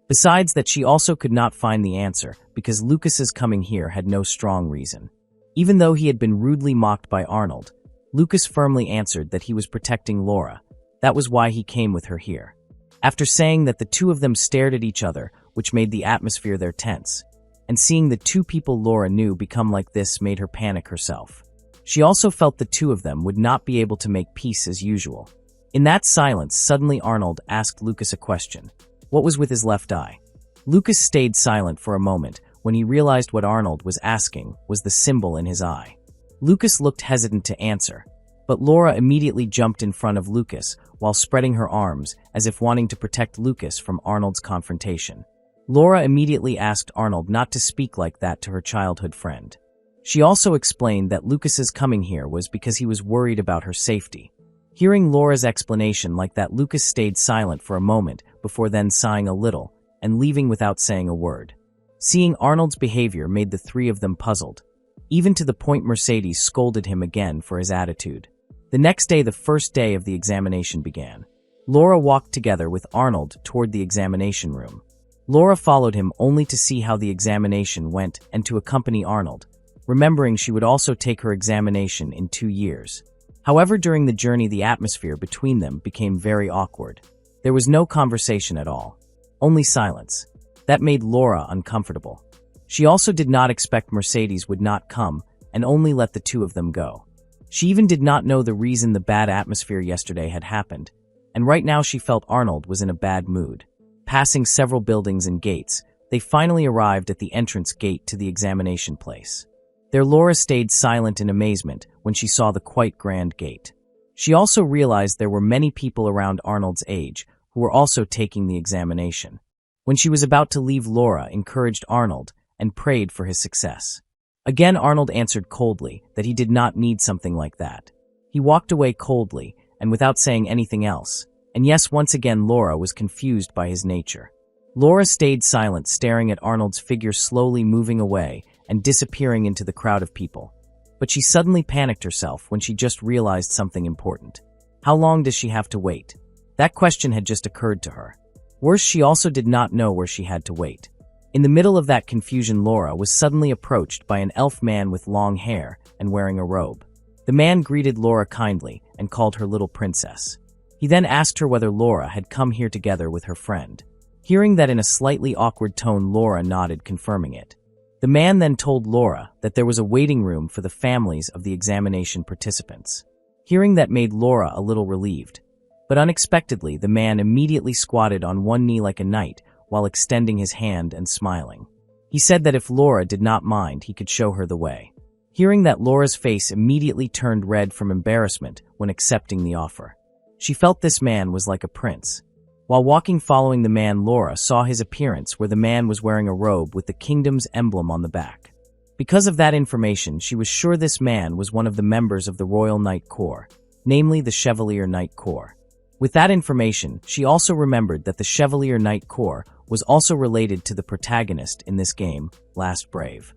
Besides that, she also could not find the answer because Lucas's coming here had no strong reason. Even though he had been rudely mocked by Arnold, Lucas firmly answered that he was protecting Laura. That was why he came with her here. After saying that, the two of them stared at each other, which made the atmosphere there tense. And seeing the two people Laura knew become like this made her panic herself. She also felt the two of them would not be able to make peace as usual. In that silence, suddenly Arnold asked Lucas a question. What was with his left eye? Lucas stayed silent for a moment when he realized what Arnold was asking was the symbol in his eye. Lucas looked hesitant to answer, but Laura immediately jumped in front of Lucas while spreading her arms as if wanting to protect Lucas from Arnold's confrontation. Laura immediately asked Arnold not to speak like that to her childhood friend. She also explained that Lucas's coming here was because he was worried about her safety. Hearing Laura's explanation like that, Lucas stayed silent for a moment before then sighing a little and leaving without saying a word. Seeing Arnold's behavior made the three of them puzzled, even to the point Mercedes scolded him again for his attitude. The next day, the first day of the examination, began. Laura walked together with Arnold toward the examination room. Laura followed him only to see how the examination went and to accompany Arnold, remembering she would also take her examination in 2 years. However, during the journey, the atmosphere between them became very awkward. There was no conversation at all, only silence. That made Laura uncomfortable. She also did not expect Mercedes would not come and only let the two of them go. She even did not know the reason the bad atmosphere yesterday had happened, and right now she felt Arnold was in a bad mood. Passing several buildings and gates, they finally arrived at the entrance gate to the examination place. There Laura stayed silent in amazement when she saw the quite grand gate. She also realized there were many people around Arnold's age who were also taking the examination. When she was about to leave, Laura encouraged Arnold and prayed for his success. Again, Arnold answered coldly that he did not need something like that. He walked away coldly and without saying anything else. And yes, once again Laura was confused by his nature. Laura stayed silent, staring at Arnold's figure slowly moving away and disappearing into the crowd of people. But she suddenly panicked herself when she just realized something important. How long does she have to wait? That question had just occurred to her. Worse, she also did not know where she had to wait. In the middle of that confusion, Laura was suddenly approached by an elf man with long hair and wearing a robe. The man greeted Laura kindly and called her little princess. He then asked her whether Laura had come here together with her friend. Hearing that in a slightly awkward tone, Laura nodded, confirming it. The man then told Laura that there was a waiting room for the families of the examination participants. Hearing that made Laura a little relieved. But unexpectedly, the man immediately squatted on one knee like a knight while extending his hand and smiling. He said that if Laura did not mind, he could show her the way. Hearing that, Laura's face immediately turned red from embarrassment when accepting the offer. She felt this man was like a prince. While walking following the man, Laura saw his appearance where the man was wearing a robe with the kingdom's emblem on the back. Because of that information, she was sure this man was one of the members of the Royal Knight Corps, namely the Chevalier Knight Corps. With that information, she also remembered that the Chevalier Knight Corps was also related to the protagonist in this game, Last Brave.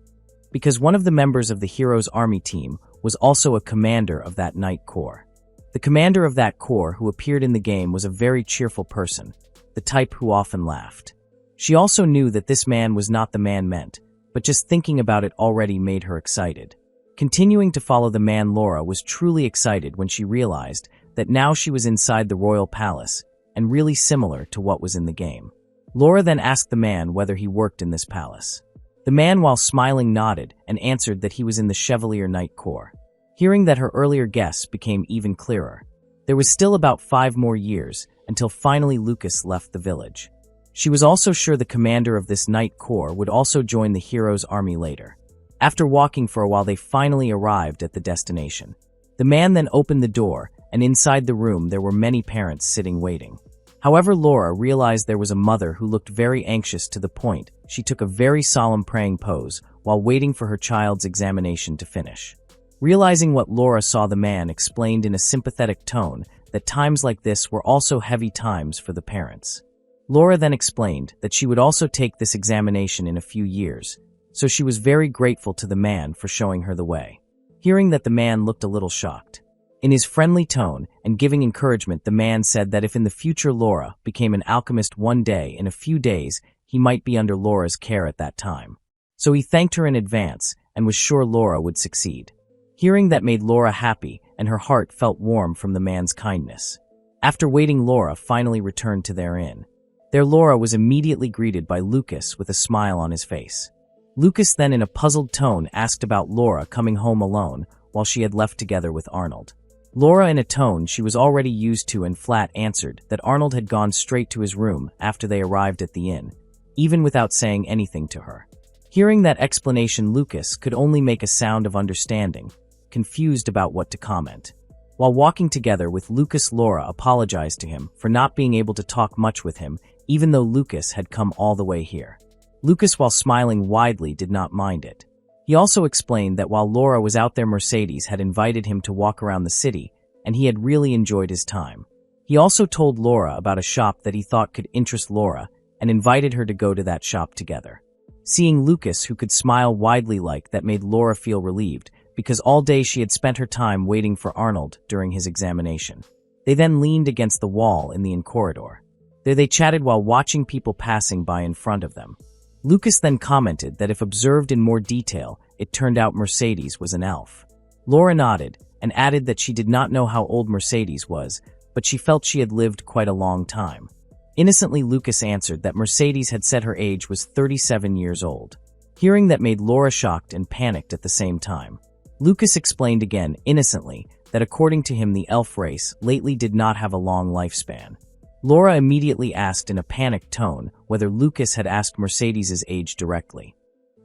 Because one of the members of the hero's army team was also a commander of that Knight Corps. The commander of that corps who appeared in the game was a very cheerful person, the type who often laughed. She also knew that this man was not the man meant, but just thinking about it already made her excited. Continuing to follow the man, Laura was truly excited when she realized that now she was inside the royal palace, and really similar to what was in the game. Laura then asked the man whether he worked in this palace. The man, while smiling, nodded and answered that he was in the Chevalier Knight Corps. Hearing that her earlier guess became even clearer. There was still about 5 more years until finally Lucas left the village. She was also sure the commander of this Knight Corps would also join the hero's army later. After walking for a while, they finally arrived at the destination. The man then opened the door, and inside the room there were many parents sitting waiting. However, Laura realized there was a mother who looked very anxious to the point she took a very solemn praying pose while waiting for her child's examination to finish. Realizing what Laura saw, the man explained in a sympathetic tone that times like this were also heavy times for the parents. Laura then explained that she would also take this examination in a few years, so she was very grateful to the man for showing her the way. Hearing that, the man looked a little shocked. In his friendly tone and giving encouragement, the man said that if in the future Laura became an alchemist one day, in a few days, he might be under Laura's care at that time. So he thanked her in advance and was sure Laura would succeed. Hearing that made Laura happy, and her heart felt warm from the man's kindness. After waiting, Laura finally returned to their inn. There Laura was immediately greeted by Lucas with a smile on his face. Lucas then, in a puzzled tone, asked about Laura coming home alone while she had left together with Arnold. Laura, in a tone she was already used to and flat, answered that Arnold had gone straight to his room after they arrived at the inn, even without saying anything to her. Hearing that explanation, Lucas could only make a sound of understanding, confused about what to comment. While walking together with Lucas, Laura apologized to him for not being able to talk much with him, even though Lucas had come all the way here. Lucas, while smiling widely, did not mind it. He also explained that while Laura was out there, Mercedes had invited him to walk around the city, and he had really enjoyed his time. He also told Laura about a shop that he thought could interest Laura, and invited her to go to that shop together. Seeing Lucas, who could smile widely like that, made Laura feel relieved, because all day she had spent her time waiting for Arnold during his examination. They then leaned against the wall in the inn corridor. There they chatted while watching people passing by in front of them. Lucas then commented that if observed in more detail, it turned out Mercedes was an elf. Laura nodded and added that she did not know how old Mercedes was, but she felt she had lived quite a long time. Innocently, Lucas answered that Mercedes had said her age was 37 years old. Hearing that made Laura shocked and panicked at the same time. Lucas explained again, innocently, that according to him the elf race lately did not have a long lifespan. Laura immediately asked in a panicked tone whether Lucas had asked Mercedes's age directly.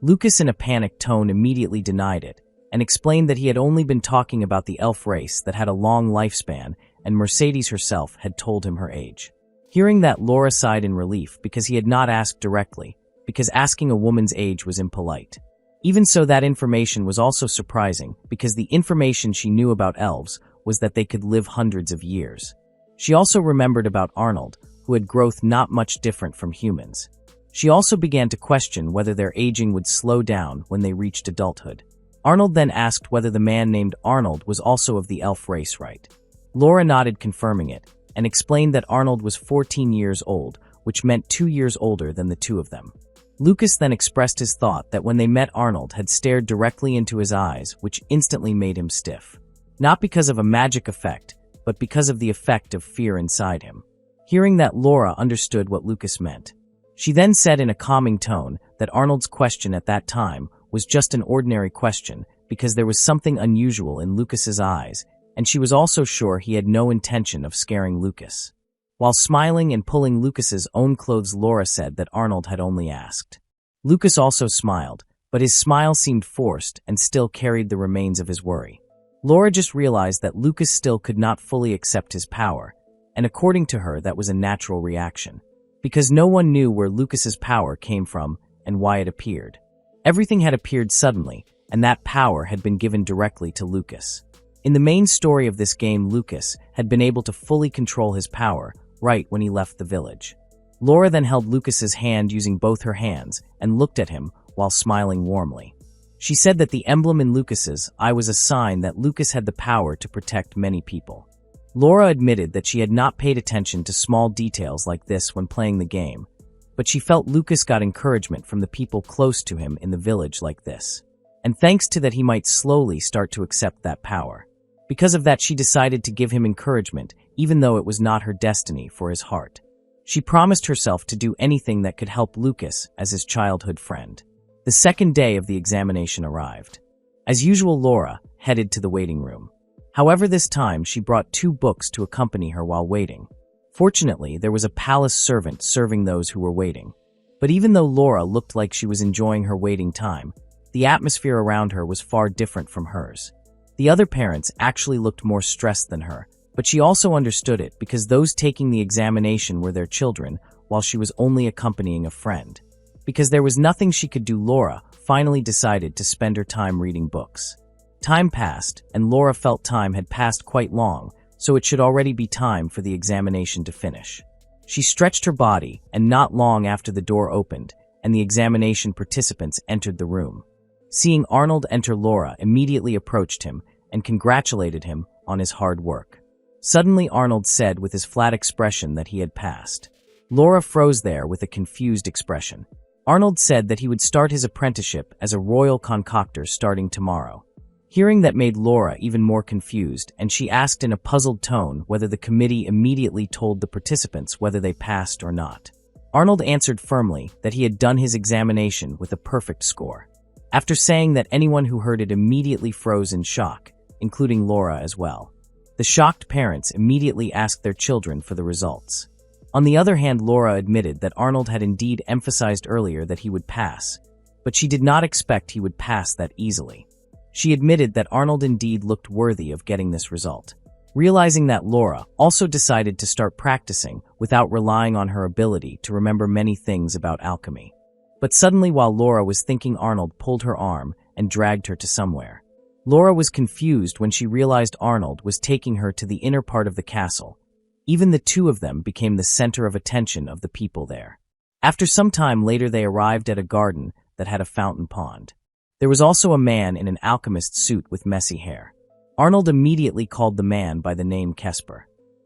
Lucas, in a panicked tone, immediately denied it, and explained that he had only been talking about the elf race that had a long lifespan, and Mercedes herself had told him her age. Hearing that, Laura sighed in relief because he had not asked directly, because asking a woman's age was impolite. Even so, that information was also surprising, because the information she knew about elves was that they could live hundreds of years. She also remembered about Arnold, who had growth not much different from humans. She also began to question whether their aging would slow down when they reached adulthood. Arnold then asked whether the man named Arnold was also of the elf race, right? Laura nodded, confirming it, and explained that Arnold was 14 years old, which meant 2 years older than the two of them. Lucas then expressed his thought that when they met, Arnold had stared directly into his eyes, which instantly made him stiff. Not because of a magic effect, but because of the effect of fear inside him. Hearing that, Laura understood what Lucas meant. She then said in a calming tone that Arnold's question at that time was just an ordinary question because there was something unusual in Lucas's eyes, and she was also sure he had no intention of scaring Lucas. While smiling and pulling Lucas's own clothes, Laura said that Arnold had only asked. Lucas also smiled, but his smile seemed forced and still carried the remains of his worry. Laura just realized that Lucas still could not fully accept his power, and according to her that was a natural reaction, because no one knew where Lucas's power came from and why it appeared. Everything had appeared suddenly, and that power had been given directly to Lucas. In the main story of this game, Lucas had been able to fully control his power right when he left the village. Laura then held Lucas's hand using both her hands and looked at him while smiling warmly. She said that the emblem in Lucas's eye was a sign that Lucas had the power to protect many people. Laura admitted that she had not paid attention to small details like this when playing the game, but she felt Lucas got encouragement from the people close to him in the village like this. And thanks to that, he might slowly start to accept that power. Because of that, she decided to give him encouragement, even though it was not her destiny for his heart. She promised herself to do anything that could help Lucas as his childhood friend. The second day of the examination arrived. As usual, Laura headed to the waiting room. However, this time she brought 2 books to accompany her while waiting. Fortunately, there was a palace servant serving those who were waiting. But even though Laura looked like she was enjoying her waiting time, the atmosphere around her was far different from hers. The other parents actually looked more stressed than her, but she also understood it because those taking the examination were their children, while she was only accompanying a friend. Because there was nothing she could do, Laura finally decided to spend her time reading books. Time passed, and Laura felt time had passed quite long, so it should already be time for the examination to finish. She stretched her body, and not long after the door opened, and the examination participants entered the room. Seeing Arnold enter, Laura immediately approached him and congratulated him on his hard work. Suddenly, Arnold said with his flat expression that he had passed. Laura froze there with a confused expression. Arnold said that he would start his apprenticeship as a royal concoctor starting tomorrow. Hearing that made Laura even more confused, and she asked in a puzzled tone whether the committee immediately told the participants whether they passed or not. Arnold answered firmly that he had done his examination with a perfect score. After saying that, anyone who heard it immediately froze in shock, including Laura as well. The shocked parents immediately asked their children for the results. On the other hand, Laura admitted that Arnold had indeed emphasized earlier that he would pass, but she did not expect he would pass that easily. She admitted that Arnold indeed looked worthy of getting this result. Realizing that, Laura also decided to start practicing without relying on her ability to remember many things about alchemy. But suddenly, while Laura was thinking, Arnold pulled her arm and dragged her to somewhere. Laura was confused when she realized Arnold was taking her to the inner part of the castle. Even the 2 of them became the center of attention of the people there. After some time later, they arrived at a garden that had a fountain pond. There was also a man in an alchemist's suit with messy hair. Arnold immediately called the man by the name Kesper.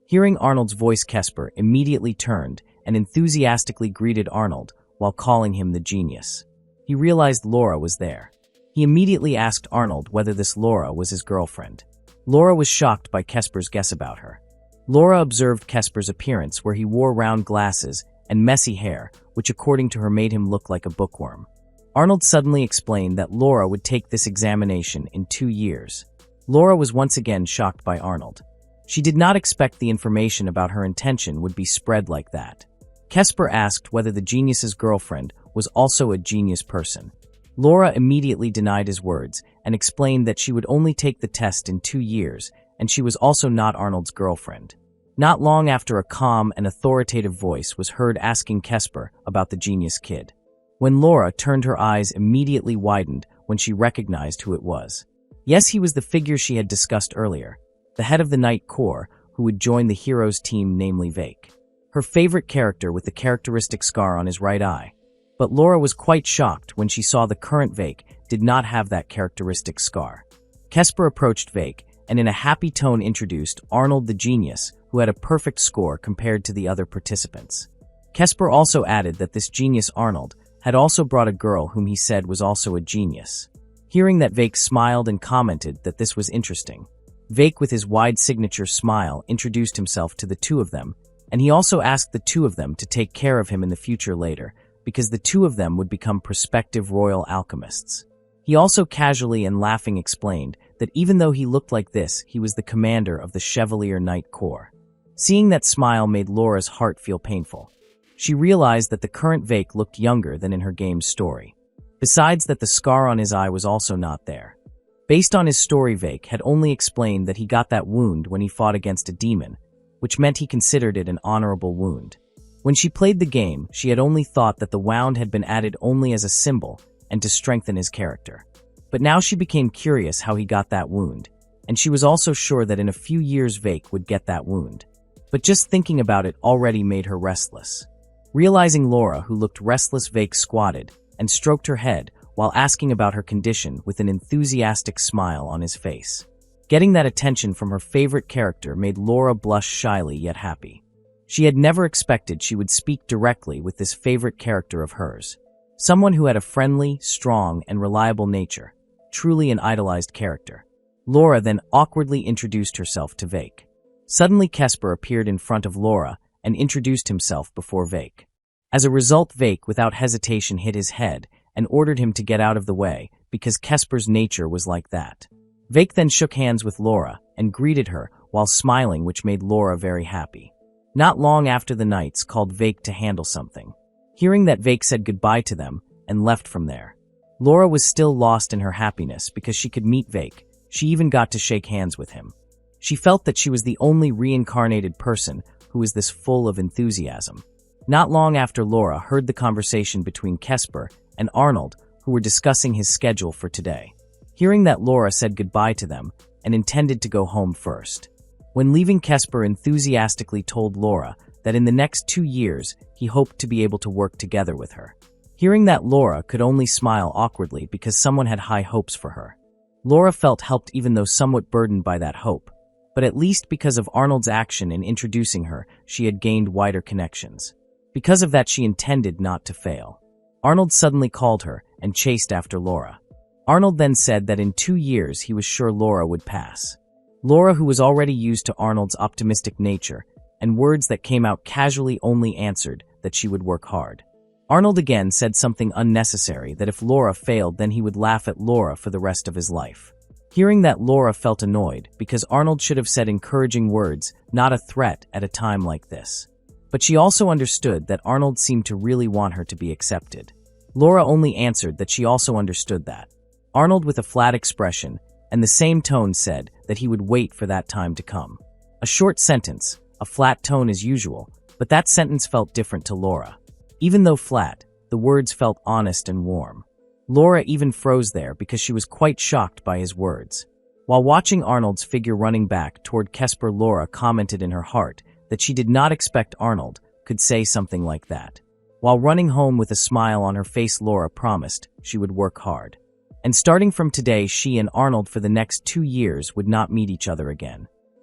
Hearing Arnold's voice, Kesper immediately turned and enthusiastically greeted Arnold while calling him the genius. He realized Laura was there. He immediately asked Arnold whether this Laura was his girlfriend. Laura was shocked by Kesper's guess about her. Laura observed Kesper's appearance, where he wore round glasses and messy hair, which according to her made him look like a bookworm. Arnold suddenly explained that Laura would take this examination in 2 years. Laura was once again shocked by Arnold. She did not expect the information about her intention would be spread like that. Kesper asked whether the genius's girlfriend was also a genius person. Laura immediately denied his words and explained that she would only take the test in 2 years, and she was also not Arnold's girlfriend. Not long after, a calm and authoritative voice was heard asking Kesper about the genius kid. When Laura turned, her eyes immediately widened when she recognized who it was. Yes, he was the figure she had discussed earlier, the head of the Knight Corps who would join the hero's team, namely Vake. Her favorite character with the characteristic scar on his right eye. But Laura was quite shocked when she saw the current Vake did not have that characteristic scar. Kesper approached Vake and in a happy tone introduced Arnold the genius, who had a perfect score compared to the other participants. Kesper also added that this genius Arnold had also brought a girl whom he said was also a genius. Hearing that, Vake smiled and commented that this was interesting. Vake, with his wide signature smile, introduced himself to the 2 of them, and he also asked the 2 of them to take care of him in the future later, because the 2 of them would become prospective royal alchemists. He also casually and laughing explained that even though he looked like this, he was the commander of the Chevalier Knight Corps. Seeing that smile made Laura's heart feel painful. She realized that the current Vake looked younger than in her game's story. Besides that, the scar on his eye was also not there. Based on his story, Vake had only explained that he got that wound when he fought against a demon, which meant he considered it an honorable wound. When she played the game, she had only thought that the wound had been added only as a symbol and to strengthen his character. But now she became curious how he got that wound, and she was also sure that in a few years Vake would get that wound. But just thinking about it already made her restless. Realizing Laura, who looked restless, Vake squatted and stroked her head while asking about her condition with an enthusiastic smile on his face. Getting that attention from her favorite character made Laura blush shyly yet happy. She had never expected she would speak directly with this favorite character of hers. Someone who had a friendly, strong, and reliable nature. Truly an idolized character. Laura then awkwardly introduced herself to Vake. Suddenly Kesper appeared in front of Laura and introduced himself before Vake. As a result, Vake without hesitation hit his head and ordered him to get out of the way because Kesper's nature was like that. Vake then shook hands with Laura and greeted her while smiling, which made Laura very happy. Not long after, the knights called Vake to handle something. Hearing that, Vake said goodbye to them and left from there. Laura was still lost in her happiness because she could meet Vake. She even got to shake hands with him. She felt that she was the only reincarnated person who was this full of enthusiasm. Not long after, Laura heard the conversation between Kesper and Arnold, who were discussing his schedule for today. Hearing that, Laura said goodbye to them and intended to go home first. When leaving, Kesper enthusiastically told Laura that in the next 2 years he hoped to be able to work together with her. Hearing that, Laura could only smile awkwardly because someone had high hopes for her. Laura felt helped even though somewhat burdened by that hope, but at least because of Arnold's action in introducing her, she had gained wider connections. Because of that, she intended not to fail. Arnold suddenly called her and chased after Laura. Arnold then said that in 2 years he was sure Laura would pass. Laura, who was already used to Arnold's optimistic nature and words that came out casually, only answered that she would work hard. Arnold again said something unnecessary, that if Laura failed then he would laugh at Laura for the rest of his life. Hearing that, Laura felt annoyed because Arnold should have said encouraging words, not a threat at a time like this. But she also understood that Arnold seemed to really want her to be accepted. Laura only answered that she also understood that. Arnold, with a flat expression and the same tone, said that he would wait for that time to come. A short sentence, a flat tone as usual, but that sentence felt different to Laura. Even though flat, the words felt honest and warm. Laura even froze there because she was quite shocked by his words. While watching Arnold's figure running back toward Kesper, Laura commented in her heart that she did not expect Arnold could say something like that. While running home with a smile on her face, Laura promised she would work hard. And starting from today, she and Arnold for the next 2 years would not meet each other again.